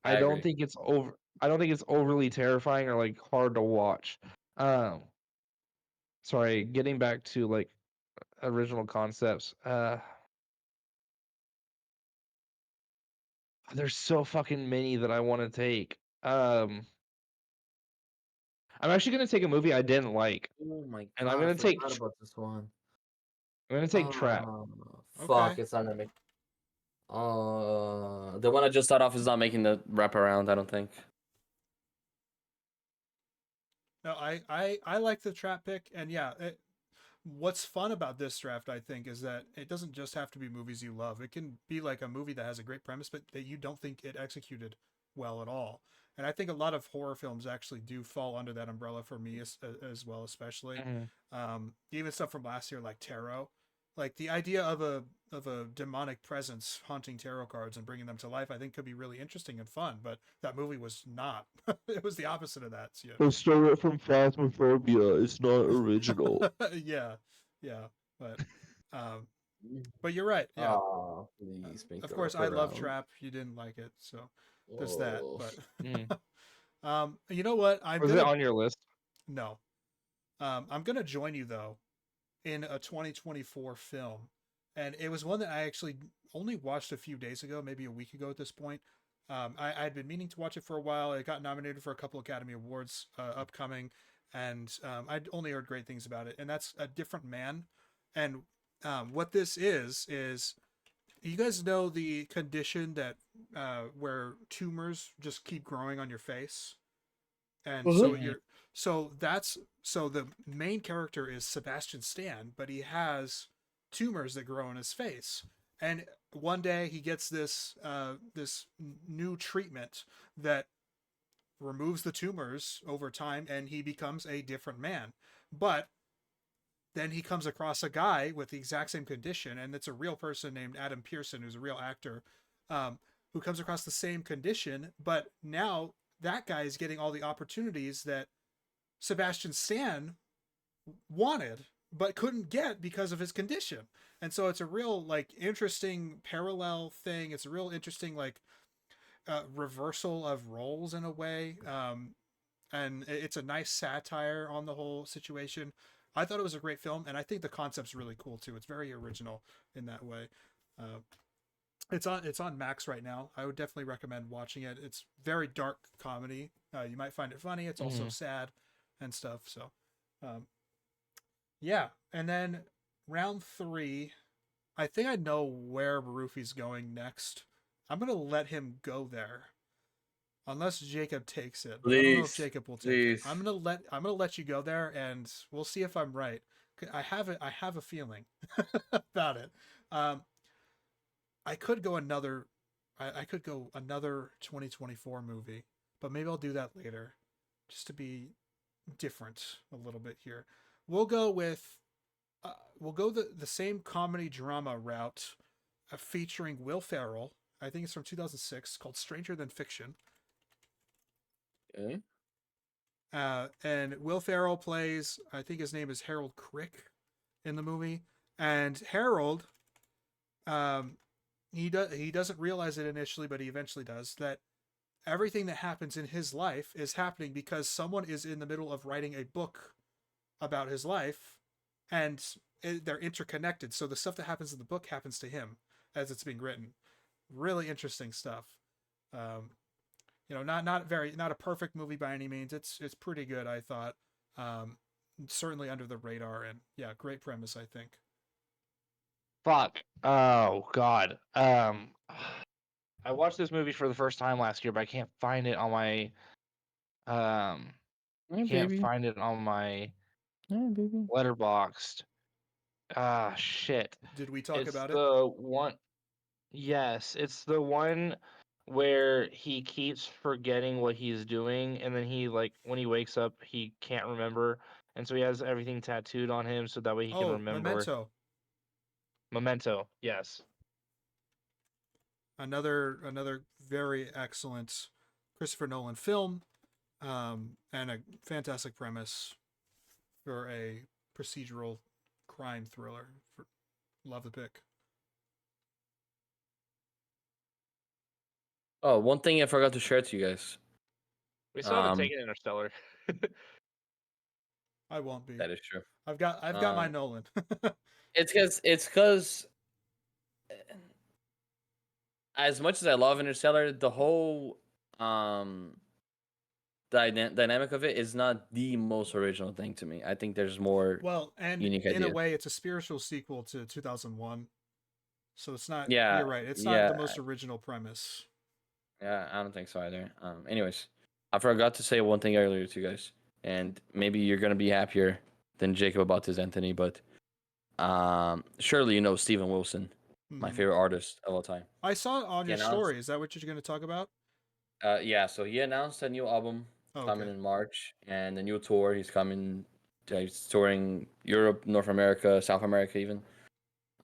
I don't agree. think it's over. I don't think it's overly terrifying or like hard to watch. Um, sorry, getting back to like original concepts. There's so fucking many that I want to take. I'm actually gonna take a movie I didn't like, Oh my and god, I forgot about this one. I'm gonna take Trap. Oh, fuck, Okay. it's not gonna make. The one I just thought off is not making the wraparound, I don't think. No, I like the trap pick, and yeah, what's fun about this draft, I think, is that it doesn't just have to be movies you love. It can be like a movie that has a great premise, but that you don't think it executed well at all. And I think a lot of horror films actually do fall under that umbrella for me as well, especially Mhm. even stuff from last year like tarot. Like the idea of a demonic presence haunting tarot cards and bringing them to life, I think could be really interesting and fun. But that movie was not. It was the opposite of that. So, They stole it from Phasmophobia. It's not original. yeah, yeah, but um, but you're right. Yeah, Oh, please make of the course, I love wraparound. Trap. You didn't like it, so there's that. Oh. But Mhm. you know what? I'm Was it gonna on your list? no. I'm gonna join you though in a 2024 film, and it was one that I actually only watched a few days ago, maybe a week ago at this point. I had been meaning to watch it for a while. It got nominated for a couple Academy Awards upcoming, and I'd only heard great things about it. And that's A Different Man. And what this is you guys know the condition that where tumors just keep growing on your face, and so Mhm. you're so that's so the main character is Sebastian Stan, but he has tumors that grow in his face. And one day he gets this new treatment that removes the tumors over time, and he becomes a different man. But then he comes across a guy with the exact same condition, and it's a real person named Adam Pearson, who's a real actor, who comes across the same condition. But now that guy is getting all the opportunities that Sebastian Stan wanted but couldn't get because of his condition. And so it's a real like interesting parallel thing. It's a real interesting like reversal of roles in a way. And it's a nice satire on the whole situation. I thought it was a great film, and I think the concept's really cool too. It's very original in that way. Uh, it's on Max right now. I would definitely recommend watching it. It's very dark comedy. You might find it funny. It's also Mhm. sad and stuff. So, um, yeah. And then round three, I think I know where Rufy's going next. I'm gonna let him go there, unless Jacob takes it. But I don't know if Please, Jacob will take it. please. I'm gonna let you go there, and we'll see if I'm right. I have a feeling about it. Um, I could go another. I could go another 2024 movie, but maybe I'll do that later, just to be different a little bit here. We'll go with we'll go the same comedy drama route, featuring Will Ferrell. I think it's from 2006, called Stranger Than Fiction. Okay. And Will Ferrell plays, I think his name is Harold Crick in the movie, and Harold, um, he doesn't realize it initially, but he eventually does, that everything that happens in his life is happening because someone is in the middle of writing a book about his life, and they're interconnected. So the stuff that happens in the book happens to him as it's being written. Really interesting stuff. Um, not a perfect movie by any means. It's pretty good, I thought. Um, Certainly under the radar, and yeah, great premise, I think. Fuck. Oh God. I watched this movie for the first time last year, but I can't find it on my Yeah, can't baby. find it on my Yeah, baby. Letterboxd. Ah, shit. Did we talk It's about it? the one. Yes, it's the one where he keeps forgetting what he's doing, and then he like when he wakes up, he can't remember, and so he has everything tattooed on him so that way he can Oh, remember. Memento. Memento. Yes. Another very excellent Christopher Nolan film, and a fantastic premise for a procedural crime thriller. Love the pick. Oh, one thing I forgot to share to you guys. We still haven't taken Interstellar. I won't be. That is true. I've got my Nolan. It's because as much as I love Interstellar, the whole dynamic of it is not the most original thing to me. I think there's more Well, and unique in a ideas. way, it's a spiritual sequel to 2001. So it's not. Yeah, You're right. It's not yeah, the most original premise. yeah. I don't think so either. Anyways, I forgot to say one thing earlier to you guys, and maybe you're gonna be happier than Jacob about this, Anthony. But surely you know Steven Wilson, my Mhm. favorite artist of all time. I saw it on He your announced, story. Is that what you're going to talk about? yeah. So he announced a new album Oh, coming okay. in March and a new tour. He's coming. He's touring Europe, North America, South America, even.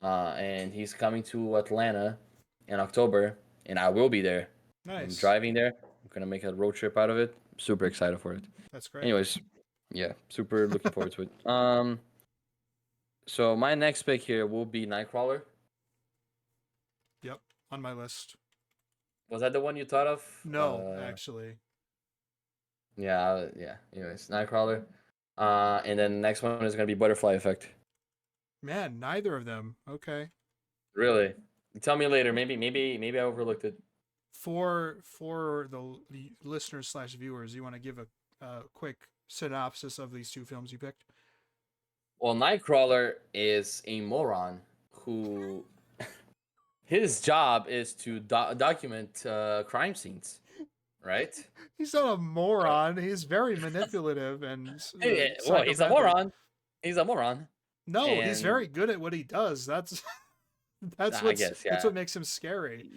And he's coming to Atlanta in October, and I will be there. I'm Nice. driving there. I'm gonna make a road trip out of it. Super excited for it. That's great. Anyways, yeah, super looking forward to it. So my next pick here will be Nightcrawler. Yep, on my list. Was that the one you thought of? No, actually. Yeah. Anyways, Nightcrawler. And then the next one is gonna be Butterfly Effect. Man, neither of them. Okay. Really? Tell me later. Maybe I overlooked it. For the listeners slash viewers, you want to give a quick synopsis of these two films you picked? Well, Nightcrawler is a moron who his job is to document crime scenes, right? He's not a moron. He's very manipulative and Well, he's a psychopathic. moron. He's a moron. No, he's And very good at what he does. That's I guess, that's yeah. what makes him scary.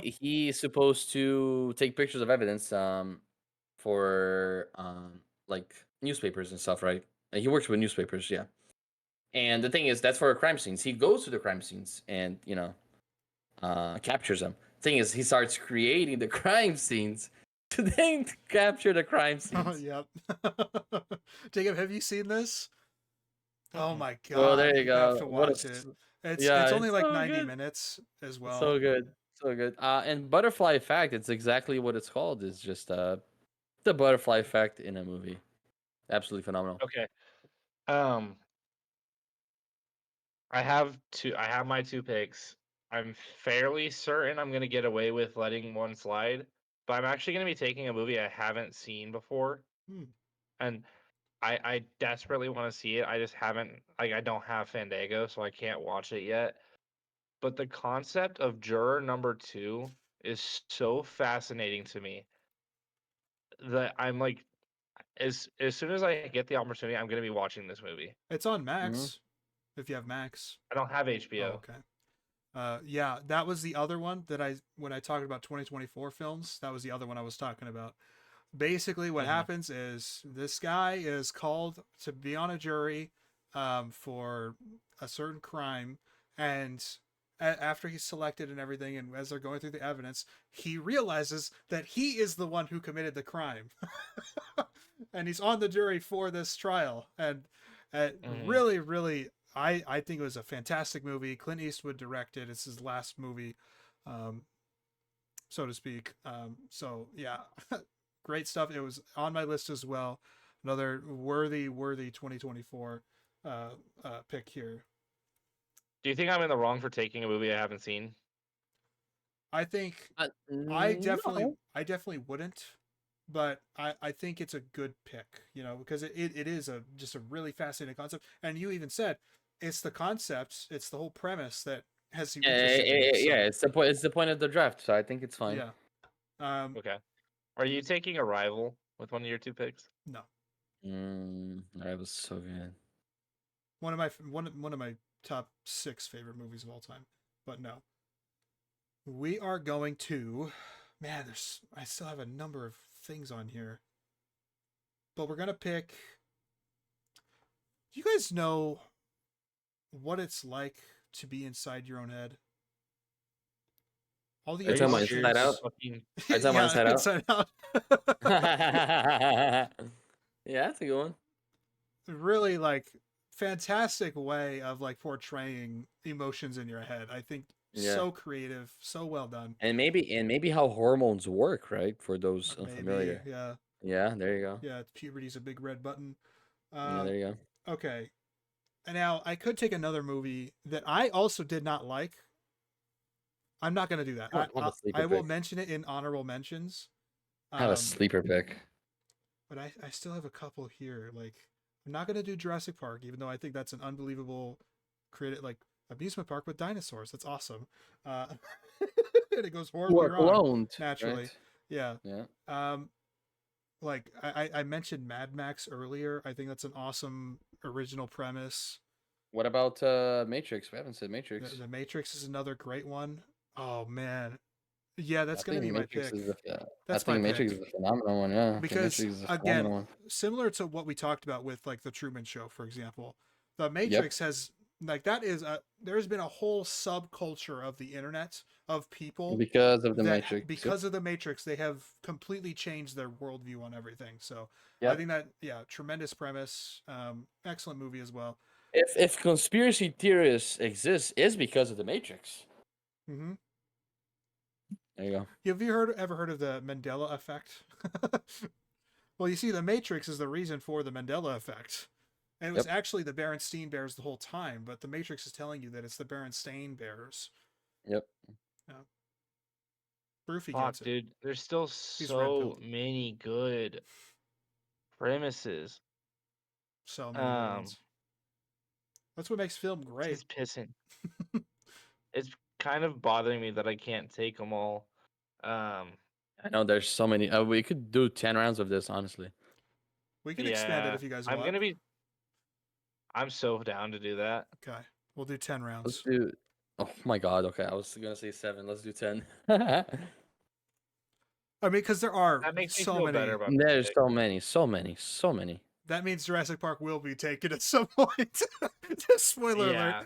He's supposed to take pictures of evidence for like newspapers and stuff, right? And he works with newspapers, yeah. And the thing is, that's for crime scenes. He goes to the crime scenes and captures them. Thing is, he starts creating the crime scenes to then capture the crime scenes. Yep. Jacob, have you seen this? Oh my god! Well, there you have go. to What watch a it. It's yeah, only it's like so 90 good. minutes as well. So good, so good. And butterfly effect. It's exactly what it's called. It's just the butterfly effect in a movie. Absolutely phenomenal. Okay. Um, I have two. I have my two picks. I'm fairly certain I'm gonna get away with letting one slide, but I'm actually gonna be taking a movie I haven't seen before, Hmm. and I desperately want to see it. I just haven't. Like, I don't have Fandango, so I can't watch it yet. But the concept of Juror Number Two is so fascinating to me that I'm like, as soon as I get the opportunity, I'm gonna be watching this movie. It's on Mm-hmm. Max. If you have Max. I don't have Oh, HBO. okay. Yeah, that was the other one that when I talked about 2024 films, that was the other one I was talking about. Basically, what happens is this guy is called to be on a jury for a certain crime, and after he's selected and everything, and as they're going through the evidence, he realizes that he is the one who committed the crime, and he's on the jury for this trial. And really, really, I think it was a fantastic movie. Clint Eastwood directed. It's his last movie, so to speak. So yeah, great stuff. It was on my list as well. Another worthy 2024 pick here. Do you think I'm in the wrong for taking a movie I haven't seen? I think I No. definitely wouldn't, but I think it's a good pick, because it is just a really fascinating concept. And you even said it's the concepts, it's the whole premise that has you interested in it. So, Yeah, it's the point. It's the point of the draft, so I think it's fine. yeah. Okay. Are you taking Arrival with one of your two picks? No. That was so good. One of my top 6 favorite movies of all time. But no. We are going to, man, I still have a number of things on here. But we're going to pick, do you guys know what it's like to be inside your own head? All the Are you talking about emotions. Inside Out? Fucking... Are you talking about Inside Out? Inside Out. Yeah, that's a good one. Really, like, fantastic way of like portraying emotions in your head. I think Yeah. So creative, so well done. And maybe how hormones work, right? For those Maybe, unfamiliar. yeah, Yeah, there you go. yeah. Puberty's a big red button. Yeah, there you go. Okay. And now I could take another movie that I also did not like. I'm not gonna do that. I have a sleeper I will pick. mention it in honorable mentions. I have a sleeper pick. But I still have a couple here. Like, I'm not gonna do Jurassic Park, even though I think that's an unbelievable creative like amusement park with dinosaurs. That's awesome. And it goes horribly Work wrong alone, naturally. right? Yeah. Yeah. Like I mentioned Mad Max earlier. I think that's an awesome original premise. What about Matrix? We haven't said Matrix. The Matrix is another great one. Oh man, yeah, that's I gonna think be my Matrix pick. is I That's my think Matrix pick is a phenomenal one. Yeah, I think because Matrix is a again, phenomenal one. similar to what we talked about with like the Truman Show, for example, the Yep. Matrix has like that is a there's been a whole subculture of the internet of people Because of the that Matrix. because of the Matrix they have completely changed their worldview on everything. So I Yep. think that tremendous premise, excellent movie as well. If conspiracy theorists exist, is because of the Matrix. Mm-hmm. There you go. Have you ever heard of the Mandela effect? Well, you see, the Matrix is the reason for the Mandela effect. And it was actually the Berenstain Bears the whole time, but the Matrix is telling you that it's the Berenstain Bears. Yep. Yeah. Broofy Fuck, gets it. dude. There's still He's red so pilled. many good premises. So many good ones. That's what makes film great. It's pissing. It's kind of bothering me that I can't take them all. I know there's so many. We could do 10 rounds of this, honestly. We can expand it if you guys want. I'm so down to do that. Okay. We'll do 10 rounds. Let's do. Oh my god. Okay, I was gonna say 7. Let's do 10. There's I mean, because there are That makes me so feel many. better about so many. That means Jurassic Park will be taken at some point. Just spoiler Yeah.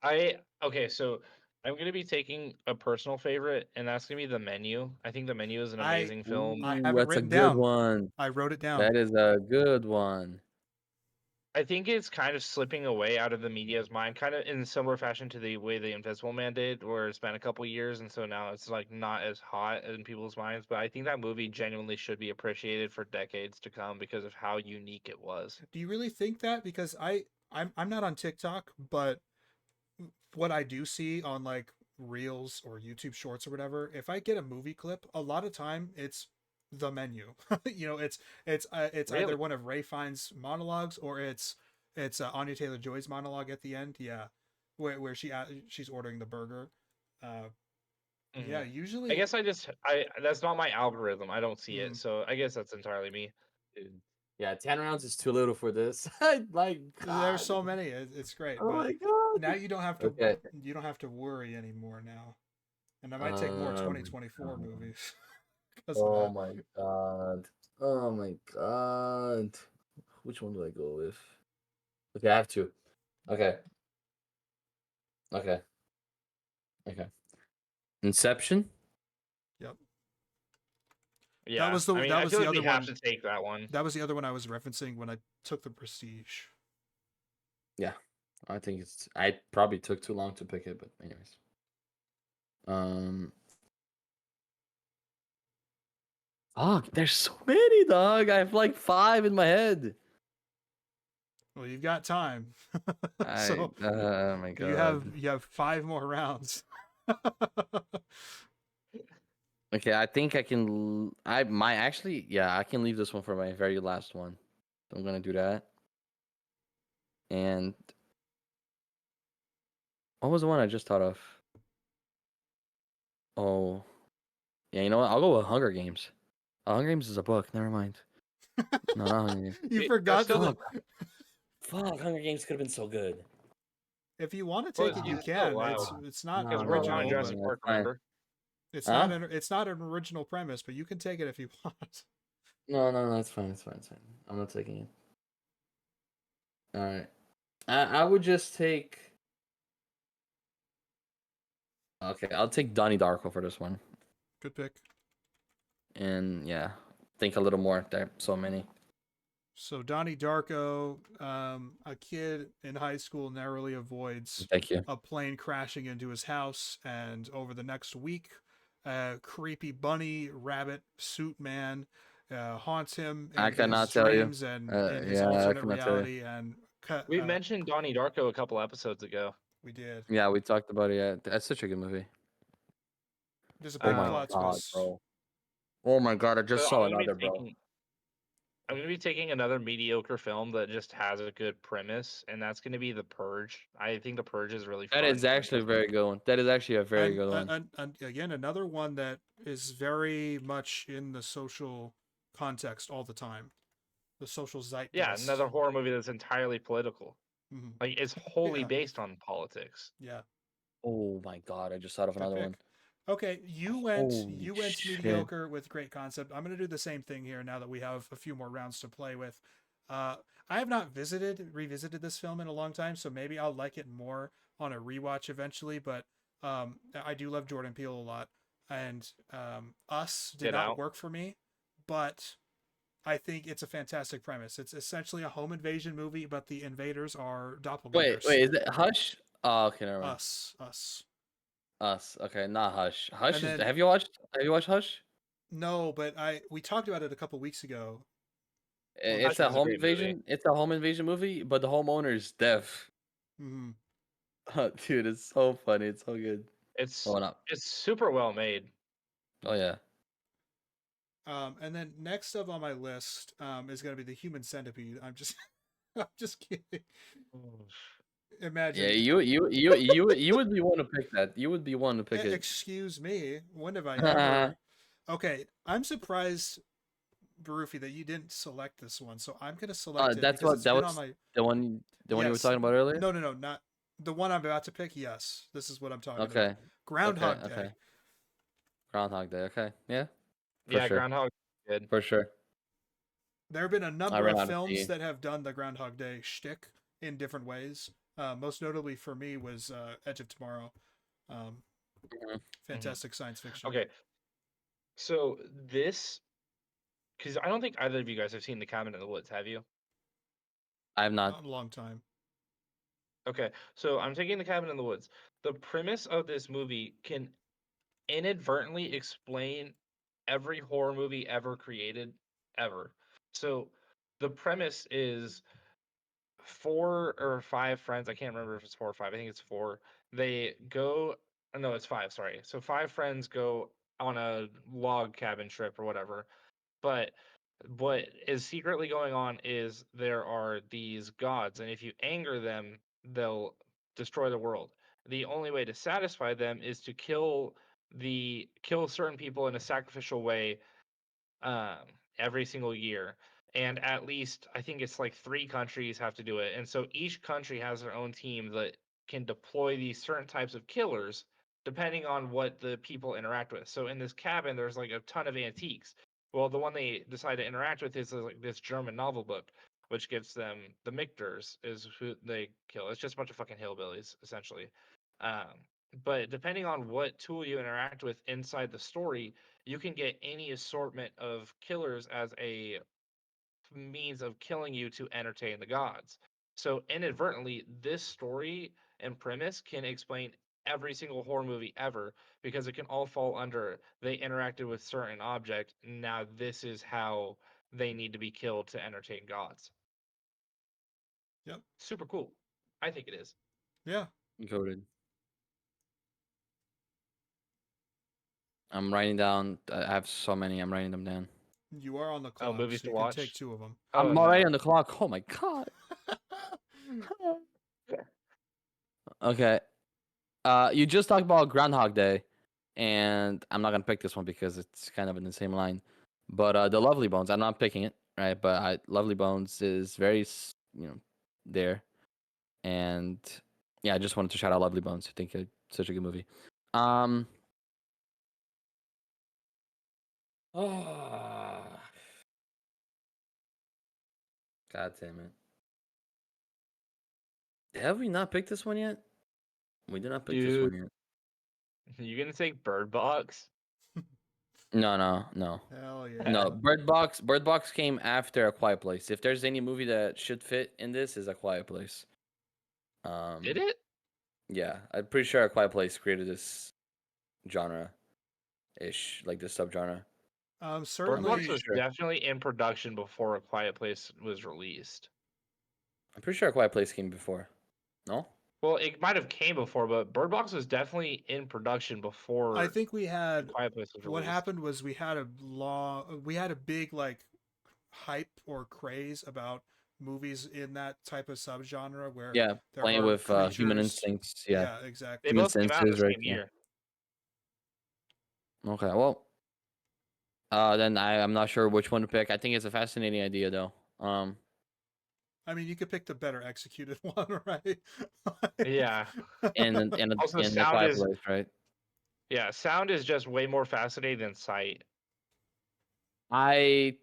alert. Okay, so I'm gonna be taking a personal favorite, and that's gonna be The Menu. I think The Menu is an amazing film. I have it That's written a good down. one. I wrote it down. That is a good one. I think it's kind of slipping away out of the media's mind, kind of in similar fashion to the way the Invisible Man did, where it's been a couple years, and so now it's like not as hot in people's minds. But I think that movie genuinely should be appreciated for decades to come because of how unique it was. Do you really think that? Because I'm not on TikTok, but what I do see on like Reels or YouTube Shorts or whatever, if I get a movie clip, a lot of time it's The Menu. It's Really? either one of Ray Fiennes' monologues or it's Anya Taylor-Joy's monologue at the end. Yeah, where she's ordering the burger. Yeah, usually. I guess that's not my algorithm. I don't see Mhm. it, so I guess that's entirely me. Dude. Yeah, 10 rounds is too little for this. Like, There's so many. It's great. Oh but my god. now you don't have to. Okay. You don't have to worry anymore now. And I might take more 2024 movies. Oh my god. Oh my god. Which one do I go with? Okay, I have two. Okay. Inception. Yep. Yeah, That was the I mean, that I was feel the like other we have one. to take that one. That was the other one I was referencing when I took the Prestige. Yeah. I think I probably took too long to pick it, but anyways. Fuck, there's so many, dog. I have like 5 in my head. Well, you've got time. Oh my god. You have 5 more rounds. Okay, I think I can. I might actually. Yeah, I can leave this one for my very last one. I'm gonna do that. And what was the one I just thought of? Oh, yeah. You know what? I'll go with Hunger Games. Hunger Games is a book. Never mind. No, not Hunger Games. You Wait, forgot that's to. Fuck, Hunger Games could have been so good. If you want to Well, take it, it's you still can. allowed. It's not Because No, we're no, doing no, Jurassic no, Park, it's fine. remember? Huh? It's not an original premise, but you can take it if you want. No, it's fine. It's fine. I'm not taking it. All right. I would just take. Okay, I'll take Donnie Darko for this one. Good pick. And yeah, think a little more. There are so many. So Donnie Darko, a kid in high school narrowly avoids Thank you. a plane crashing into his house, and over the next week, a creepy bunny rabbit suit man haunts him I in his cannot tell you. dreams and in his Yeah, I alternate cannot tell you. reality. And We mentioned Donnie Darko a couple episodes ago. we did. Yeah, we talked about it. Yeah, that's such a good movie. There's a Oh big my plot god, twist. bro. Oh my god, I just So saw another, bro. I'm gonna be taking another mediocre film that just has a good premise, and that's gonna be The Purge. I think The Purge is really That fun. is actually a very good one. That is actually a very good one. And again, another one that is very much in the social context all the time. The social Yeah, zeitgeist. another horror movie that's entirely political. Mhm. Like it's wholly Yeah. based on politics. Yeah. Oh my god, I just thought of Good another pick. one. Okay, you Holy went shit. mediocre with great concept. I'm gonna do the same thing here now that we have a few more rounds to play with. I have not revisited this film in a long time, so maybe I'll like it more on a rewatch eventually. But I do love Jordan Peele a lot, and Us did Get not Out. work for me, but I think it's a fantastic premise. It's essentially a home invasion movie, but the invaders are doppelgangers. Wait, is it Hush? Oh, okay, never mind. Us. Us. Okay, not Hush. Hush And is. then Have you watched Hush? no, but we talked about it a couple weeks ago. It's Hush a is a home great movie. invasion. It's a home invasion movie, but the homeowner is deaf. Mm-hmm. Dude, it's so funny. It's so good. It's Oh, no. it's super well made. Oh yeah. And then next up on my list is going to be the Human Centipede. I'm just kidding. Imagine. Yeah, you would be one to pick that. You would be one to pick it. Excuse me. When have I ever? Okay, I'm surprised, Barufi, that you didn't select this one. So I'm going to select it That's because what it's that been on was my. the one you were Yes. talking about earlier. No, not the one I'm about to pick. Yes, this is what I'm talking about. Okay. Groundhog Day. Okay. Groundhog Day. Okay. Yeah. For Yeah, sure. Groundhog good. For sure. There have been a number ran of out of films tea. that have done the Groundhog Day shtick in different ways. Most notably for me was Edge of Tomorrow. Fantastic science fiction. Okay. So this, because I don't think either of you guys have seen The Cabin in the Woods, have you? I have not. Not in a long time. Okay, so I'm taking The Cabin in the Woods. The premise of this movie can inadvertently explain every horror movie ever created, ever. So the premise is 4 or 5 friends. I can't remember if it's 4 or 5. I think it's 4. They go. No, it's 5. Sorry. So 5 friends go on a log cabin trip or whatever. But what is secretly going on is there are these gods, and if you anger them, they'll destroy the world. The only way to satisfy them is to kill certain people in a sacrificial way um, every single year. And at least I think it's like 3 countries have to do it. And so each country has their own team that can deploy these certain types of killers depending on what the people interact with. So in this cabin, there's like a ton of antiques. Well, the one they decide to interact with is like this German novel book, which gives them the Michters is who they kill. It's just a bunch of fucking hillbillies, essentially. Um, but depending on what tool you interact with inside the story, you can get any assortment of killers as a means of killing you to entertain the gods. So inadvertently, this story and premise can explain every single horror movie ever because it can all fall under they interacted with certain object. Now this is how they need to be killed to entertain gods. Yep. Super cool. I think it is. Yeah. Encoded. I'm writing down. I have so many. I'm writing them down. You are on the Oh, clock, movies so to you can take watch. 2 of them. Oh I'm already no. on the clock. Oh my god. Okay. You just talked about Groundhog Day, and I'm not gonna pick this one because it's kind of in the same line. But the Lovely Bones, I'm not picking it, right? But Lovely Bones is very, there, and yeah, I just wanted to shout out Lovely Bones. I think it's such a good movie. Oh, God damn it! Have we not picked this one yet? We did not pick this one Dude, yet. you gonna take Bird Box? No. Hell yeah. No, Bird Box came after A Quiet Place. If there's any movie that should fit in this, is A Quiet Place. Did it? Yeah, I'm pretty sure A Quiet Place created this genre ish, like this subgenre. Bird Box Certainly. was definitely in production before A Quiet Place was released. I'm pretty sure A Quiet Place came before. No? Well, it might have came before, but Bird Box was definitely in production before I think we A had Quiet Place was what released. happened was we had a big like hype or craze about movies in that type of subgenre where Yeah, there playing are with human creatures. instincts. Yeah, Yeah, They exactly. human both came out the senses, right? same Yeah. year. Okay, well, then I'm not sure which one to pick. I think it's a fascinating idea, though. I mean, you could pick the better executed one, right? Yeah. Also, and the Quiet Place, right? sound is just way more fascinating than sight. I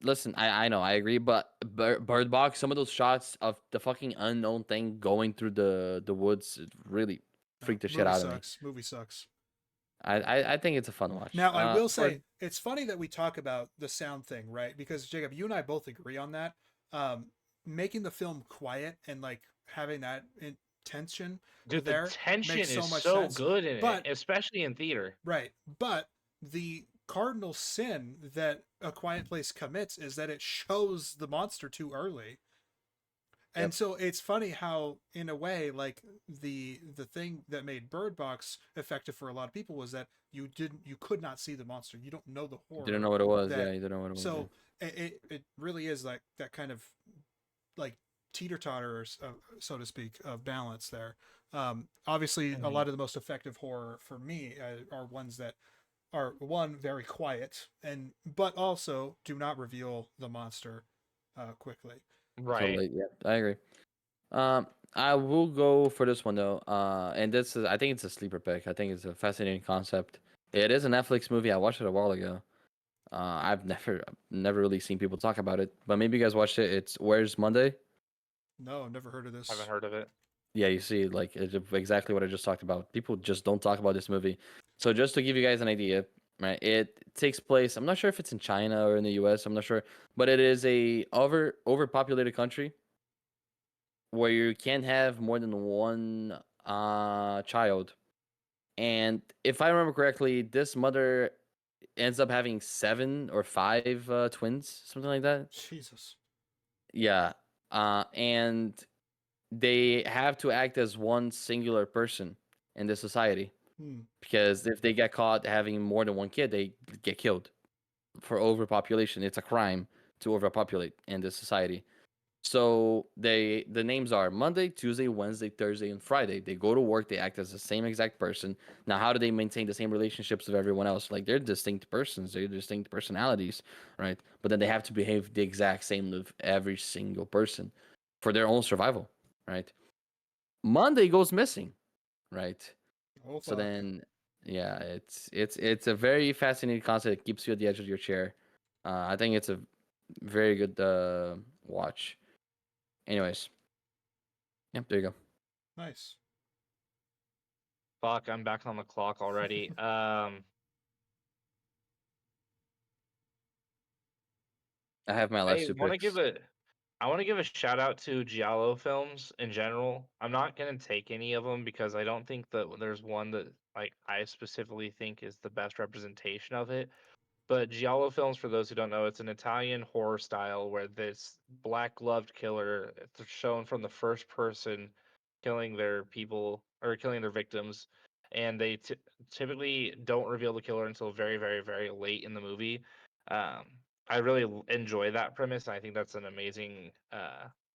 listen. I know. I agree, but Bird Box, some of those shots of the fucking unknown thing going through the woods, it really freaked the shit Movie out of me. sucks. Movie sucks. I think it's a fun watch. Now, I will say it's funny that we talk about the sound thing, right? Because Jacob, you and I both agree on that. Um, Making the film quiet and like having that tension Dude, the there tension makes so is much so sense. good in But it, especially in theater. right, but the cardinal sin that A Quiet Place commits is that it shows the monster too early. And Yep. so it's funny how, in a way, like the thing that made Bird Box effective for a lot of people was that you could not see the monster. You don't know the horror. Didn't know what it was. That, Yeah, you didn't know what it was. so it really is like that kind of like teeter totter, so to speak, of balance there. Obviously, a lot of the most effective horror for me are ones that are one very quiet and but also do not reveal the monster quickly. Right. Totally. Yeah, I agree. I will go for this one though. And this is I think it's a sleeper pick. I think it's a fascinating concept. It is a Netflix movie. I watched it a while ago. I've never really seen people talk about it, but maybe you guys watched it. It's Where's Monday? No, I've never heard of this. Haven't heard of it. Yeah, you see, like it's exactly what I just talked about. People just don't talk about this movie. So just to give you guys an idea, right? It takes place. I'm not sure if it's in China or in the U.S. I'm not sure, but it is a overpopulated country where you can't have more than one child. And if I remember correctly, this mother ends up having 7 or 5 twins, something like that. Jesus. Yeah. And they have to act as one singular person in this society because if they get caught having more than one kid, they get killed for overpopulation. It's a crime to overpopulate in this society. So the names are Monday, Tuesday, Wednesday, Thursday, and Friday. They go to work. They act as the same exact person. Now, how do they maintain the same relationships with everyone else? Like they're distinct persons. They're distinct personalities, right? But then they have to behave the exact same with every single person for their own survival, right? Monday goes missing, right? Oh, So fuck. then, yeah, it's a very fascinating concept. It keeps you at the edge of your chair. I think it's a very good watch. Anyways, yep, there you go. Nice. Fuck, I'm back on the clock already. I have my last two picks. I want to give a shout out to Giallo films in general. I'm not gonna take any of them because I don't think that there's one that like I specifically think is the best representation of it. But Giallo films, for those who don't know, it's an Italian horror style where this black gloved killer it's shown from the first person killing their people or killing their victims, and they typically don't reveal the killer until very, very, very late in the movie. Um, I really enjoy that premise, and I think that's an amazing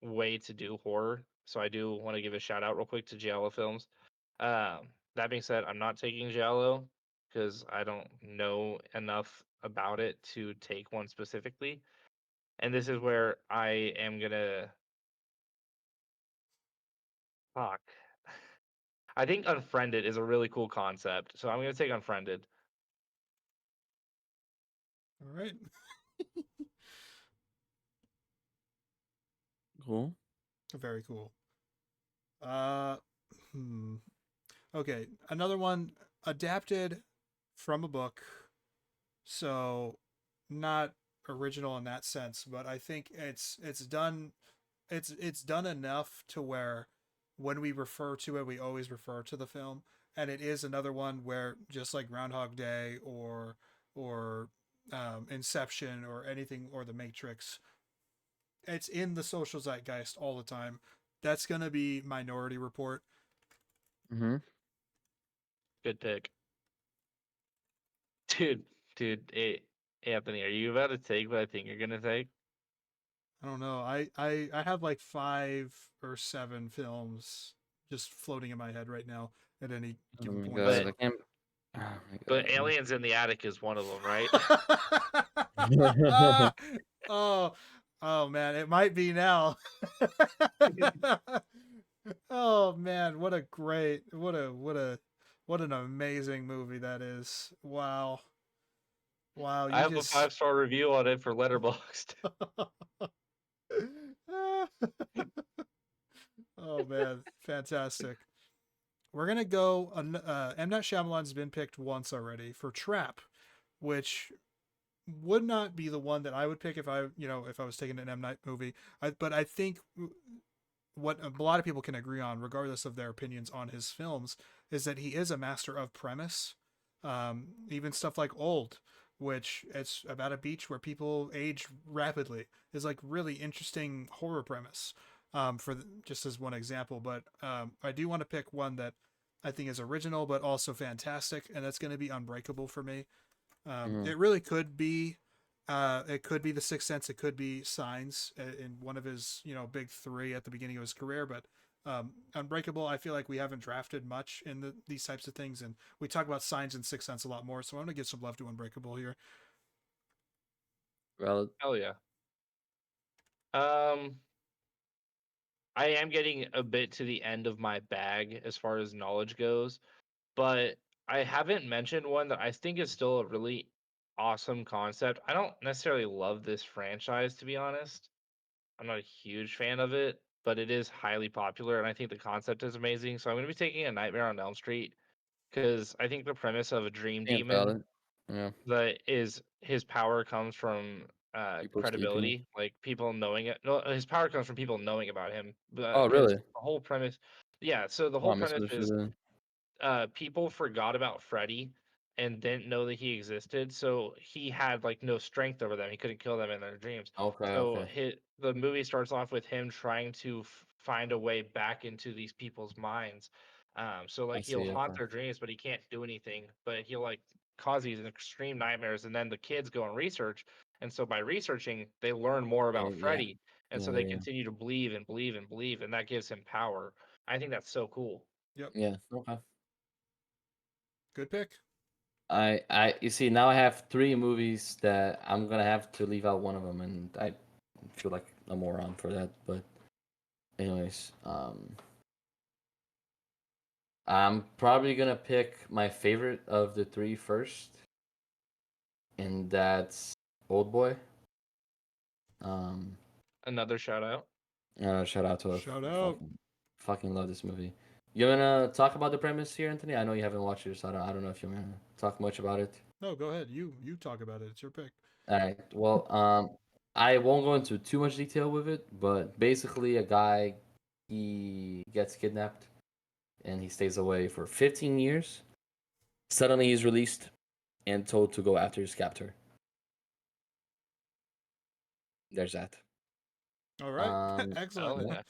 way to do horror. So I do want to give a shout out real quick to Giallo films. That being said, I'm not taking Giallo because I don't know enough about it to take one specifically. And this is where I am gonna fuck. I think Unfriended is a really cool concept, so I'm gonna take Unfriended. All right. Cool. Very cool. Uh, hmm. Okay, another one adapted from a book so not original in that sense, but I think it's done it's done enough to where when we refer to it, we always refer to the film, and it is another one where just like Groundhog Day or Inception or anything or The Matrix, it's in the social zeitgeist all the time. That's gonna be Minority Report. Mm-hmm. Good pick. Dude, Anthony, are you about to take what I think you're gonna take? I don't know. I have like 5 or 7 films just floating in my head right now at any Oh given my point. god, But I can't. Oh my but god. Aliens in the Attic is one of them, right? oh, oh man, it might be now. oh man, what an amazing movie that is. Wow. Wow, I you have a just 5-star review on it for Letterboxd. oh man, fantastic. We're gonna go. M. Night Shyamalan's been picked once already for Trap, which would not be the one that I would pick if I was taking an M. Night movie. But I think what a lot of people can agree on, regardless of their opinions on his films, is that he is a master of premise. Even stuff like Old, which it's about a beach where people age rapidly, is like really interesting horror premise. Just as one example, but I do want to pick one that I think is original but also fantastic, and that's going to be Unbreakable for me. Mhm. It really could be. It could be The Sixth Sense. It could be Signs in one of his, big three at the beginning of his career. But Unbreakable, I feel like we haven't drafted much in these types of things, and we talk about Signs and Sixth Sense a lot more. So I'm gonna give some love to Unbreakable here. Well, Hell yeah. Um, I am getting a bit to the end of my bag as far as knowledge goes, but I haven't mentioned one that I think is still a really awesome concept. I don't necessarily love this franchise, to be honest. I'm not a huge fan of it, but it is highly popular, and I think the concept is amazing. So I'm going to be taking A Nightmare on Elm Street because I think the premise of a dream it's demon valid. Yeah, that is his power comes from people sleeping. credibility, like people knowing it. No, his power comes from people knowing about him. Oh, Because really? the whole premise, yeah. So the Oh, whole I premise is misunderstood people forgot about Freddy and didn't know that he existed, so he had like no strength over them. He couldn't kill them in their dreams. that. Okay, So okay. the movie starts off with him trying to find a way back into these people's minds. So I like he'll see. haunt Okay. their dreams, but he can't do anything. But he'll like cause these extreme nightmares, and then the kids go and research. And so by researching, they learn more about Yeah, Freddy, and so yeah, they yeah, continue to believe and believe and believe, and that gives him power. I think that's so cool. Yep, yeah. Okay. good pick. You see, now I have 3 movies that I'm gonna have to leave out one of them, and I feel like a moron for that. But anyways, I'm probably gonna pick my favorite of the 3 first, and that's Old Boy. Um, Another shout out. Shout out to Shout out. fucking love this movie. You wanna talk about the premise here, Anthony? I know you haven't watched it, so I don't know if you wanna talk much about it. No, go ahead. You talk about it. It's your pick. All right. Well, I won't go into too much detail with it, but basically, a guy he gets kidnapped and he stays away for 15 years. Suddenly, he's released and told to go after his captor. There's that. All right, Um, excellent. Oh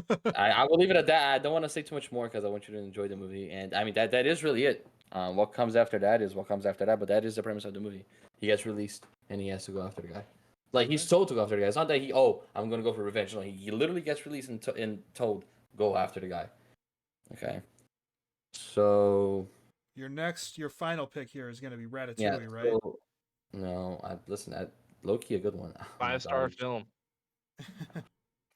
yeah. yeah. I will leave it at that. I don't want to say too much more because I want you to enjoy the movie. And I mean that is really it. What comes after that is what comes after that. But that is the premise of the movie. He gets released and he has to go after the guy. Like he's Right. told to go after the guy. It's not that I'm gonna go for revenge. No, he literally gets released and told go after the guy. Okay. So Your final pick here is going to be yeah. Ratatouille, right? So no, I listen. Low key a good one. Oh my 5-star gosh. film.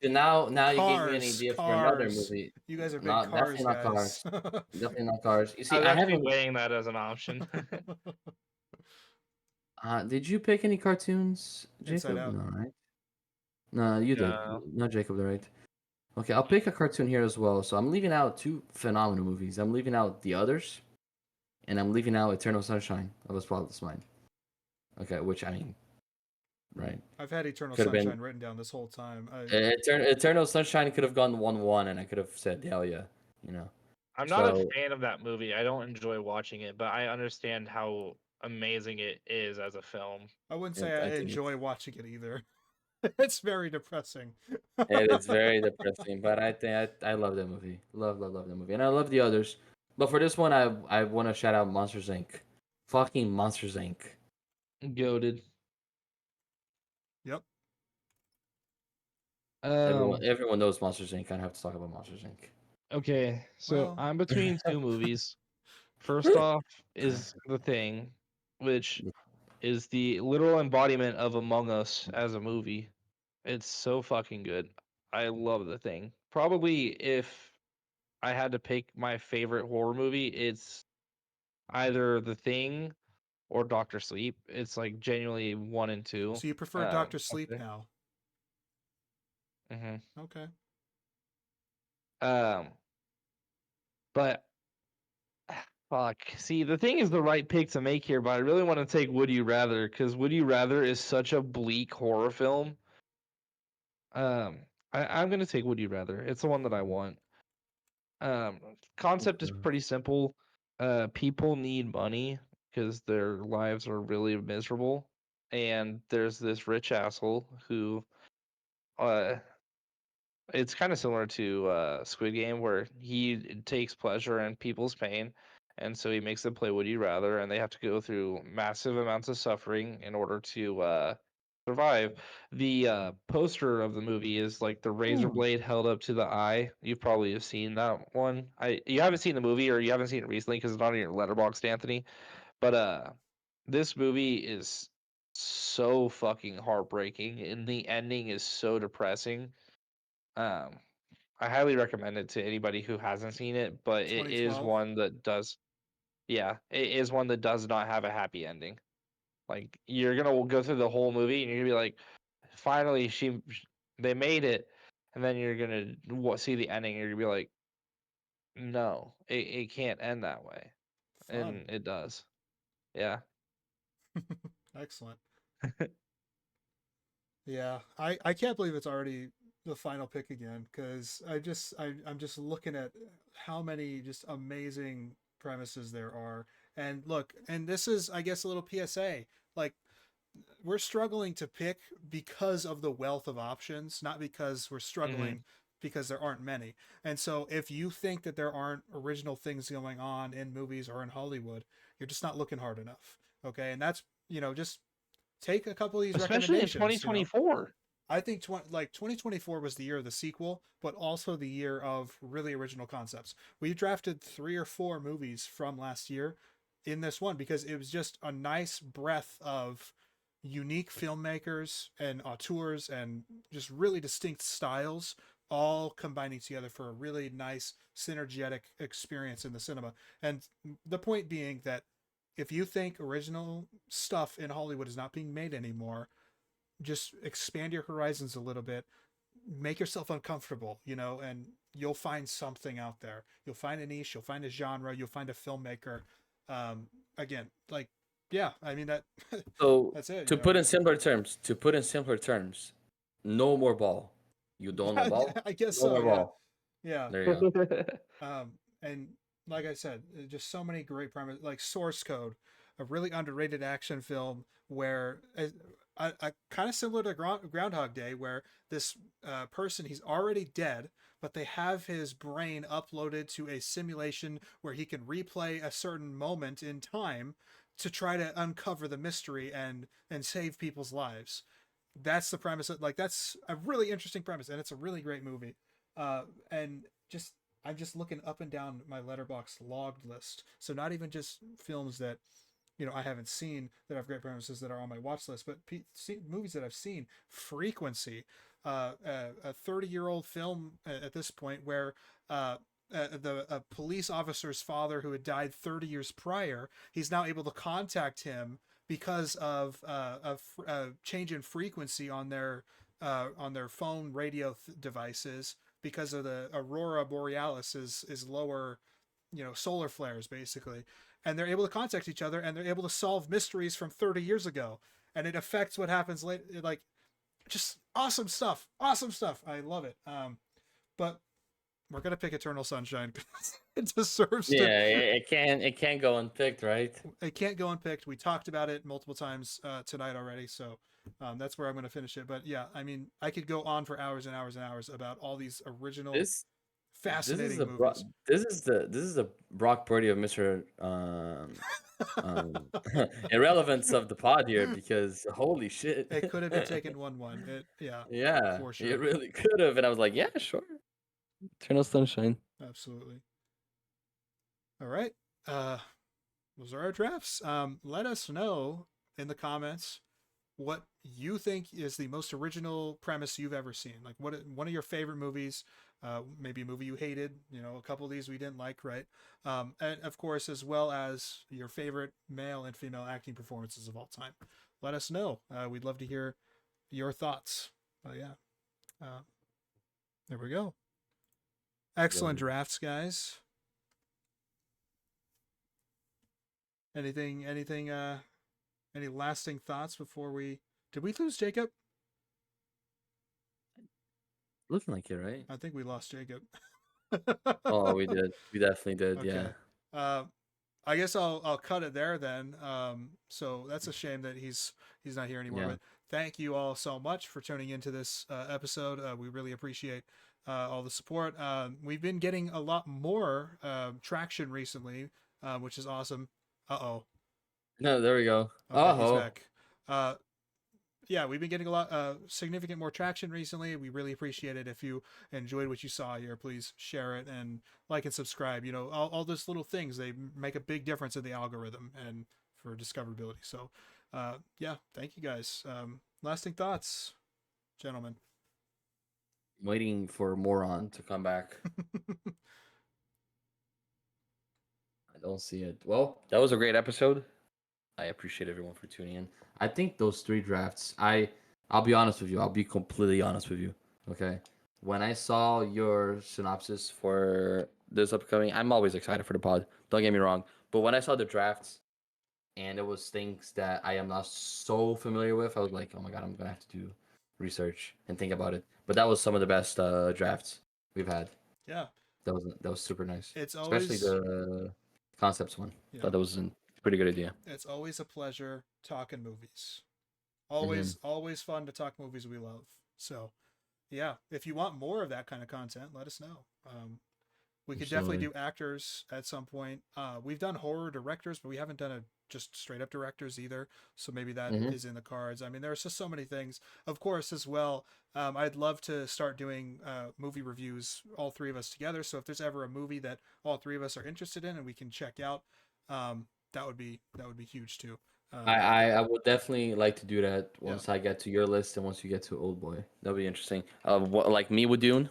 And now you gave me an Cars, idea for another Cars. movie. You guys are big Not definitely Cars not guys. cars. Definitely not cars. You I see, was I actually haven't. weighing that as an option. Did you pick any cartoons, Inside Jacob? Out. No, right? No, you did. No. No, Jacob, right? Okay, I'll pick a cartoon here as well. So I'm leaving out 2 phenomenal movies. I'm leaving out The Others, and I'm leaving out Eternal Sunshine of a Spotless Mind. Okay, which I mean, right? I've had Eternal Could have Sunshine been written down this whole time. Eternal Sunshine could have gone 1-1, and I could have said hell yeah, you know. I'm not a So fan of that movie. I don't enjoy watching it, but I understand how amazing it is as a film. I wouldn't say I I think enjoy watching it either. It's very depressing. it's very depressing, but I think I love that movie. Love that movie, and I love the others. But for this one, I want to shout out Monsters Inc. Fucking Monsters Inc. Goaded. Yep. Everyone knows Monsters Inc. I don't have to talk about Monsters Inc. Okay, so Well, I'm between two movies. First off is The Thing, which is the literal embodiment of Among Us as a movie. It's so fucking good. I love The Thing. Probably if I had to pick my favorite horror movie, it's either The Thing or Doctor Sleep. It's like genuinely one and two. so you prefer Doctor Up Sleep there. now? Mhm. Okay. Um, but fuck. See, The Thing is the right pick to make here, but I really want to take Would You Rather because Would You Rather is such a bleak horror film. Um, I'm gonna take Would You Rather. It's the one that I want. Um, Concept is pretty simple. People need money because their lives are really miserable, and there's this rich asshole who, uh, it's kind of similar to Squid Game, where he takes pleasure in people's pain, and so he makes them play Would You Rather, and they have to go through massive amounts of suffering in order to survive. The poster of the movie is like the razor blade held up to the eye. You probably have seen that one. You haven't seen the movie, or you haven't seen it recently because it's not in your letterbox, Anthony. But this movie is so fucking heartbreaking, and the ending is so depressing. Um, I highly recommend it to anybody who hasn't seen it, but it is 2012. one that does, yeah, it is one that does not have a happy ending. Like you're gonna go through the whole movie and you're gonna be like, finally, they made it, and then you're gonna see the ending and you're gonna be like, no, it can't end that way, Fun. and it does. Yeah. Excellent. Yeah, I can't believe it's already the final pick again because I'm just looking at how many just amazing premises there are. And look, and this is I guess a little PSA. Like we're struggling to pick because of the wealth of options, not because we're Hmm. struggling because there aren't many. And so if you think that there aren't original things going on in movies or in Hollywood, you're just not looking hard enough. Okay? And that's, just take a couple of these Especially in recommendations. 2024. I think 2024 was the year of the sequel, but also the year of really original concepts. We drafted 3 or 4 movies from last year in this one because it was just a nice breath of unique filmmakers and auteurs and just really distinct styles all combining together for a really nice synergetic experience in the cinema. And the point being that if you think original stuff in Hollywood is not being made anymore, just expand your horizons a little bit, make yourself uncomfortable, and you'll find something out there. You'll find a niche, you'll find a genre, you'll find a filmmaker. Again, like, yeah, I mean that So that's it, to put in simpler terms, no more ball. You don't know ball? I guess No so, more yeah. ball. Yeah. There you go. And like I said, just so many great premises, like Source Code, a really underrated action film where kind of similar to Groundhog Day, where this person, he's already dead, but they have his brain uploaded to a simulation where he can replay a certain moment in time to try to uncover the mystery and save people's lives. That's the premise. Like that's a really interesting premise, and it's a really great movie. And just I'm just looking up and down my letterbox logged list. So not even just films that I haven't seen that have great premises that are on my watch list, but movies that I've seen. Frequency, a 30-year-old film at this point where a police officer's father who had died 30 years prior, he's now able to contact him because of a change in frequency on their phone radio devices because of the aurora borealis is lower, solar flares basically. and they're able to contact each other, and they're able to solve mysteries from 30 years ago, and it affects what happens later. Like, just awesome stuff. Awesome stuff. I love it. But we're gonna pick Eternal Sunshine because it deserves to. Yeah, it can't go unpicked, right? It can't go unpicked. We talked about it multiple times tonight already, so that's where I'm gonna finish it. But yeah, I mean, I could go on for hours and hours and hours about all these original, This fascinating the movies. this is the Brock Purdy of Mr. Irrelevance of the pod here, because holy shit. It could have been taken 1-1. Yeah, Yeah, for sure. it really could have, and I was like, yeah, sure. Eternal Sunshine. Absolutely. All right. Those are our drafts. Let us know in the comments what you think is the most original premise you've ever seen. Like, what one of your favorite movies, maybe a movie you hated. You know, a couple of these we didn't like, right? And of course, as well as your favorite male and female acting performances of all time. Let us know. We'd love to hear your thoughts. But yeah, there we go. Excellent drafts, guys. Anything any lasting thoughts before we did we lose Jacob? Looking like it, right? I think we lost Jacob. Oh, we did. We definitely did. Okay. Yeah. I guess I'll cut it there then. So that's a shame that he's not here anymore. Yeah. But thank you all so much for tuning into this episode. We really appreciate all the support. We've been getting a lot more traction recently, which is awesome. Uh-oh. No, there we go. Okay, he's back. Yeah, we've been getting a lot significant more traction recently. We really appreciate it. If you enjoyed what you saw here, please share it and like and subscribe. You know, all those little things, they make a big difference in the algorithm and for discoverability. So yeah, thank you guys. Lasting thoughts, gentlemen. Waiting for Moron to come back. I don't see it. Well, that was a great episode. I appreciate everyone for tuning in. I think those 3 drafts, I'll be honest with you. I'll be completely honest with you. Okay. When I saw your synopsis for this upcoming, I'm always excited for the pod. Don't get me wrong. But when I saw the drafts and it was things that I am not so familiar with, I was like, oh my God, I'm going to have to do research and think about it. But that was some of the best drafts we've had. Yeah. That was super nice. It's especially always the concepts one. Yeah. Thought that was a pretty good idea. It's always a pleasure talking movies. Always fun to talk movies we love. So yeah, if you want more of that kind of content, let us know. We could definitely do actors at some point. We've done horror directors, but we haven't done just straight up directors either. So maybe that is in the cards. I mean, there's just so many things. Of course, as well, I'd love to start doing movie reviews, all 3 of us together. So if there's ever a movie that all 3 of us are interested in and we can check out, that would be huge too. I would definitely like to do that once I get to your list and once you get to Old Boy. That'll be interesting. What, like me with Dune?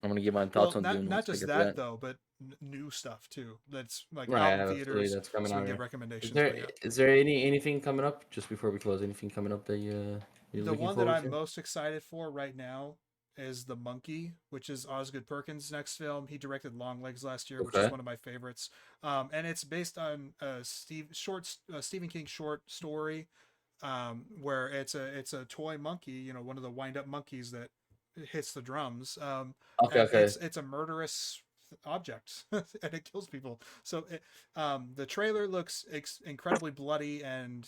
I'm gonna give my thoughts on Dune. Not just that though, but new stuff too. That's like right, out in theaters. That's coming so out. We get recommendations. Is there anything coming up just before we close? Anything coming up that you're the one that I'm most excited for right now is The Monkey, which is Osgood Perkins' next film. He directed Longlegs last year, which is one of my favorites. And it's based on a Stephen King short story, where it's a toy monkey, you know, one of the wind-up monkeys that hits the drums. It's a murderous object and it kills people. So the trailer looks incredibly bloody and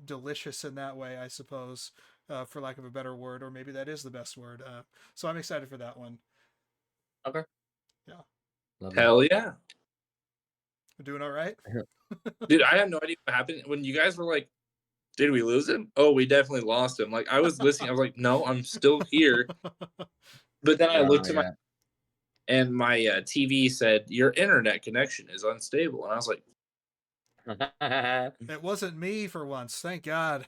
delicious in that way, I suppose. For lack of a better word, or maybe that is the best word. So I'm excited for that one. Okay. Yeah. Hell yeah. We're doing all right? Dude, I have no idea what happened. When you guys were like, did we lose him? Oh, we definitely lost him. Like, I was listening. I was like, no, I'm still here. But then I looked at my TV said, your internet connection is unstable. And I was like, it wasn't me for once, thank God.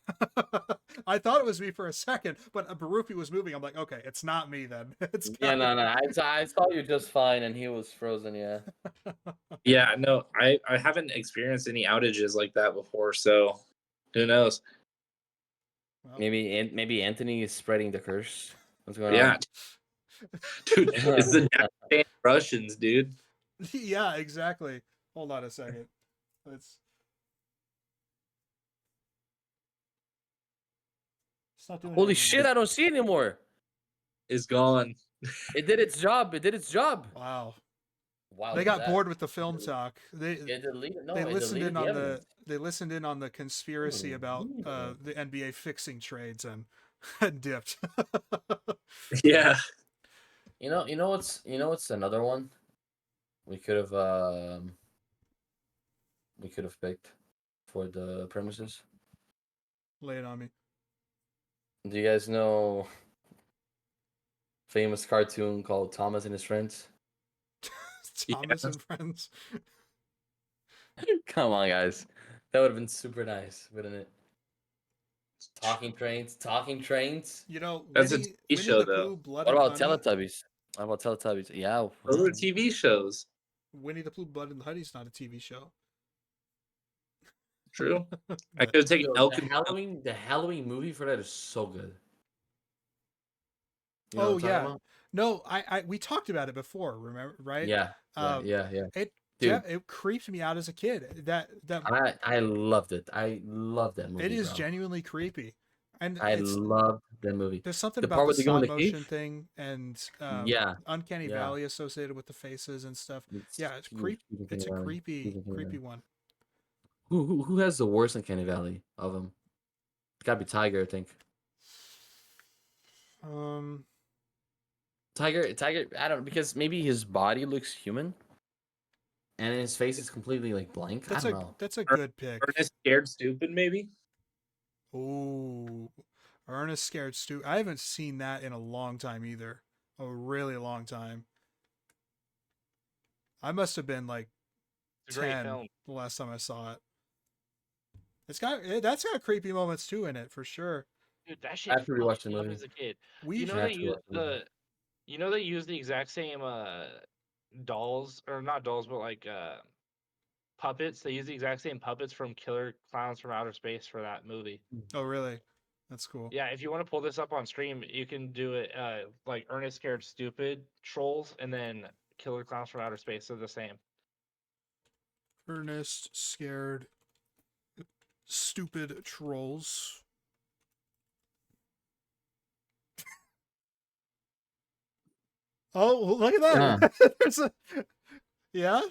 I thought it was me for a second, but Barufi was moving. I'm like, okay, it's not me then. It's no. I saw you just fine, and he was frozen. Yeah. Yeah, no, I haven't experienced any outages like that before, so who knows? Well, maybe Anthony is spreading the curse. What's going on? Yeah, dude, it's the Russians, dude. Yeah, exactly. Hold on a second. It's not doing it Holy anymore. shit! I don't see it anymore. Is gone. It did its job. It did its job. Wow. Wow. They look got at bored that. with the film talk. It deleted. No, They it listened deleted in the on evidence. they listened in on the conspiracy about the NBA fixing trades and dipped. Yeah. You know what's another one we could have picked for the premises. Lay it on me. Do you guys know famous cartoon called Thomas and His Friends? Thomas and Friends. Come on, guys. That would have been super nice, wouldn't it? Talking trains. You know, That's a Winnie, TV Winnie show, the though. Pooh, Blood What and about Honey. Teletubbies? What about Teletubbies? Yeah. Those are TV shows. Winnie the Pooh, Blood and Honey's not a TV show. True. I But- could have taken Yo, Elk the Halloween movie for that is so good. You know Oh what I'm yeah. talking about? No, we talked about it before. Remember, right? Yeah. Um, yeah. It Dude. it creeped me out as a kid. That I loved it. I love that movie. it is bro. genuinely creepy, and I loved that movie. there's something The about part the where they go in stop the motion cave? thing and Yeah, uncanny yeah. valley associated with the faces and stuff. Yeah, it's huge, huge It's a Uncanny Valley, huge creepy Uncanny Valley. one. Who has the worst Uncanny Valley of them? Gotta be Tiger, I think. Tiger. I don't know, because maybe his body looks human, and his face is completely like blank. I don't know. That's a good pick. Ernest Scared Stupid, maybe? Ooh, Ernest Scared Stu. I haven't seen that in a long time either. A really long time. I must have been like It's a great 10 film. the last time I saw it. That's got creepy moments too in it for sure. Dude, that shit After we watched fucked the me up movie. as a kid. We You know should they have to use watch the movie. they use the exact same dolls, or not dolls, but like puppets. They use the exact same puppets from Killer Clowns from Outer Space for that movie. Oh really? That's cool. Yeah, if you want to pull this up on stream, you can do it like Ernest Scared Stupid trolls and then Killer Clowns from Outer Space. They're the same. Ernest Scared Stupid Trolls. Oh, look at that. There's a yeah.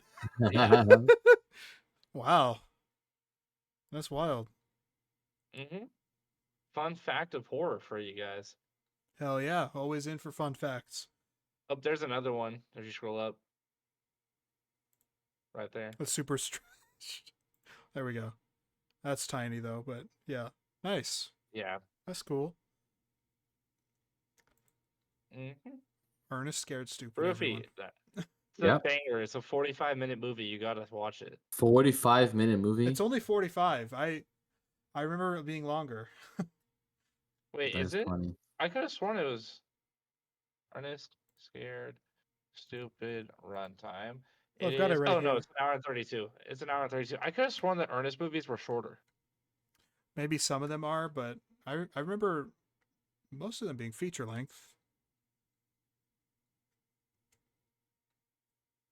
Wow. That's wild. Mm-hmm. Fun fact of horror for you guys. Hell yeah. Always in for fun facts. Oh, there's another one. If you scroll up, right there. That's super stretched. There we go. That's tiny though, but yeah. Nice. Yeah. That's cool. Mm-hmm. Ernest Scared Stupid. Roofy, everyone. it's a Yep. banger. It's a 45-minute movie. You gotta watch it. 45-minute movie. It's only 45. I remember it being longer. Wait, That's is it? funny. I could have sworn it was Ernest Scared Stupid runtime. Oh, I've got it right Oh no, here. it's an hour and 32. It's an hour and 32. I could have sworn that Ernest movies were shorter. Maybe some of them are, but I remember most of them being feature length.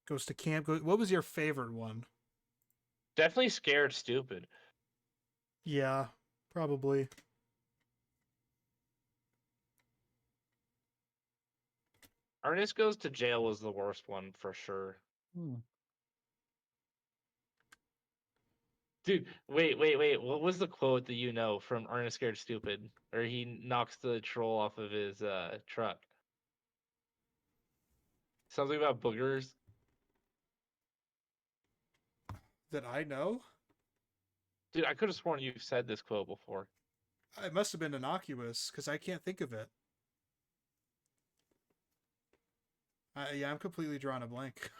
Goes to camp. What was your favorite one? Definitely Scared Stupid. Yeah, probably. Ernest Goes to Jail was the worst one for sure. Dude, wait. What was the quote that you know from Ernest Scared Stupid? Or he knocks the troll off of his truck. Something about boogers. That I know? Dude, I could have sworn you've said this quote before. It must have been innocuous because I can't think of it. Yeah, I'm completely drawing a blank.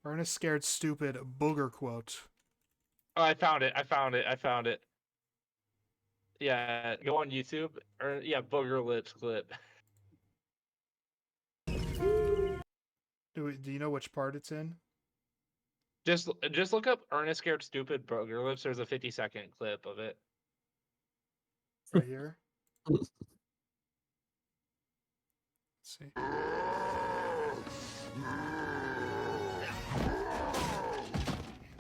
Ernest Scared Stupid booger quote. Oh, I found it. Yeah, go on YouTube. Or yeah, booger lips clip. Do you know which part it's in? Just look up Ernest Scared Stupid booger lips. There's a 50-second clip of it. Right here. Let's see.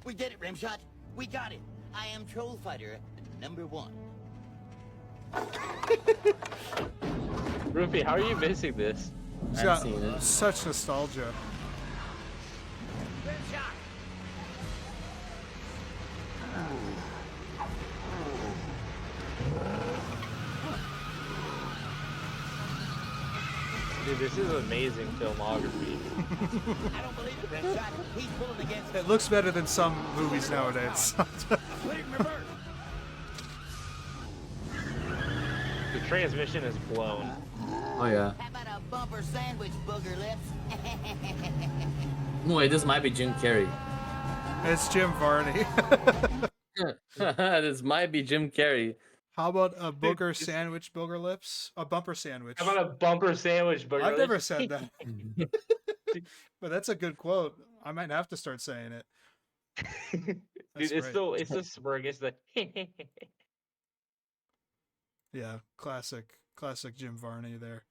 We did it, Rimshot. We got it. I am Troll Fighter #1. Rufy, how are you missing this? He's I'm got seeing it. such nostalgia. Dude, this is amazing filmography. I don't believe it, Rimshot. He's pulling against It looks better than some movies nowadays. The transmission is blown. Oh yeah. How about a bumper sandwich, booger lips? Wait, this might be Jim Carrey. It's Jim Varney. This might be Jim Carrey. How about a booger sandwich, booger lips? A bumper sandwich. How about a bumper sandwich, burger? I've never said that, but that's a good quote. I might have to start saying it. Dude, That's it's great. the smirk. It's the. Yeah, classic Jim Varney there.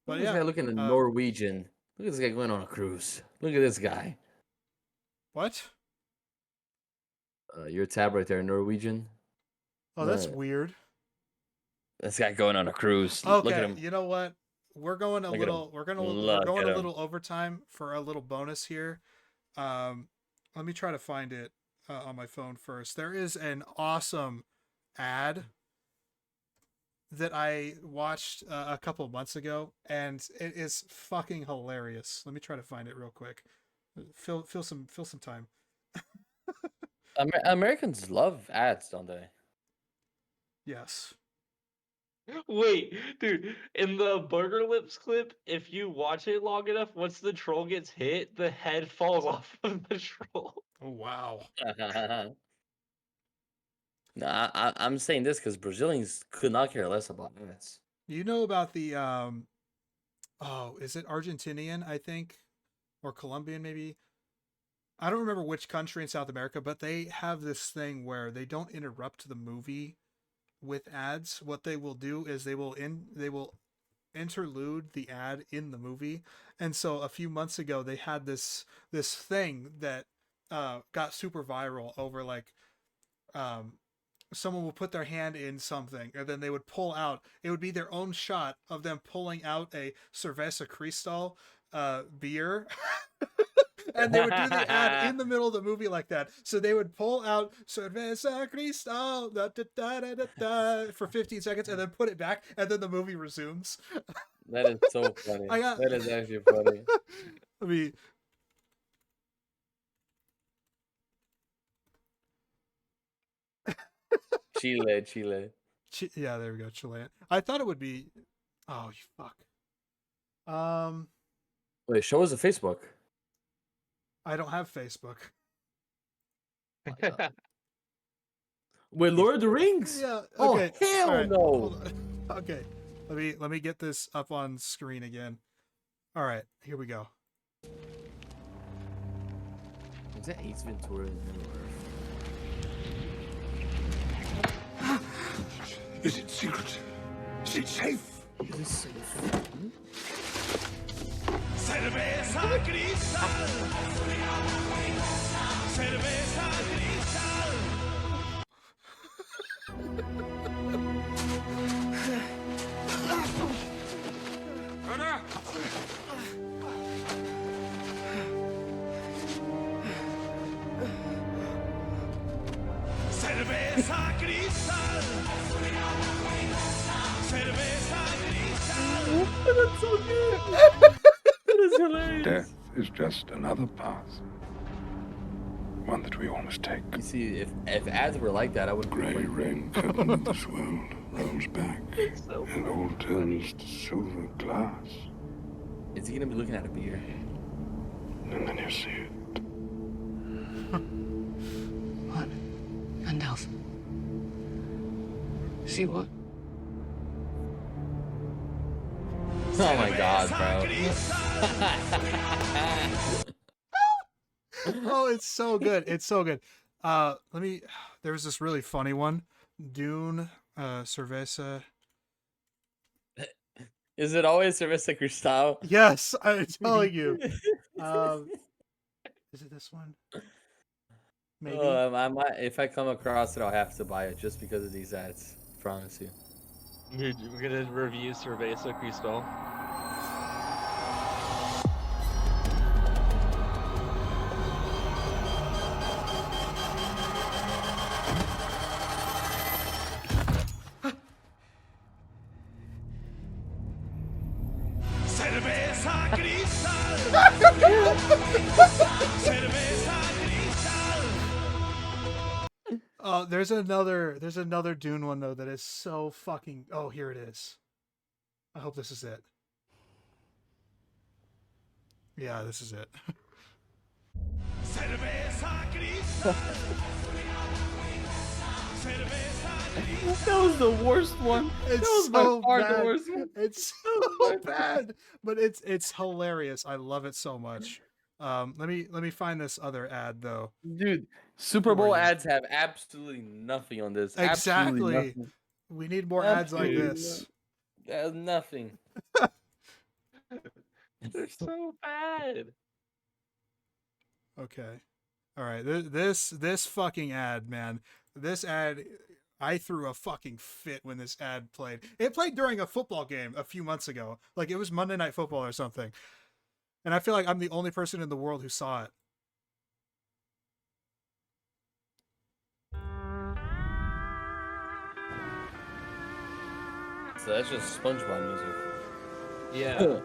But But this yeah, guy looking at Norwegian. Look at this guy going on a cruise. Look at this guy. what? Your tab right there, Norwegian. Oh, that's Right. weird. This guy going on a cruise. Look at Okay, him. you know what? We're going a Look at him. little. We're gonna. We're Look going at a him. little overtime for a little bonus here. Let me try to find it on my phone first. There is an awesome ad that I watched a couple of months ago, and it is fucking hilarious. Let me try to find it real quick. Fill some time. Americans love ads, don't they? Yes. Wait, dude, in the Burger Lips clip, if you watch it long enough, once the troll gets hit, the head falls off of the troll. Oh wow. Nah, I'm saying this because Brazilians could not care less about ads. You know about the oh, is it Argentinian, I think, or Colombian maybe? I don't remember which country in South America, but they have this thing where they don't interrupt the movie with ads. What they will do is they will interlude the ad in the movie. And so a few months ago they had this thing that got super viral over like someone will put their hand in something and then they would pull out, it would be their own shot of them pulling out a Cerveza Cristal beer. And they would do the ad in the middle of the movie like that. So they would pull out Cerveza Cristal da, da, da, da, da, da, for 15 seconds and then put it back, and then the movie resumes. That is so funny. That is actually funny. I mean, Chile. yeah, there we go, Chilean. I thought it would be. Oh, you fuck. Wait, show us the Facebook. I don't have Facebook. With Lord of the Rings? Yeah. Oh, Okay. hell all right, no. hold on. Okay. Let me get this up on screen again. All right, here we go. Is that Ace Ventura in Middle Earth? Is it secret? Is it safe? Is this safe? Cerveza Cristal. Cerveza Cristal. Ana! Cerveza Cristal. Cerveza Cristal. That's so good. That is hilarious. Death is just another path. One that we all must take. You see, if ads were like that, I would Grey rain covering of this world rolls back, so and all turns to silver glass. Is he gonna be looking at a beer? And then you see it. What? Gandalf. See what? Oh my god, bro. Oh, it's so good. It's so good. There was this really funny one. Dune, Cerveza. Is it always Cerveza Cristal? Yes, I'm telling you. Is it this one? maybe. I might, if I come across it, I'll have to buy it just because of these ads. Promise you. We're gonna review Cerveza Cristal. Cerveza Cristal. Cerveza Cristal. Oh, there's another Dune one though that is so fucking. Oh, here it is. I hope this is it. Yeah, this is it. Cerveza Cristal. Cerveza Cristal. That was the worst one. It's that was so by far bad. the worst one. It's so bad, but it's hilarious. I love it so much. Let me find this other ad though. Dude, Super For Bowl you. ads have absolutely nothing on this. Absolutely Exactly. nothing. We need more ads like Absolutely this. There's nothing. They're so bad. Okay. All right. This fucking ad, man. This ad, I threw a fucking fit when this ad played. It played during a football game a few months ago. Like it was Monday Night Football or something. And I feel like I'm the only person in the world who saw it. So that's just SpongeBob music. Yeah.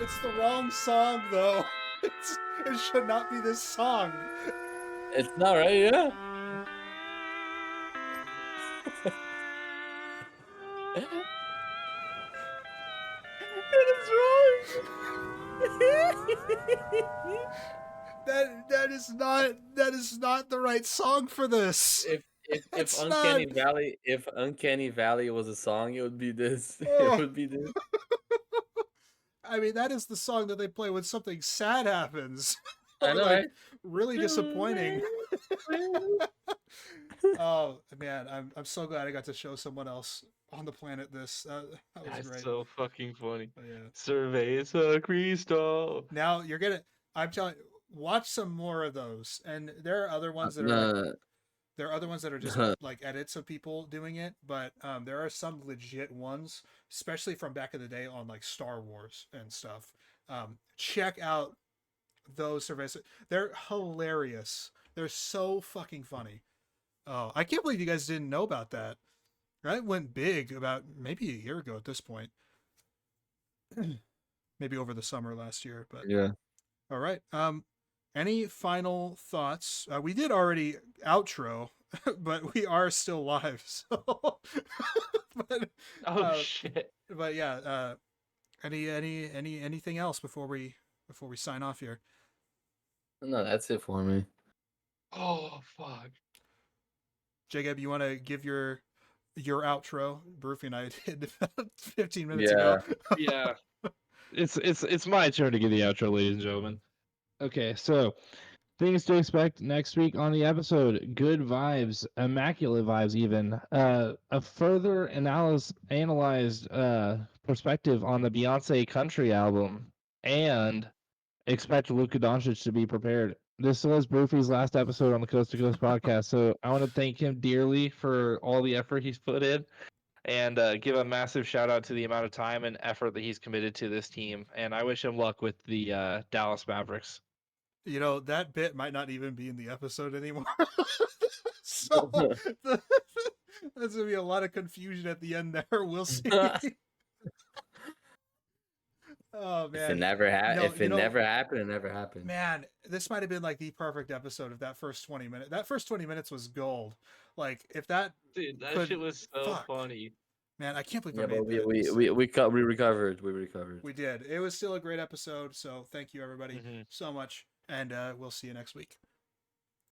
It's the wrong song though. It should not be this song. It's not right, yeah. It is wrong. That is not the right song for this. If It's Uncanny not. Valley, if Uncanny Valley was a song, it would be this. Oh. It would be this. I mean, that is the song that they play when something sad happens. I know, Like, right? really disappointing. Oh man, I'm so glad I got to show someone else on the planet this. That was That's great. so fucking funny. But yeah. Cerveza Cristal. Now you're gonna. I'm telling. Watch some more of those, and there are other ones that are like, there are other ones that are just like edits of people doing it, but there are some legit ones, especially from back in the day on like Star Wars and stuff. Check out those surveys. They're hilarious. They're so fucking funny. Oh, I can't believe you guys didn't know about that. That went big about maybe a year ago at this point. Maybe over the summer last year, but Yeah. All right. Any final thoughts? We did already outro, but we are still live. So, but, Shit. But yeah. Anything else before we sign off here? No, that's it for me. Oh fuck. Jacob, you want to give your outro? Broofy and I did 15 minutes ago. Yeah. It's my turn to give the outro, ladies and gentlemen. Okay, so things to expect next week on the episode: good vibes, immaculate vibes, even a further analyzed perspective on the Beyonce Country album, and expect Luka Doncic to be prepared. This was Broofy's last episode on the Coast to Coast podcast, so I want to thank him dearly for all the effort he's put in, and give a massive shout out to the amount of time and effort that he's committed to this team. And I wish him luck with the Dallas Mavericks. You know, that bit might not even be in the episode anymore. So there's gonna be a lot of confusion at the end there. We'll see. Oh man! If it never never happened, it never happened. Man, this might have been like the perfect episode of that first 20 minutes. That first 20 minutes was gold. Like if that Dude, that shit was so funny. Man, I can't believe Yeah, I made but that. we recovered. We recovered. We did. It was still a great episode. So thank you everybody so much, and we'll see you next week.